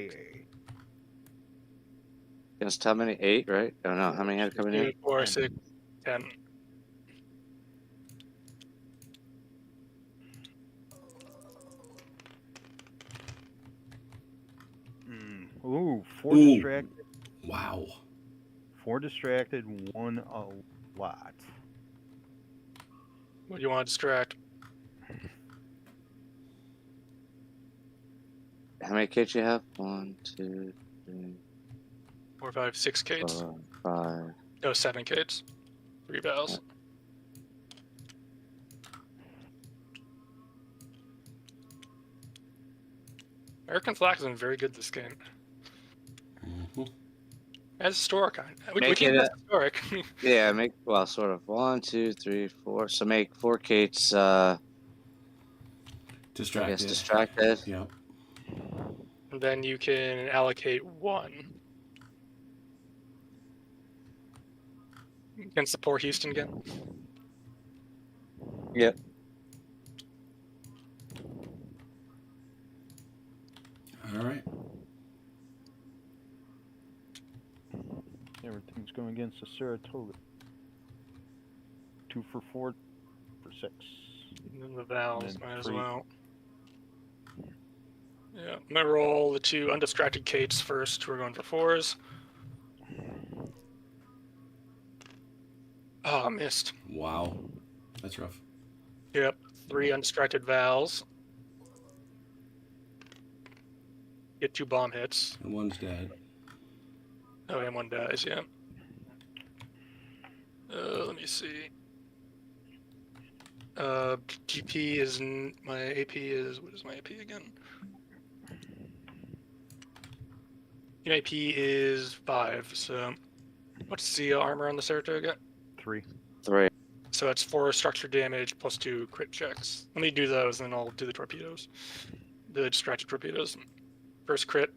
Against how many? 8, right? I don't know. How many had coming in? 2, 4, 6, 10. Ooh, 4 Ooh. distracted. Wow. 4 distracted, 1 a lot. What do you want to distract? How many kids you have? 1, 2, 3, 4, 5, 6 Kates. 4, 5. No, 7 Kates. 3 bells. American flag has been very good this game. Mm-hmm. As historic, we Make can it go historic. Yeah, make, well, sort of. 1, 2, 3, 4. So make 4 Kates, I Distracted. guess, distracted. Yeah. And then you can allocate 1 against the poor Houston again. Yep. All right. Everything's going against the Saratoga. 2 for 4 for 6. And then the Vals And then might as 3. well. Yeah, I'm gonna roll the 2 undistracted Kates first. We're going for 4s. Oh, I missed. Wow. That's rough. Yep, 3 undistracted Vals. Get 2 bomb hits. And one's dead. Oh, and 1 dies, yeah. Let me see. GP is my AP is, what is my AP again? Your AP is 5. So what's the armor on the Saratoga? 3. 3. So it's 4 structure damage plus 2 crit checks. Let me do those, and then I'll do the torpedoes. The distracted torpedoes. First crit.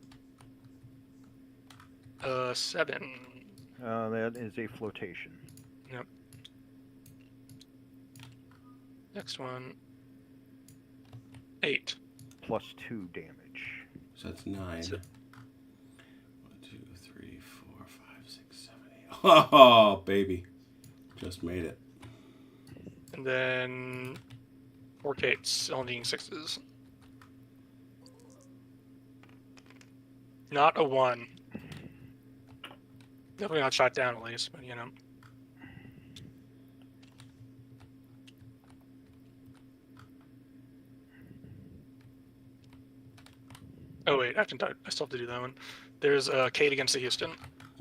7. That is a flotation. Yep. Next one. 8. Plus 2 damage. So that's 9. So- 1, 2, 3, 4, 5, 6, 7, 8. Oh, baby. Just made it. And then 4 Kates, all needing 6s. Not a 1. Definitely not shot down at least, but you know. Oh wait, I still have to do that one. There's Kate against the Houston.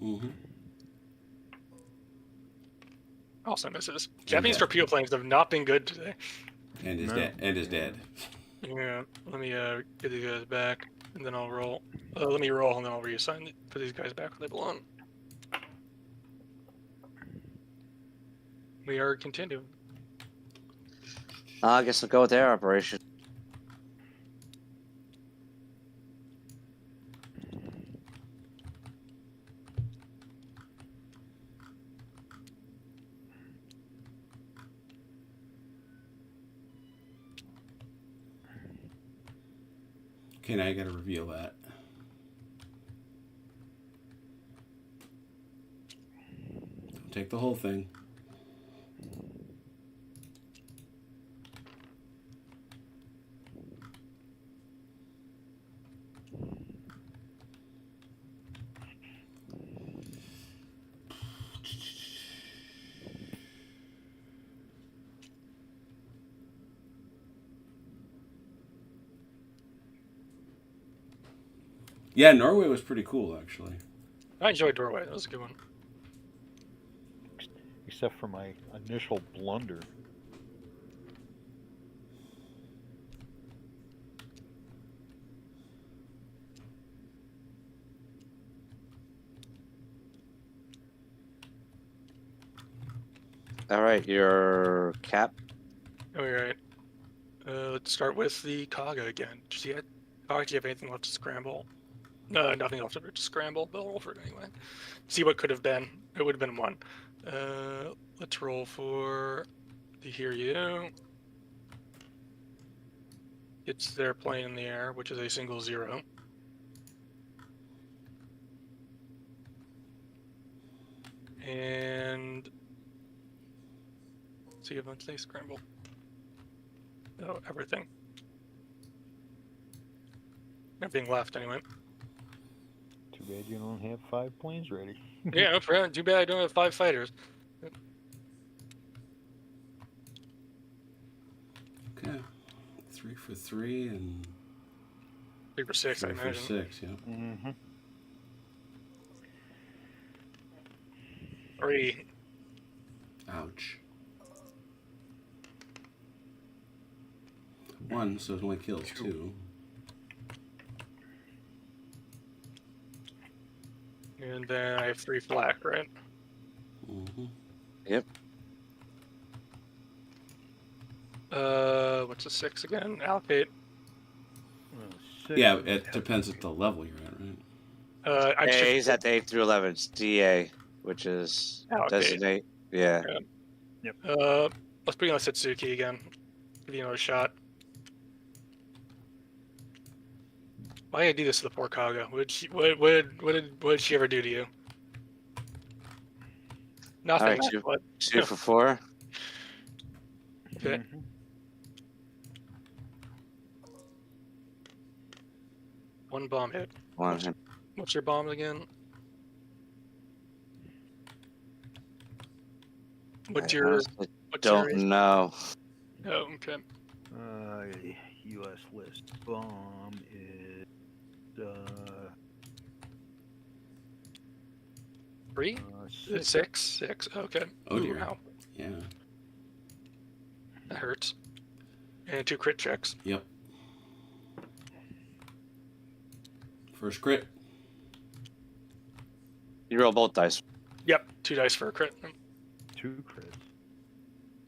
Mm-hmm. Also misses. Japanese torpedo planes have not been good today. And his No. dad. And his dad. Yeah, let me get these guys back, and then I'll roll. Let me roll, and then I'll reassign put these guys back where they belong. We are continuing. I guess I'll go with air operation. Okay, now I gotta reveal that. Don't take the whole thing. Yeah, Norway was pretty cool, actually. I enjoyed Doorway. That was a good one. Except for my initial blunder. All right, your cap. Oh, you're right. Let's start with the Kaga again. Do you have anything left to scramble? No, nothing left to scramble, but I'll roll for it anyway. See what could have been. It would have been 1. Let's roll for the Hear You. It's their plane in the air, which is a single 0. And see if they scramble. Oh, everything. Everything left anyway. Too bad you don't have 5 planes ready. Yeah, no problem. Too bad I don't have 5 fighters. Okay. 3 for 3 and 3 for 6, 3 I for imagine. 6, yeah. Mm-hmm. 3. Ouch. 1, so it only kills 2. And then I have 3 flak, right? Mm-hmm. Yep. What's a 6 again? Allocate. Yeah, it depends at the level you're at, right? I Hey, he's at the 8 through 11. It's DA, which is Allocate. designate. Yeah. Let's bring on Satsuki again. Give you another shot. Why did I do this to the poor Kaga? What did she ever do to you? Nothing. All right, What? 2 for 4. Okay. Mm-hmm. 1 bomb hit. 1. What's your bomb again? What's I your? honestly What's don't your? know. Oh, okay. U.S. list bomb is 3? 6. 6? 6. Okay. Oh, Ooh, dear. wow. Yeah. That hurts. And 2 crit checks. Yep. First crit. You roll both dice. Yep. 2 dice for a crit. 2 crits.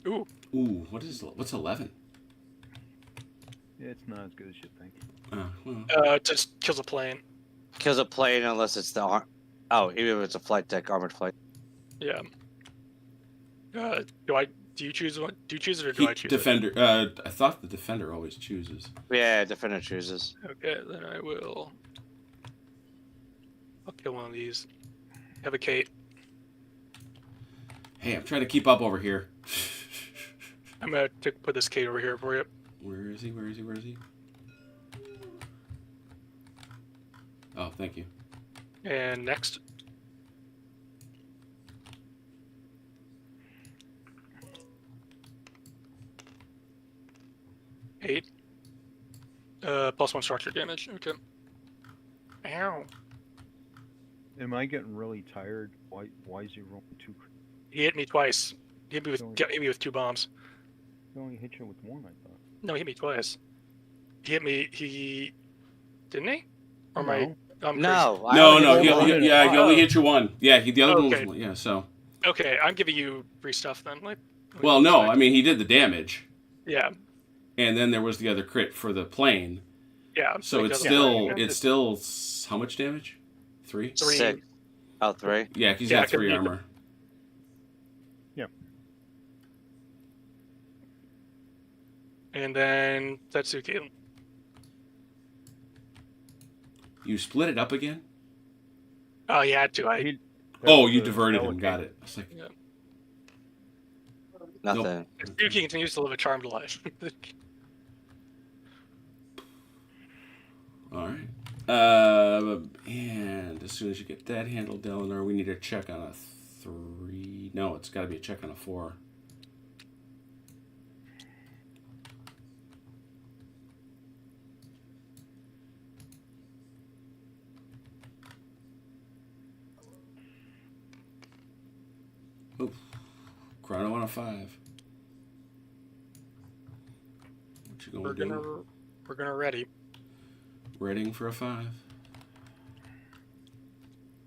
Ooh. Ooh, what's 11? Yeah, it's not as good as you think. Well, It just kills a plane. Kills a plane unless it's the oh, even if it's a flight deck, armored flight. Yeah. Do you choose one? Do you choose it or do I choose defender. I thought the defender always chooses. Yeah, defender chooses. it? Okay, then I will. I'll kill one of these. Have a Kate. Hey, I'm trying to keep up over here. I'm gonna put this Kate over here for you. Where is he? Where is he? Where is he? Oh, thank you. And next. Eight. +1 structure damage. Okay. Ow. Am I getting really tired? Why is he rolling two? He hit me twice. He hit me with, Don't- hit me with 2 bombs. He only hit you with one, I thought. No, he hit me twice. He hit me. He didn't he? Or No. am I? I'm crazy. No. I No, only no, hit he one. only hit you one. Yeah, the other one was Okay. one. Yeah, so. Okay, I'm giving you free stuff then. Well, no, I mean, he did the damage. Yeah, And then there was the other crit for the plane. yeah. So he it's doesn't- still how much damage? 3? 3. 6. Oh, 3. Yeah, he's Yeah, got 3 could be- armor. And then Tatsuki. You split it up again? Oh, you had to. He- Oh, that you was diverted him. allocated. Got it. I was like, Nothing. Tatsuki continues to live a charmed life. all right. And as soon as you get that handled, Eleanor, we need a check on a 3. No, it's got to be a check on a 4. Oof. Chrono on a 5. What you we're gonna gonna do? we're gonna ready. Reading for a 5.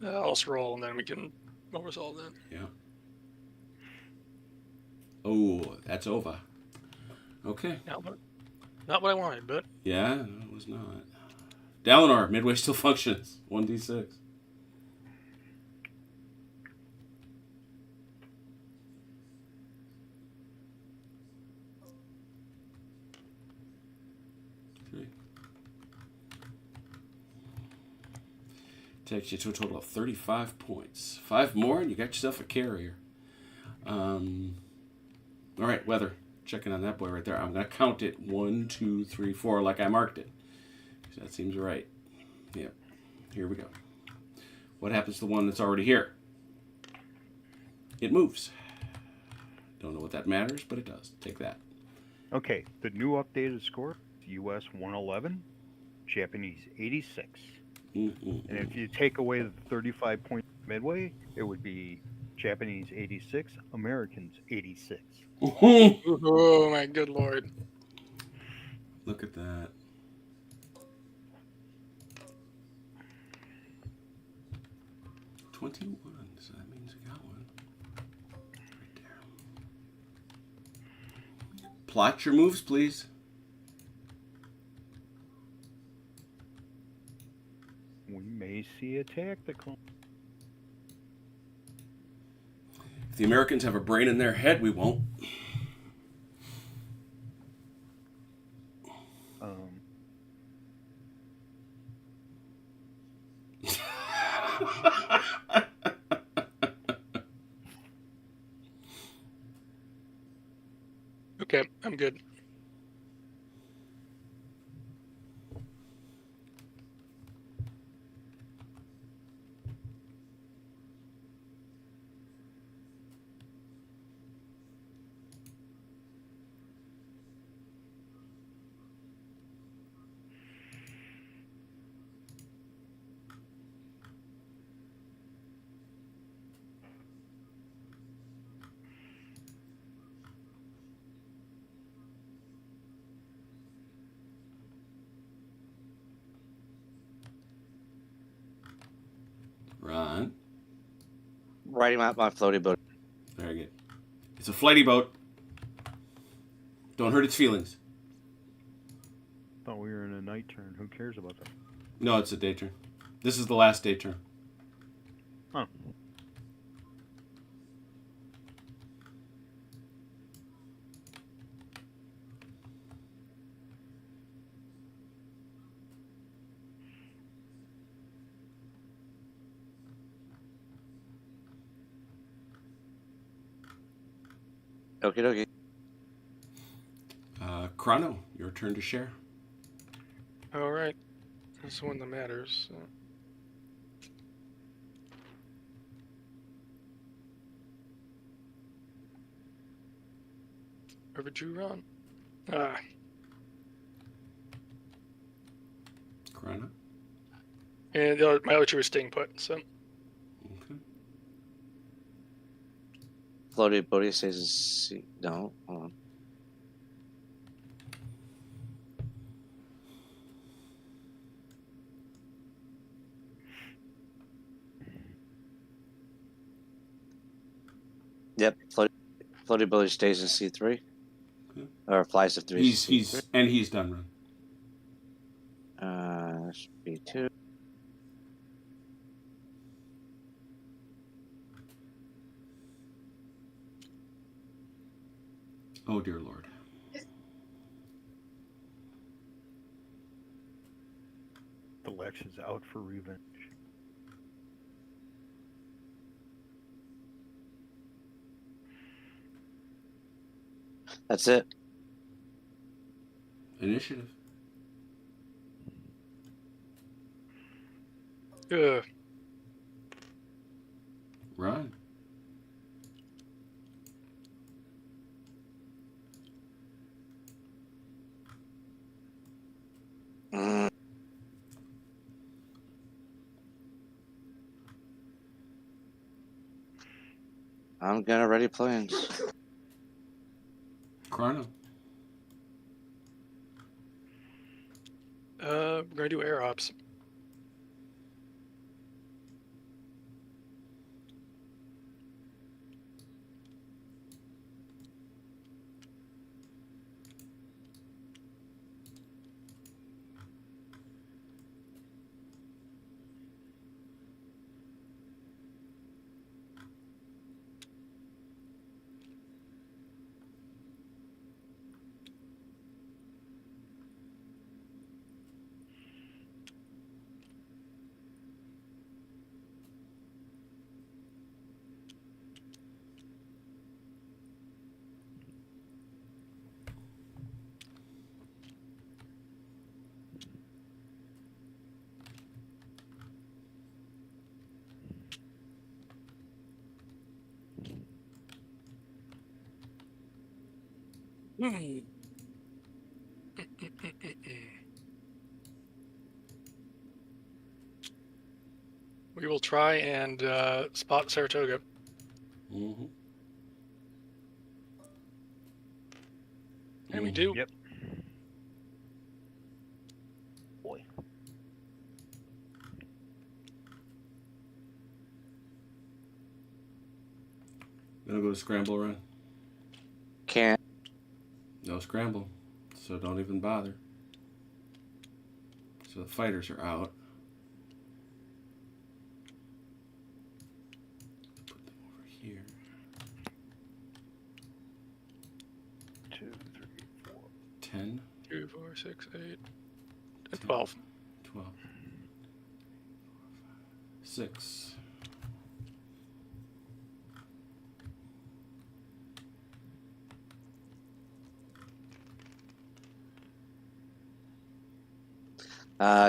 I'll roll and then we can resolve that. Yeah. Oh, that's over. Okay. Not what I wanted, but Yeah, no, it was not. Dalinar, Midway still functions. 1d6. Three. Takes you to a total of 35 points. 5 more, and you got yourself a carrier. All right, weather. Checking on that boy right there. I'm going to count it 1, 2, 3, 4 like I marked it. That seems right. Yep. Here we go. What happens to the one that's already here? It moves. Don't know what that matters, but it does. Take that. Okay, the new updated score: U.S. 111, Japanese 86. Mm-mm. And if you take away the 35 point Midway, it would be Japanese 86, Americans 86. oh my good lord. Look at that. $21, so that means I got one. Right there. Plot your moves, please. We may see a tactical. If the Americans have a brain in their head, we won't. Okay, I'm good. Ron. Riding my floaty boat. Very good. It's a flighty boat. Don't hurt its feelings. Thought we were in a night turn. Who cares about that? No, it's a day turn. This is the last day turn. Huh. Okie dokie. Chrono, your turn to share. All right. That's the one that matters. So. Where would you run? Chrono. And my other two are staying put, so. Okay. Floaty Bodhi stays in C. No, hold on. Yep, Floaty Bodhi stays in C3. Okay. Or flies to 3. He's done run. Should be 2. Oh dear Lord. The Lex is out for revenge. That's it. Initiative. Run. Mm. I'm gonna ready planes. Chrono. We're gonna do air ops. We will try and spot Saratoga. Mm-hmm. And we do. Yep. Boy. Gonna go to scramble run. Can't. No scramble. So don't even bother. So the fighters are out. Put them over here. 2, 3, 4. 10, 2, 4, 6, 8, 12. 12. 6.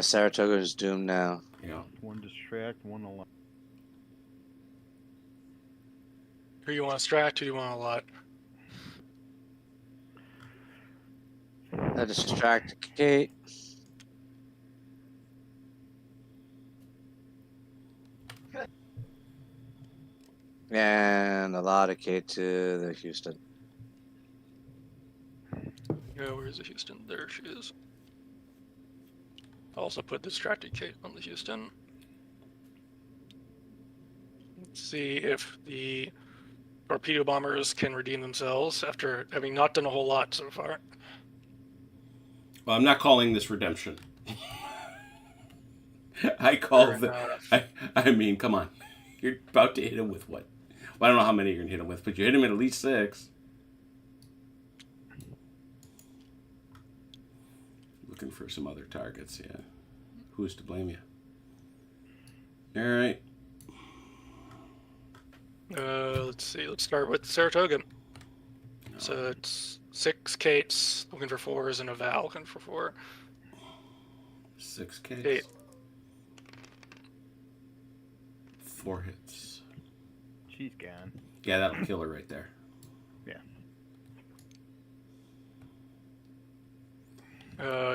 Saratoga is doomed now. Yeah. 1 distract, 1 alarm. Who you want to distract? Who do you want a lot? A distract Kate. And a lot of Kate to the Houston. Yeah, where's the Houston? There she is. Also put distracted Kate on the Houston. Let's see if the torpedo bombers can redeem themselves after having not done a whole lot so far. Well, I'm not calling this redemption. I call Fair the. enough. I mean, come on. You're about to hit him with what? Well, I don't know how many you're gonna hit him with, but you hit him at least 6. Looking for some other targets, yeah. Who's to blame you? All right. Let's see. Let's start with Saratoga. No. So it's 6 Kates looking for 4s and a Val looking for 4. 6 Ks. 8. 4 hits. She's gone. Yeah, that'll kill her right there.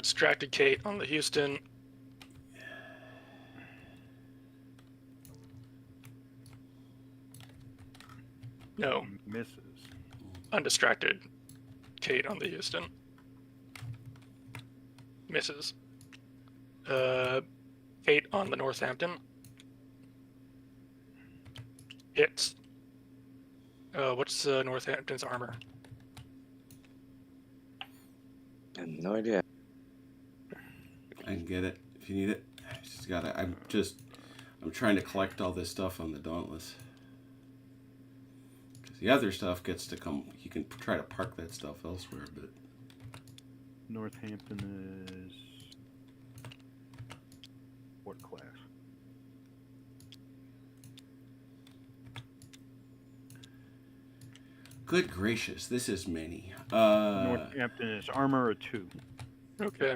Distracted Kate on the Houston. No, Misses. undistracted Kate on the Houston. Misses. Kate on the Northampton. Hits. What's Northampton's armor? I have no idea. I can get it if you need it. I just gotta. I'm trying to collect all this stuff on the Dauntless. Because the other stuff gets to come. You can try to park that stuff elsewhere, but Northampton is what class? good gracious, this is many. Northampton is armor a 2. Okay.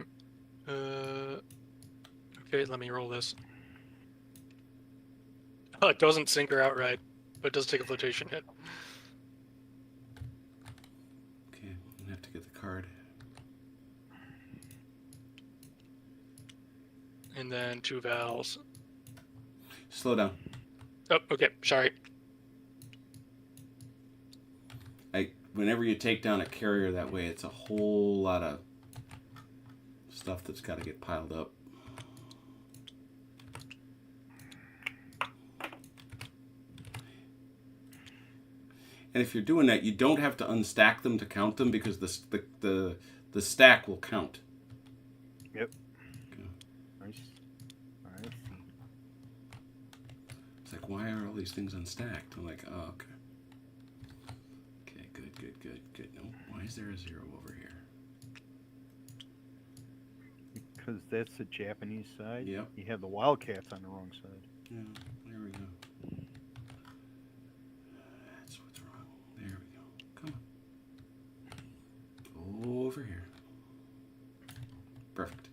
Okay, let me roll this. Oh, it doesn't sink her outright, but it does take a flotation hit. Okay, I'm gonna have to get the card. And then 2 Vals. Slow down. Oh, okay, sorry. Whenever you take down a carrier that way, it's a whole lot of stuff that's got to get piled up. And if you're doing that, you don't have to unstack them to count them because the stack will count. Yep. Okay. Nice. I see. It's like, why are all these things unstacked? I'm like, oh, okay. Okay, good. No, why is there a 0 over here? Because that's the Japanese side. Yep. You have the Wildcats on the wrong side. Yeah, there we go. That's what's wrong. There we go. Come on. Over here. Perfect.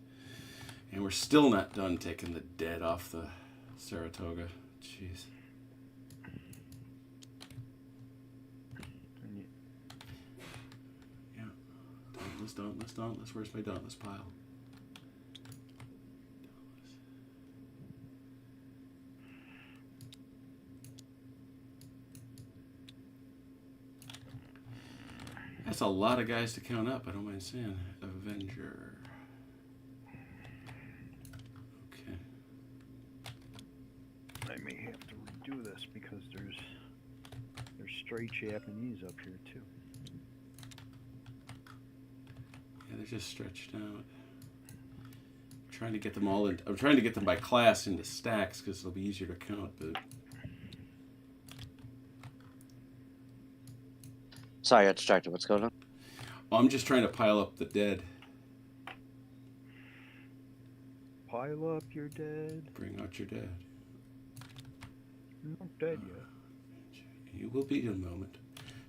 And we're still not done taking the dead off the Saratoga. Jeez. And you, Yeah. Dauntless. Where's my Dauntless pile? That's a lot of guys to count up, I don't mind saying. Avenger. Okay. I may have to redo this because there's straight Japanese up here too. Yeah, they're just stretched out. I'm trying to get them all in. I'm trying to get them by class into stacks because it'll be easier to count, but Sorry, I got distracted. What's going on? I'm just trying to pile up the dead. Pile up your dead. Bring out your dead. You're not dead yet. You will be in a moment.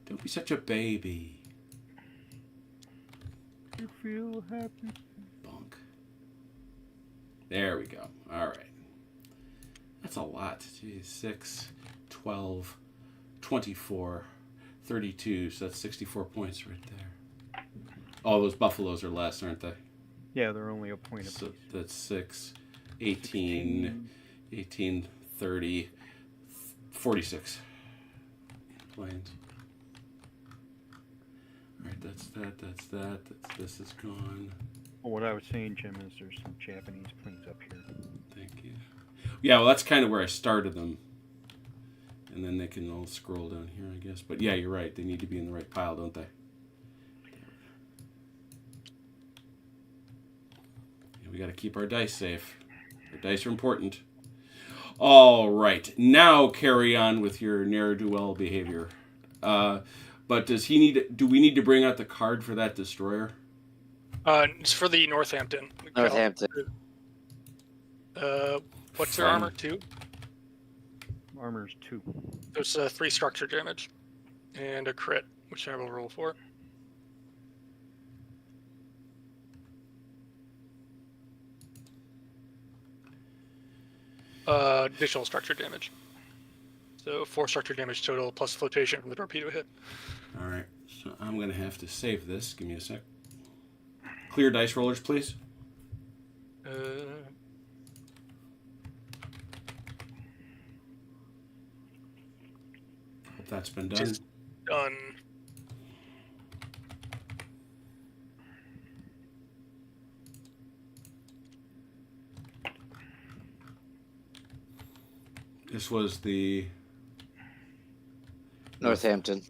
Don't be such a baby. You feel happy. Bonk. There we go. All right. That's a lot. Jeez, 6, 12, 24, 32. So that's 64 points right there. Oh, those buffaloes are less, aren't they? Yeah, they're only a point apiece. So that's 6, 18, 18, 30, 46. Planes. Alright, that's that. This is gone. Well, what I was saying, Jim, is there's some Japanese planes up here. Thank you. Yeah, well, that's kind of where I started them. And then they can all scroll down here, I guess. But yeah, you're right. They need to be in the right pile, don't they? Yeah, we got to keep our dice safe. Our dice are important. All right. Now carry on with your ne'er-do-well behavior. But do we need to bring out the card for that destroyer? It's for the Northampton. Northampton. What's their armor? 2? Armor's 2. There's 3 structure damage and a crit, which I will roll for. Additional structure damage. So 4 structure damage total plus flotation from the torpedo hit. All right. So I'm going to have to save this. Give me a sec. Clear dice rollers, please. Hope that's been done. Just done. This was the Northampton.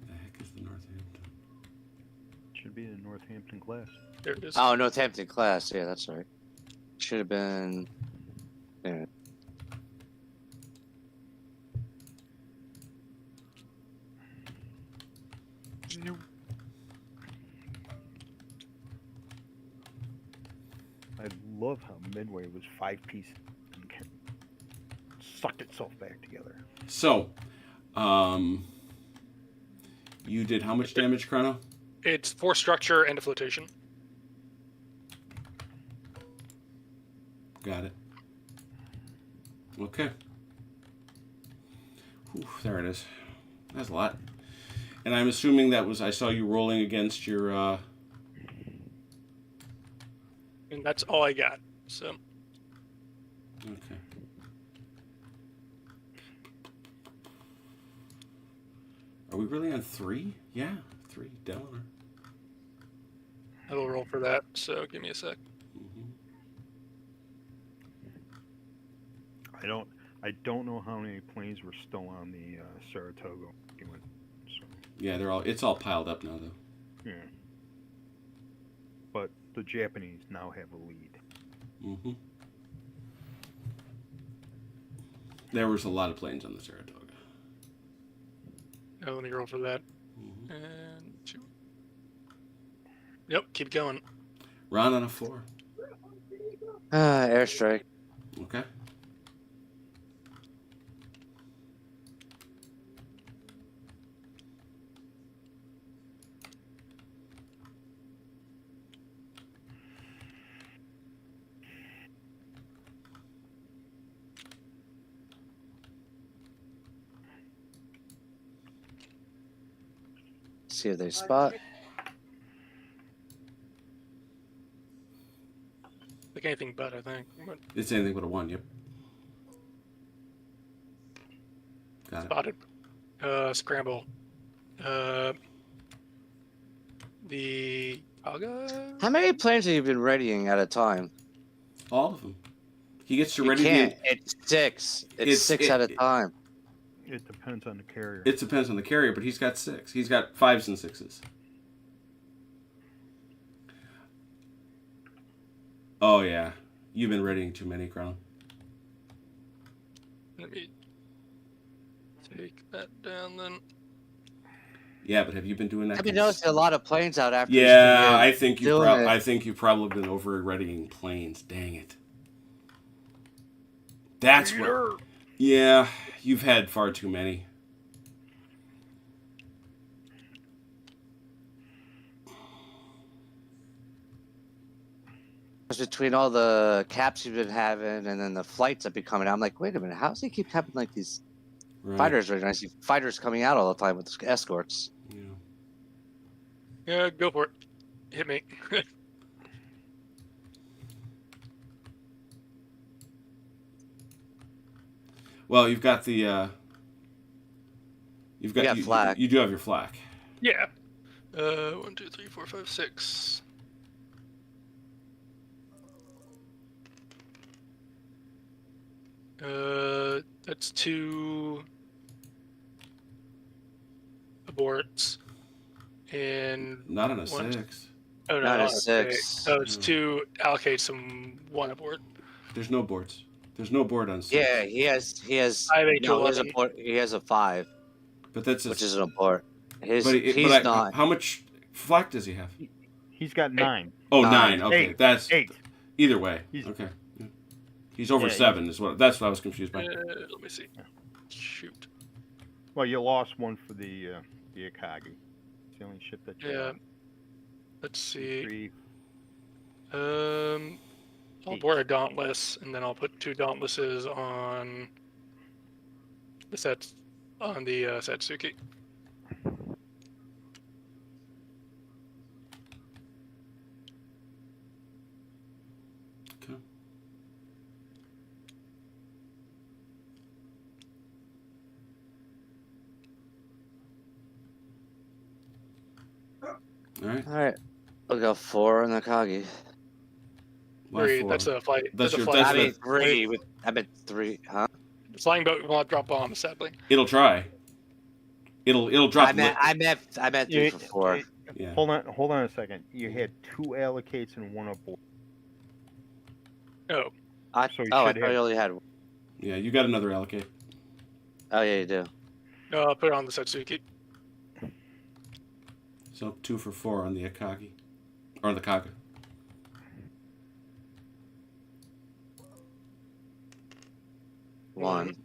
the heck is the Northampton? Should be the Northampton class. There it is. Oh, Northampton class. Yeah, that's right. Should have been. Yeah. I love how Midway was 5 pieces and sucked itself back together. So, you did how much damage, Chrono? It's 4 structure and a flotation. Got it. Okay. Whew, there it is. That's a lot. And I'm assuming that was, I saw you rolling against your, And that's all I got. So okay. Are we really on 3? Yeah, 3. Delaware. I will roll for that. So give me a sec. Mm-hmm. I don't know how many planes were still on the Saratoga. So, Yeah, it's all piled up now, though. yeah. But the Japanese now have a lead. Mm-hmm. There was a lot of planes on the Saratoga. Oh, let me roll for that. Mm-hmm. And 2. Yep, keep going. Ron on a 4. Airstrike. Okay. See if they spot. Like anything but, I think. But It's anything but a 1, yep. Got it. spotted. Scramble. The Aga? How many planes have you been readying at a time? All of them. He gets to You ready can't. the... It's 6. It's 6 at a time. It depends on the carrier. It depends on the carrier, but he's got 6. He's got 5s and 6s. Oh, yeah. You've been readying too many, Crown. Let me take that down then. Yeah, but have you been doing that? I've been noticing a lot of planes out after. Yeah, I think doing it. I think you've probably been over readying planes. Dang it. That's what. Yeah, you've had far too many. Between all the caps you've been having and then the flights that be coming out, I'm like, wait a minute, how does he keep having like these Right. fighters? Right, I see fighters coming out all the time with escorts. Yeah. Yeah, go for it. Hit me. Well, you've got the. You've got We got flak. You do have your flak. Yeah. 1, 2, 3, 4, 5, 6. That's 2 aborts. And Not on a 1. 6. Oh, no, Not a not 6. So it's 2 allocate some 1 abort. There's no boards. There's no board on 6. Yeah, he has. 5, 8, No, 11. he has a 5, But that's which is an abort. He's but not. How much flak does he have? He's got 9. Oh, 9. 9. Okay, 8. that's 8. either way. He's- Okay. Yeah. He's over Yeah, 7. That's what I was confused by. Let me see. Shoot. Well, you lost one for the Akagi. It's the only ship that you Yeah. lost. Let's see. 3. I'll board a Dauntless, and then I'll put 2 Dauntlesses on the Satsuki. Okay. All right. All right. We'll go 4 on the Kagi. Why 3. 4? That's a flight. That's That's a your- flight. that's I mean the- 3. I meant 3. Huh? The flying boat will not drop bombs, sadly. It'll try. It'll drop. I meant 3 for 4. Yeah. Hold on a second. You had 2 allocates and 1 aboard. Oh, I So you thought should have- you only had. Yeah, you got another allocate. Oh yeah, you do. no, I'll put it on the Satsuki. So 2 for 4 on the Akagi. Or on the Kaga. One.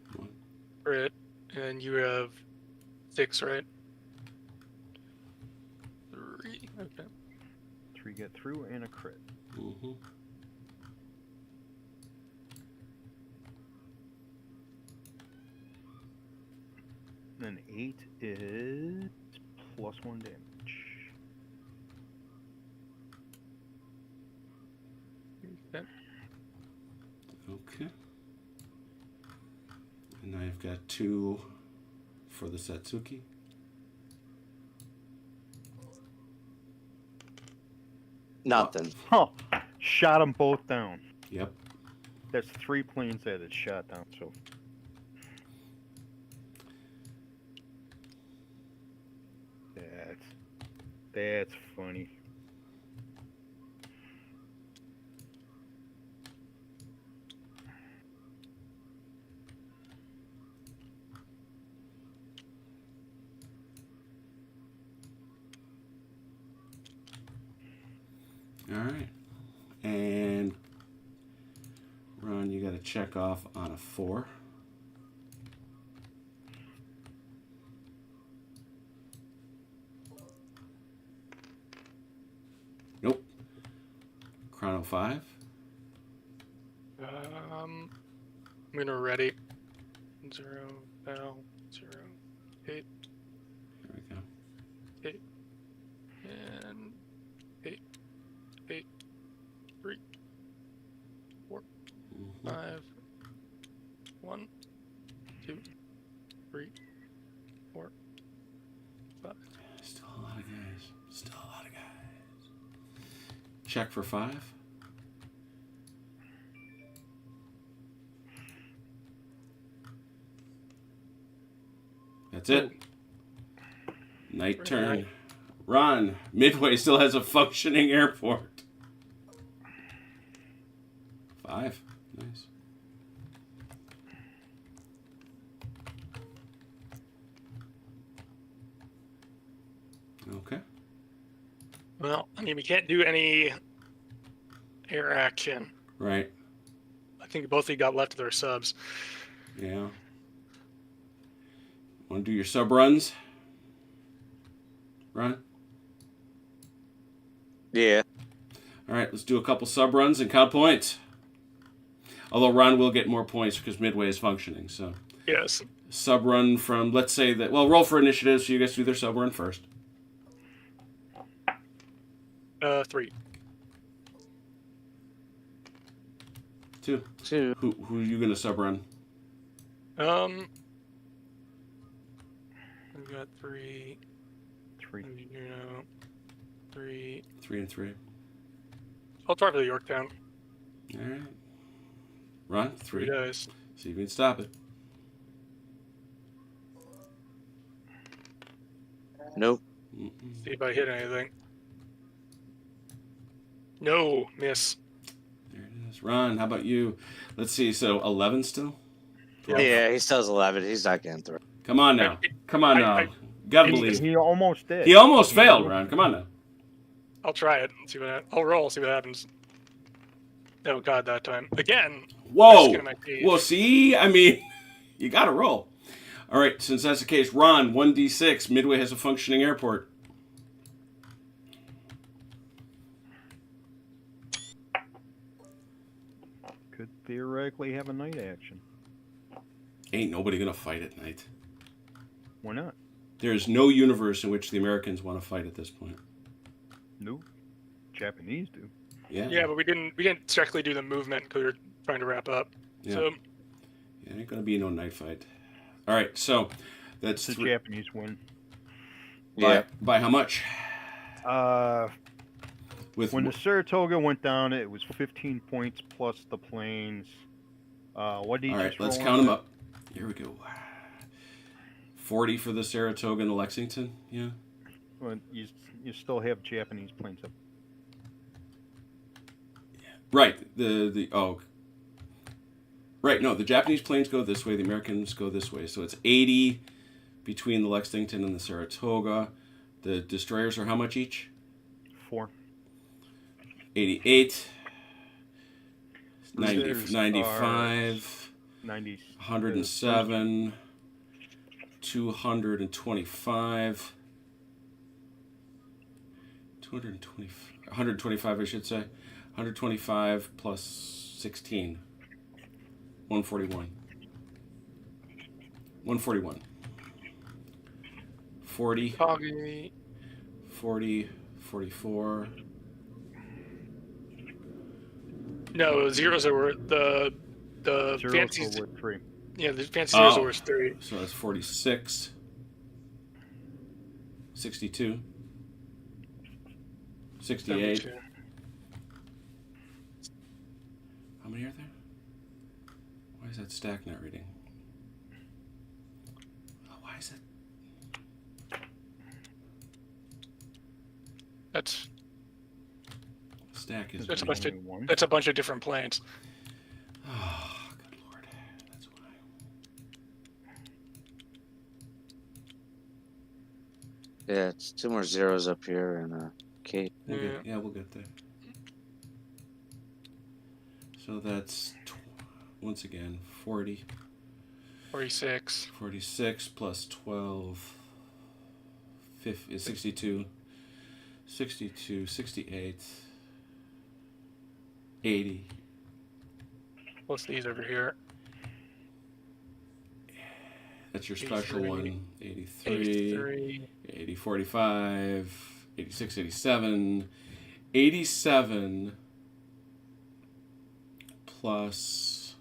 Right. And you have 6, right? 3. Okay. 3 get through and a crit. Mm-hmm. Then 8 is +1 damage. Okay. Okay. And I've got 2 for the Satsuki. Nothing. Huh. Shot them both down. Yep. That's 3 planes that it shot down. So that's funny. All right. And Ron, you got to check off on a 4. Nope. Chrono 5. I'm gonna ready. 0, L, 0, 8, There we go. 8, and 8, 8, 3, 4, Mhm. 5, 1, 2, 3, 4, 5. Still a lot of guys. Still a lot of guys. Check for 5. That's it. Night Very turn. nice. Ron, Midway still has a functioning airport. 5. Nice. Okay. Well, I mean, we can't do any air action. Right. I think both of you got left of their subs. Yeah. Want to do your sub runs? Ron? Yeah. All right, let's do a couple sub runs and count points. Although Ron will get more points because Midway is functioning. So Yes. sub run from, let's say that, well, roll for initiative so you guys do their sub run first. 3. 2. 2. Who are you going to sub run? We've got 3. 3. 3. 3 and 3. I'll try for the Yorktown. All right. Ron, 3 3. dice. See if you can stop it. Nope. Mm-mm. See if I hit anything. No, miss. There it is. Ron, how about you? Let's see. So 11 still? Yeah, he still has 11. He's not getting through. Come on now. Come on now. I- Gotta I- believe. He almost did. He almost failed, Ron. Come on now. I'll try it. See what I'll roll. See what happens. Oh God, that time again. Whoa. Skin of my teeth. Well, see, I mean, you got to roll. All right, since that's the case, Ron, 1d6. Midway has a functioning airport. could theoretically have a night action. Ain't nobody gonna fight at night. Why not? There's no universe in which the Americans want to fight at this point. Nope. Japanese do. Yeah. Yeah, but we didn't strictly do the movement because we were trying to wrap up. Yeah. So Yeah, ain't gonna be no night fight. All right, so that's The Japanese win. by how much? With When the Saratoga went down, it was 15 points plus the planes. What did you all right, just let's roll count on them up. Here we go. 40 for the Saratoga and the Lexington. Yeah. that? Well, you still have Japanese planes up. Right. Right. No, the Japanese planes go this way. The Americans go this way. So it's 80 between the Lexington and the Saratoga. The destroyers are how much each? 4. 88. 90, Cruisers 95. 90. 107. 225. 125, I should say. 125 plus 16. 141. 141. 40. Foggy. 40. 44. No, zeros were the Zeros fancies. were 3. Yeah, the fancy zeros Oh. were 3. So that's 46. 62. 68. 72. How many are there? Why is that stack not reading? Oh, why is it? That's Stack is. That's a reading. bunch of- Only one. that's a bunch of different planes. Oh, good lord. That's why. Yeah, it's 2 more zeros up here and a K. We'll get there. So that's, once again, 40. 46. 46 plus 12. 50, 62. 62, 68. 80. What's these over here? That's your special 83. one. 83. 83. 80, 45, 86, 87, 87 plus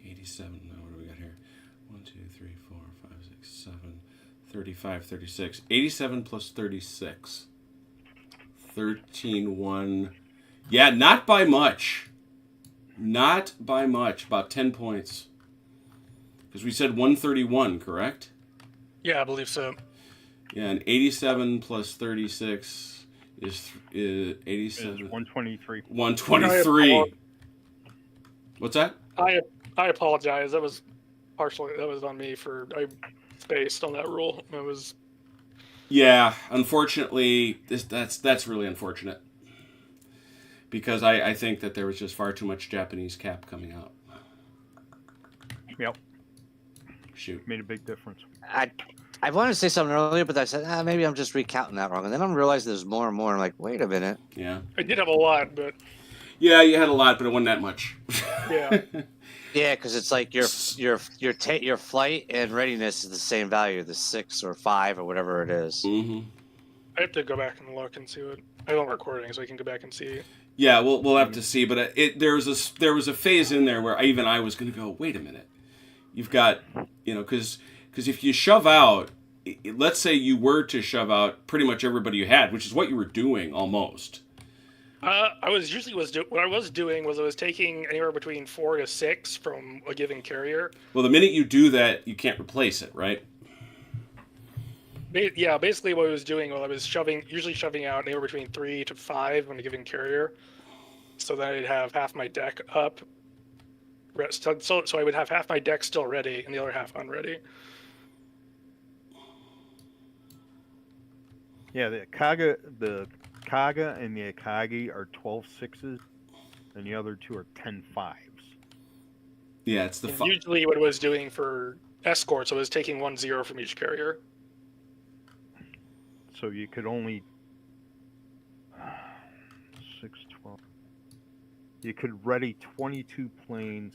87. Now, what do we got here? 1, 2, 3, 4, 5, 6, 7, 35, 36. 87 plus 36. 13, 1. Yeah, not by much. Not by much. About 10 points. Because we said 131, correct? Yeah, I believe so. Yeah, and 87 plus 36 is 87. It's 123. 123. What's that? I apologize. That was on me for I spaced on that rule. It was Yeah, unfortunately, that's really unfortunate. Because I think that there was just far too much Japanese cap coming out. Yep, Shoot. made a big difference. I wanted to say something earlier, but I said, maybe I'm just recounting that wrong. And then I'm realizing there's more and more. I'm like, wait a minute. Yeah. I did have a lot, but Yeah, you had a lot, but it wasn't that much. yeah. Yeah, because it's like your flight and readiness is the same value, the 6 or 5 or whatever it is. Mm-hmm. I have to go back and look and see what I don't recording, so I can go back and see. Yeah, we'll have to see, but there was a phase in there where I was going to go, wait a minute, you've got, because if you shove out, let's say you were to shove out pretty much everybody you had, which is what you were doing almost. What I was doing was I was taking anywhere between 4 to 6 from a given carrier. Well, the minute you do that, you can't replace it, right? Yeah, basically what I was doing was I was usually shoving out anywhere between 3 to 5 on a given carrier, so that I'd have half my deck up. So I would have half my deck still ready and the other half unready. Yeah, the Kaga and the Akagi are 12 sixes, and the other 2 are 10 fives. Yeah, it's the And usually what I was doing for escorts, I was taking 1 0 from each carrier. So you could only 6, 12. You could ready 22 planes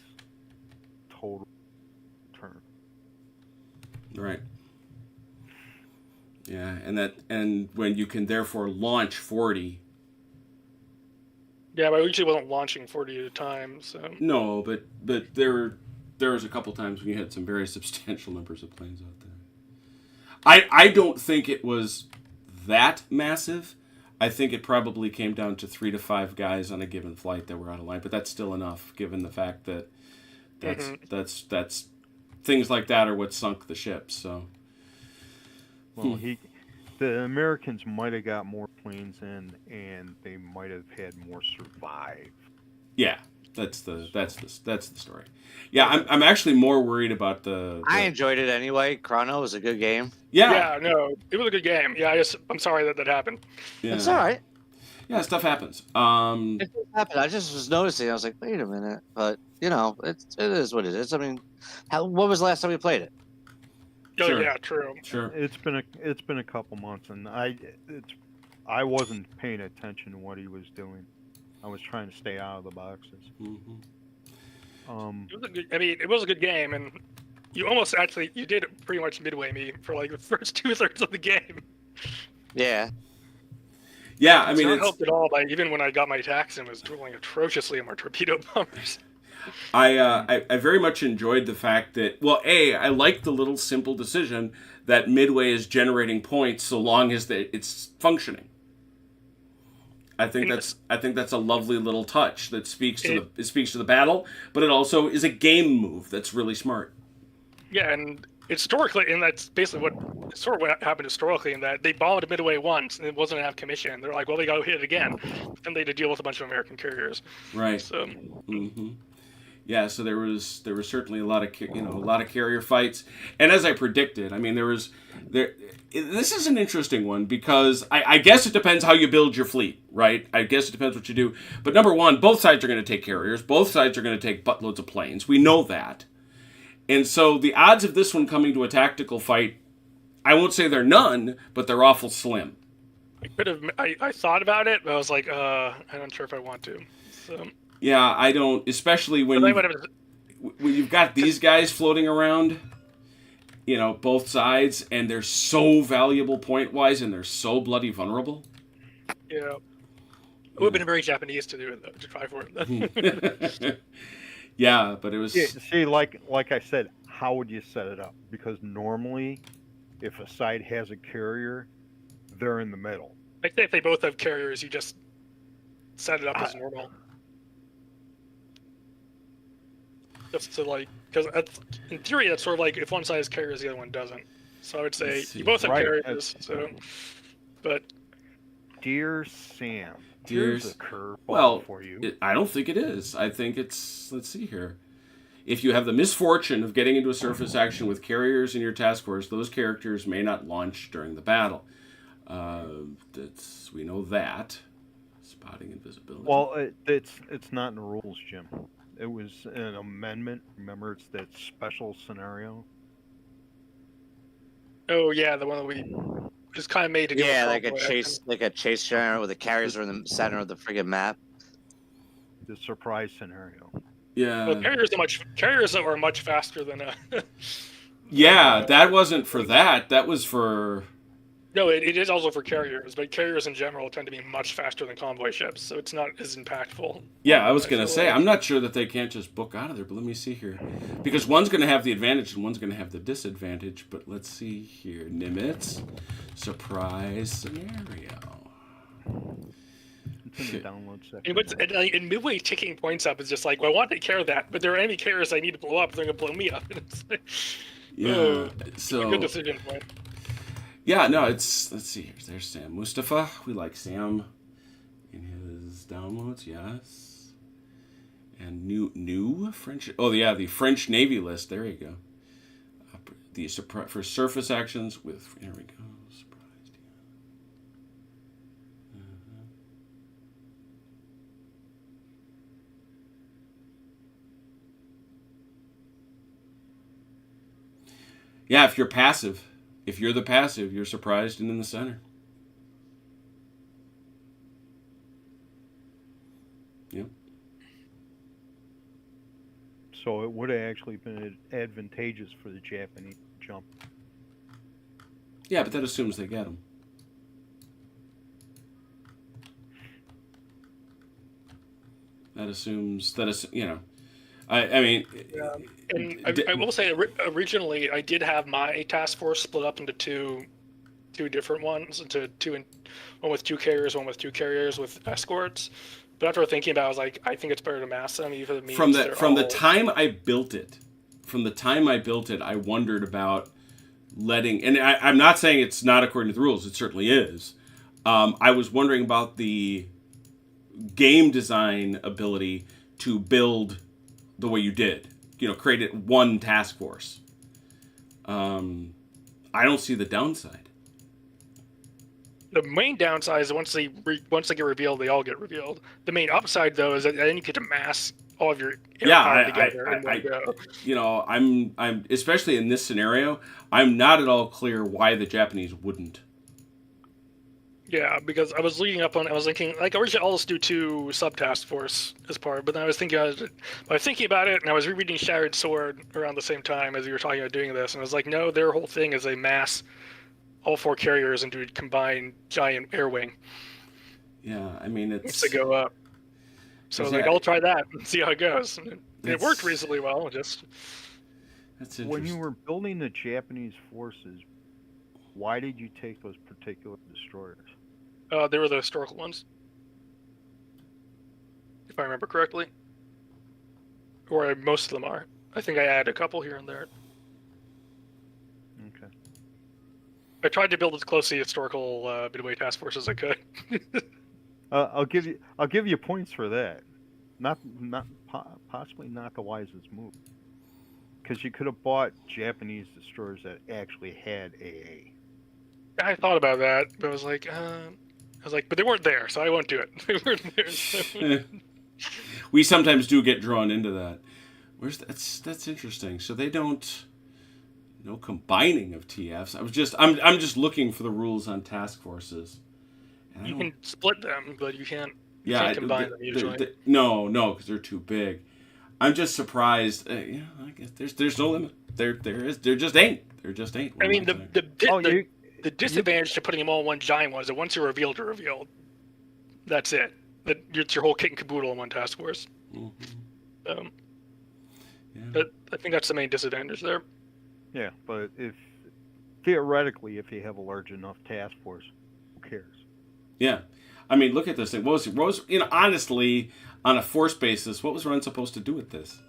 total turn. Right. Yeah, and when you can therefore launch 40. Yeah, but I usually wasn't launching 40 at a time, so. No, but there was a couple times when you had some very substantial numbers of planes out there. I don't think it was that massive. I think it probably came down to 3 to 5 guys on a given flight that were out of line, but that's still enough given the fact that that's things like that are what sunk the ship. So. Well, the Americans might have got more planes in, and they might have had more survive. Yeah, that's the story. Yeah, I'm actually more worried about the I enjoyed it anyway. Chrono was a good game. yeah, No, it was a good game. Yeah, I'm sorry that happened. yeah. It's all right. Yeah, stuff happens. It just happened. I just was noticing. I was like, wait a minute. But, it is what it is. I mean, what was the last time we played it? Oh, Sure. yeah, true. Sure. It's been a couple months, and I wasn't paying attention to what he was doing. I was trying to stay out of the boxes. Mm-hmm. It was a good game, and you did pretty much midway me for like the first 2/3 of the game. Yeah. Yeah, I mean, It it's, helped at all. But even when I got my attacks and was dueling atrociously on my torpedo bombers. I very much enjoyed the fact that, well, I like the little simple decision that Midway is generating points so long as it's functioning. I think that's a lovely little touch that speaks to the battle, but it also is a game move that's really smart. Yeah, and historically, and that's basically what happened historically, in that they bombed Midway once and it wasn't enough commission. They're like, well, they got to hit it again, and they had to deal with a bunch of American carriers. Right. So. Mm-hmm. Yeah, so there was certainly a lot of carrier fights, and as I predicted, I mean this is an interesting one because I guess it depends how you build your fleet, right? I guess it depends what you do. But number one, both sides are going to take carriers, both sides are going to take buttloads of planes. We know that, and so the odds of this one coming to a tactical fight, I won't say they're none, but they're awful slim. I thought about it, but I was like, I'm not sure if I want to. So. Yeah, I don't, especially when you've got these guys floating around, both sides, and they're so valuable point-wise, and they're so bloody vulnerable. Yeah. It would have been very Japanese to do it, though, to try for it. Yeah, but it was... Yeah, see, like I said, how would you set it up? Because normally, if a side has a carrier, they're in the middle. I think if they both have carriers, you just set it up as normal. Just to because in theory that's sort of like if one side has carriers, the other one doesn't. So I would say you both have carriers. So, but Dear Sam, here's a curveball for you. I don't think it is. I think it's, let's see here. If you have the misfortune of getting into a surface action with carriers in your task force, those characters may not launch during the battle. We know that. Spotting invisibility. Well, it's not in the rules, Jim. It was an amendment. Remember, it's that special scenario. oh yeah, the one that we just kind of made to go. Yeah, like a chase scenario where the carriers are in the center of the friggin' map. The surprise scenario. Yeah. Well, carriers are much faster than Yeah, that wasn't for that. That was for... No, it is also for carriers, but carriers in general tend to be much faster than convoy ships, so it's not as impactful. Yeah, I was going to say, I'm not sure that they can't just book out of there, but let me see here. Because one's going to have the advantage and one's going to have the disadvantage, but let's see here. NIMITZ, surprise scenario. It's in the download section. And Midway ticking points up is just like, well, I want to take care of that, but there are enemy carriers I need to blow up, they're going to blow me up. It's like, Yeah, so... good decision point. Yeah, no, it's... Let's see here. There's Sam Mustafa. We like Sam in his downloads, yes. And new French... Oh, yeah, the French Navy list. There you go. For surface actions with... There we go. Surprised. Yeah, if you're passive... If you're the passive, you're surprised and in the center. Yep. So it would have actually been advantageous for the Japanese to jump. Yeah, but that assumes they get them. That assumes I mean, And I will say, originally I did have my task force split up into two different ones, one with 2 carriers, one with 2 carriers with escorts. But after thinking about it, I was like, I think it's better to mass them, even if it means from the time I built it, I wondered about letting, and I'm not saying it's not according to the rules. It certainly is. I was wondering about the game design ability to build the way you did. Create it one task force. I don't see the downside. The main downside is once they get revealed, they all get revealed. The main upside, though, is that then you get to mass all of your airpower together in one go. I'm especially in this scenario, I'm not at all clear why the Japanese wouldn't. Yeah, because I was thinking, like, originally I'll just do 2 sub-task force as part, but then I was thinking about it, and I was rereading Shattered Sword around the same time as we were talking about doing this, and I was like, no, their whole thing is they mass all 4 carriers into a combined giant air wing. Yeah, I mean, it's to go up. So I was like, I'll try that and see how it goes. And it worked reasonably well. That's interesting. When you were building the Japanese forces, why did you take those particular destroyers? They were the historical ones, if I remember correctly. Or most of them are. I think I added a couple here and there. Okay. I tried to build as close to the historical Midway task force as I could. I'll give you points for that. Possibly not the wisest move, because you could have bought Japanese destroyers that actually had AA. I thought about that, but I was like, but they weren't there, so I won't do it. They weren't there. So. We sometimes do get drawn into that. That's interesting. So they don't. No combining of TFs. I'm just looking for the rules on task forces. You can split them, but you can't. Combine them usually. No, because they're too big. I'm just surprised. I guess there's no limit. There just ain't. I mean, the disadvantage to putting them all in one giant one is that once you're revealed, you're revealed. That's it. It's your whole kit and caboodle in one task force. Mm-hmm. But I think that's the main disadvantage there. Yeah, but theoretically, if you have a large enough task force, who cares? Yeah, I mean, look at this thing. What was honestly, on a force basis, what was Ren supposed to do with this?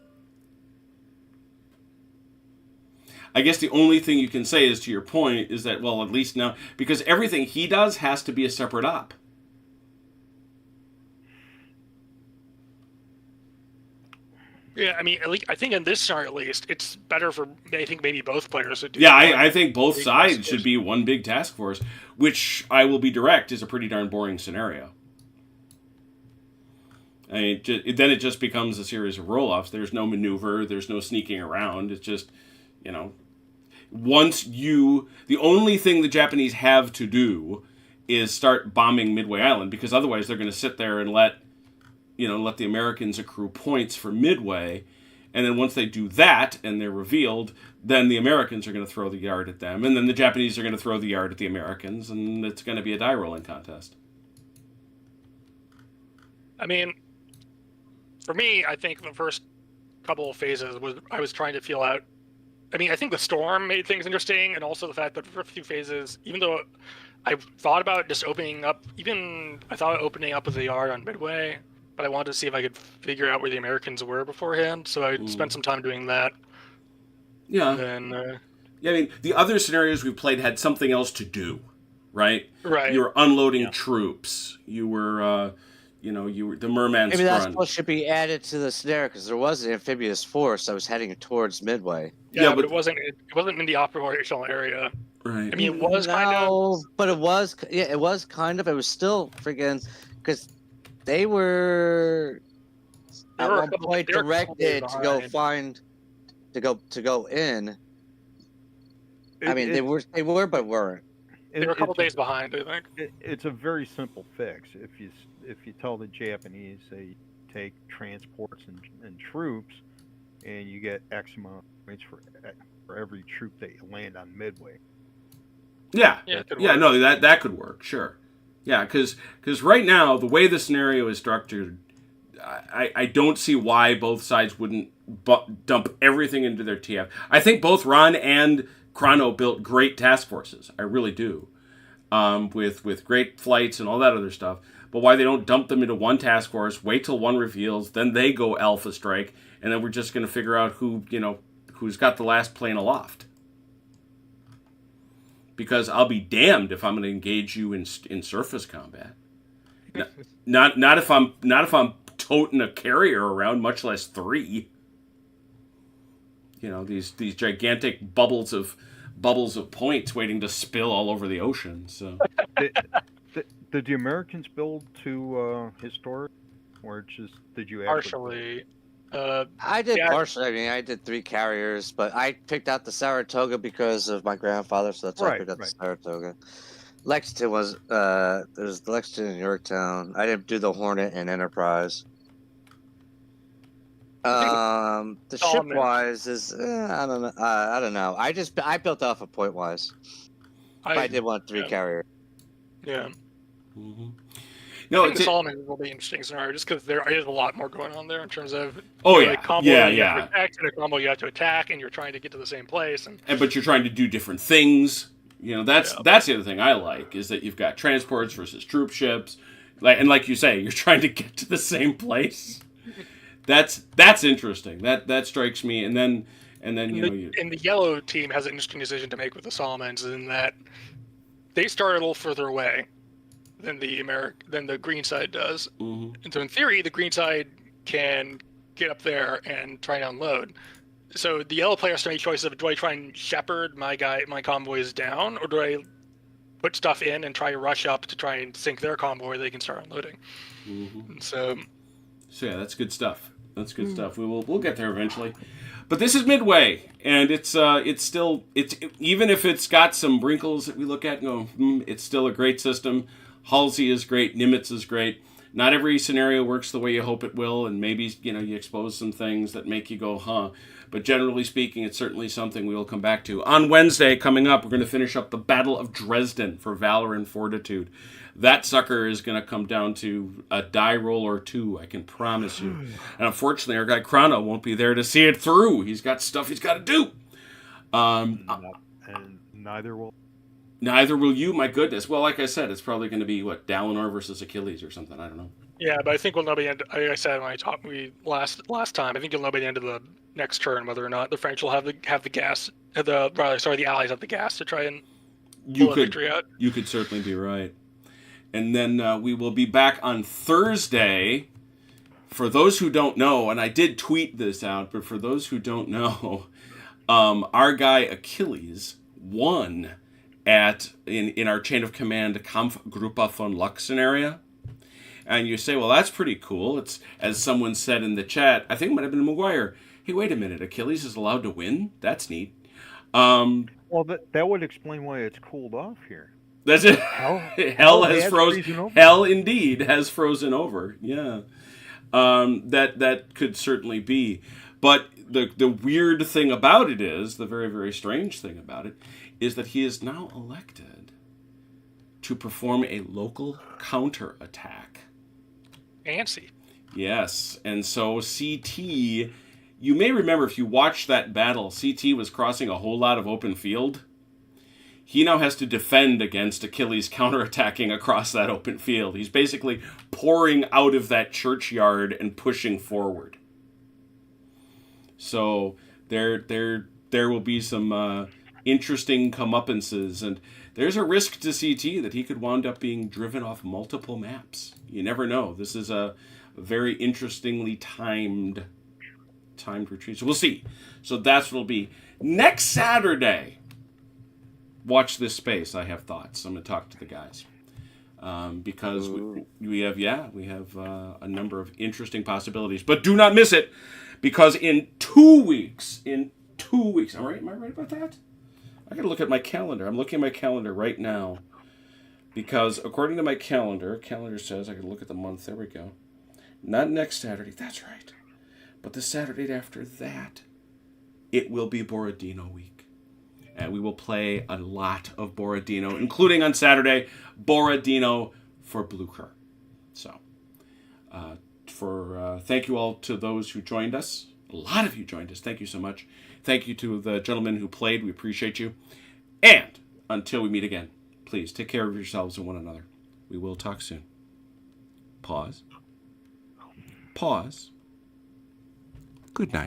I guess the only thing you can say is, to your point, is that, well, at least now, because everything he does has to be a separate op. Yeah, I mean, I think in this scenario, at least, it's better for, I think, maybe both players to do. Yeah, I think both sides should be one big task force, which, I will be direct, is a pretty darn boring scenario. I mean, then it just becomes a series of roll-offs. There's no maneuver. There's no sneaking around. It's just, the only thing the Japanese have to do is start bombing Midway Island, because otherwise they're going to sit there and let the Americans accrue points for Midway, and then once they do that and they're revealed, then the Americans are going to throw the yard at them, and then the Japanese are going to throw the yard at the Americans, and it's going to be a die rolling contest. I mean, for me, I think the first couple of phases I was trying to feel out. I mean, I think the storm made things interesting, and also the fact that the first few phases, even though I thought about just opening up with the yard on Midway, but I wanted to see if I could figure out where the Americans were beforehand, so I spent some time doing that. Yeah. And then, I mean, the other scenarios we played had something else to do, right? Right. You were unloading troops. You were, you were the Merman's Maybe that's Front. what should be added to the scenario, because there was an amphibious force that was heading towards Midway. Yeah, but it wasn't in the operational area. Right. I mean, it was kind of. But it was kind of. It was still freaking, because they were at one point directed to go in. I mean, they were, but weren't. They were a couple days behind, I think. It's a very simple fix. If you tell the Japanese they take transports and troops, and you get X amount of points for every troop that you land on Midway. Yeah, Yeah, it could yeah, work. no, that could work, sure. Yeah, because right now the way the scenario is structured, I don't see why both sides wouldn't dump everything into their TF. I think both Ron and Chrono built great task forces. I really do, with great flights and all that other stuff. But why they don't dump them into one task force, wait till one reveals, then they go Alpha Strike, and then we're just going to figure out who's got the last plane aloft. Because I'll be damned if I'm going to engage you in surface combat. Not if I'm toting a carrier around, much less 3. These gigantic bubbles of points waiting to spill all over the ocean. So Did the Americans build to historic, or did you Partially. I did Yeah. partially. I mean, I did 3 carriers, but I picked out the Saratoga because of my grandfather, so that's why I picked out the Saratoga. Lexington was there's the Lexington in Yorktown. I didn't do the Hornet and Enterprise. The ship wise is I don't know. I don't know. I built off of point wise. I did want 3 carrier. Yeah. Mm-hmm. I No, think the Solomon will be an interesting scenario just because there is a lot more going on there in terms of combo you have to protect and a combo you have to attack, and you're trying to get to the same place. But you're trying to do different things. That's the other thing I like is that you've got transports versus troop ships, like you say, you're trying to get to the same place. That's interesting. That strikes me. And then the yellow team has an interesting decision to make with the Solomons in that they start a little further away than the green side does. Mm-hmm. And so in theory, the green side can get up there and try and unload. So the yellow player has to make choices of, do I try and shepherd my convoys down, or do I put stuff in and try to rush up to try and sink their convoy where they can start unloading? Mm-hmm. So yeah, that's good stuff. That's good stuff. We'll get there eventually. But this is Midway, and it's even if it's got some wrinkles that we look at and go, it's still a great system. Halsey is great. NIMITZ is great. Not every scenario works the way you hope it will, and maybe you expose some things that make you go, huh. But generally speaking, it's certainly something we will come back to. On Wednesday, coming up, we're going to finish up the Battle of Dresden for Valor and Fortitude. That sucker is going to come down to a die roll or 2, I can promise you. And unfortunately, our guy Chrono won't be there to see it through. He's got stuff he's got to do. And neither will. Neither will you, my goodness. Well, like I said, it's probably going to be, Dalinor versus Achilles or something. I don't know. yeah, but I think we'll know by the end. Like I said when I talked last time, I think you'll know by the end of the next turn whether or not the French will have the gas. The Allies have the gas to try and pull a victory out. You could certainly be right. And then we will be back on Thursday. For those who don't know, and I did tweet this out, but for those who don't know, our guy Achilles won in our chain of command Kampfgruppe von Luxen area. And you say, well, that's pretty cool. It's, as someone said in the chat, I think it might have been McGuire, hey, wait a minute, Achilles is allowed to win? That's neat. Well, that would explain why it's cooled off here. That's it. Hell has frozen. Hell indeed has frozen over. Yeah, that could certainly be. But the weird thing about it is, the very, very strange thing about it, is that he is now elected to perform a local counterattack. Fancy. Yes, and so CT, you may remember if you watched that battle, CT was crossing a whole lot of open field. He now has to defend against Achilles counterattacking across that open field. He's basically pouring out of that churchyard and pushing forward. So there will be some interesting comeuppances, and there's a risk to CT that he could wind up being driven off multiple maps. You never know. This is a very interestingly timed retreat. So we'll see. So that's what it'll be. Next Saturday, watch this space. I have thoughts. I'm going to talk to the guys. Because we have a number of interesting possibilities. But do not miss it, because in 2 weeks, am I right about that? I got to look at my calendar. I'm looking at my calendar right now. Because according to my calendar says I can look at the month. There we go. Not next Saturday. That's right. But the Saturday after that, it will be Borodino week. And we will play a lot of Borodino, including on Saturday, Borodino for Blucher. So, thank you all to those who joined us. A lot of you joined us. Thank you so much. Thank you to the gentlemen who played. We appreciate you. And until we meet again, please take care of yourselves and one another. We will talk soon. Pause. Pause. Good night.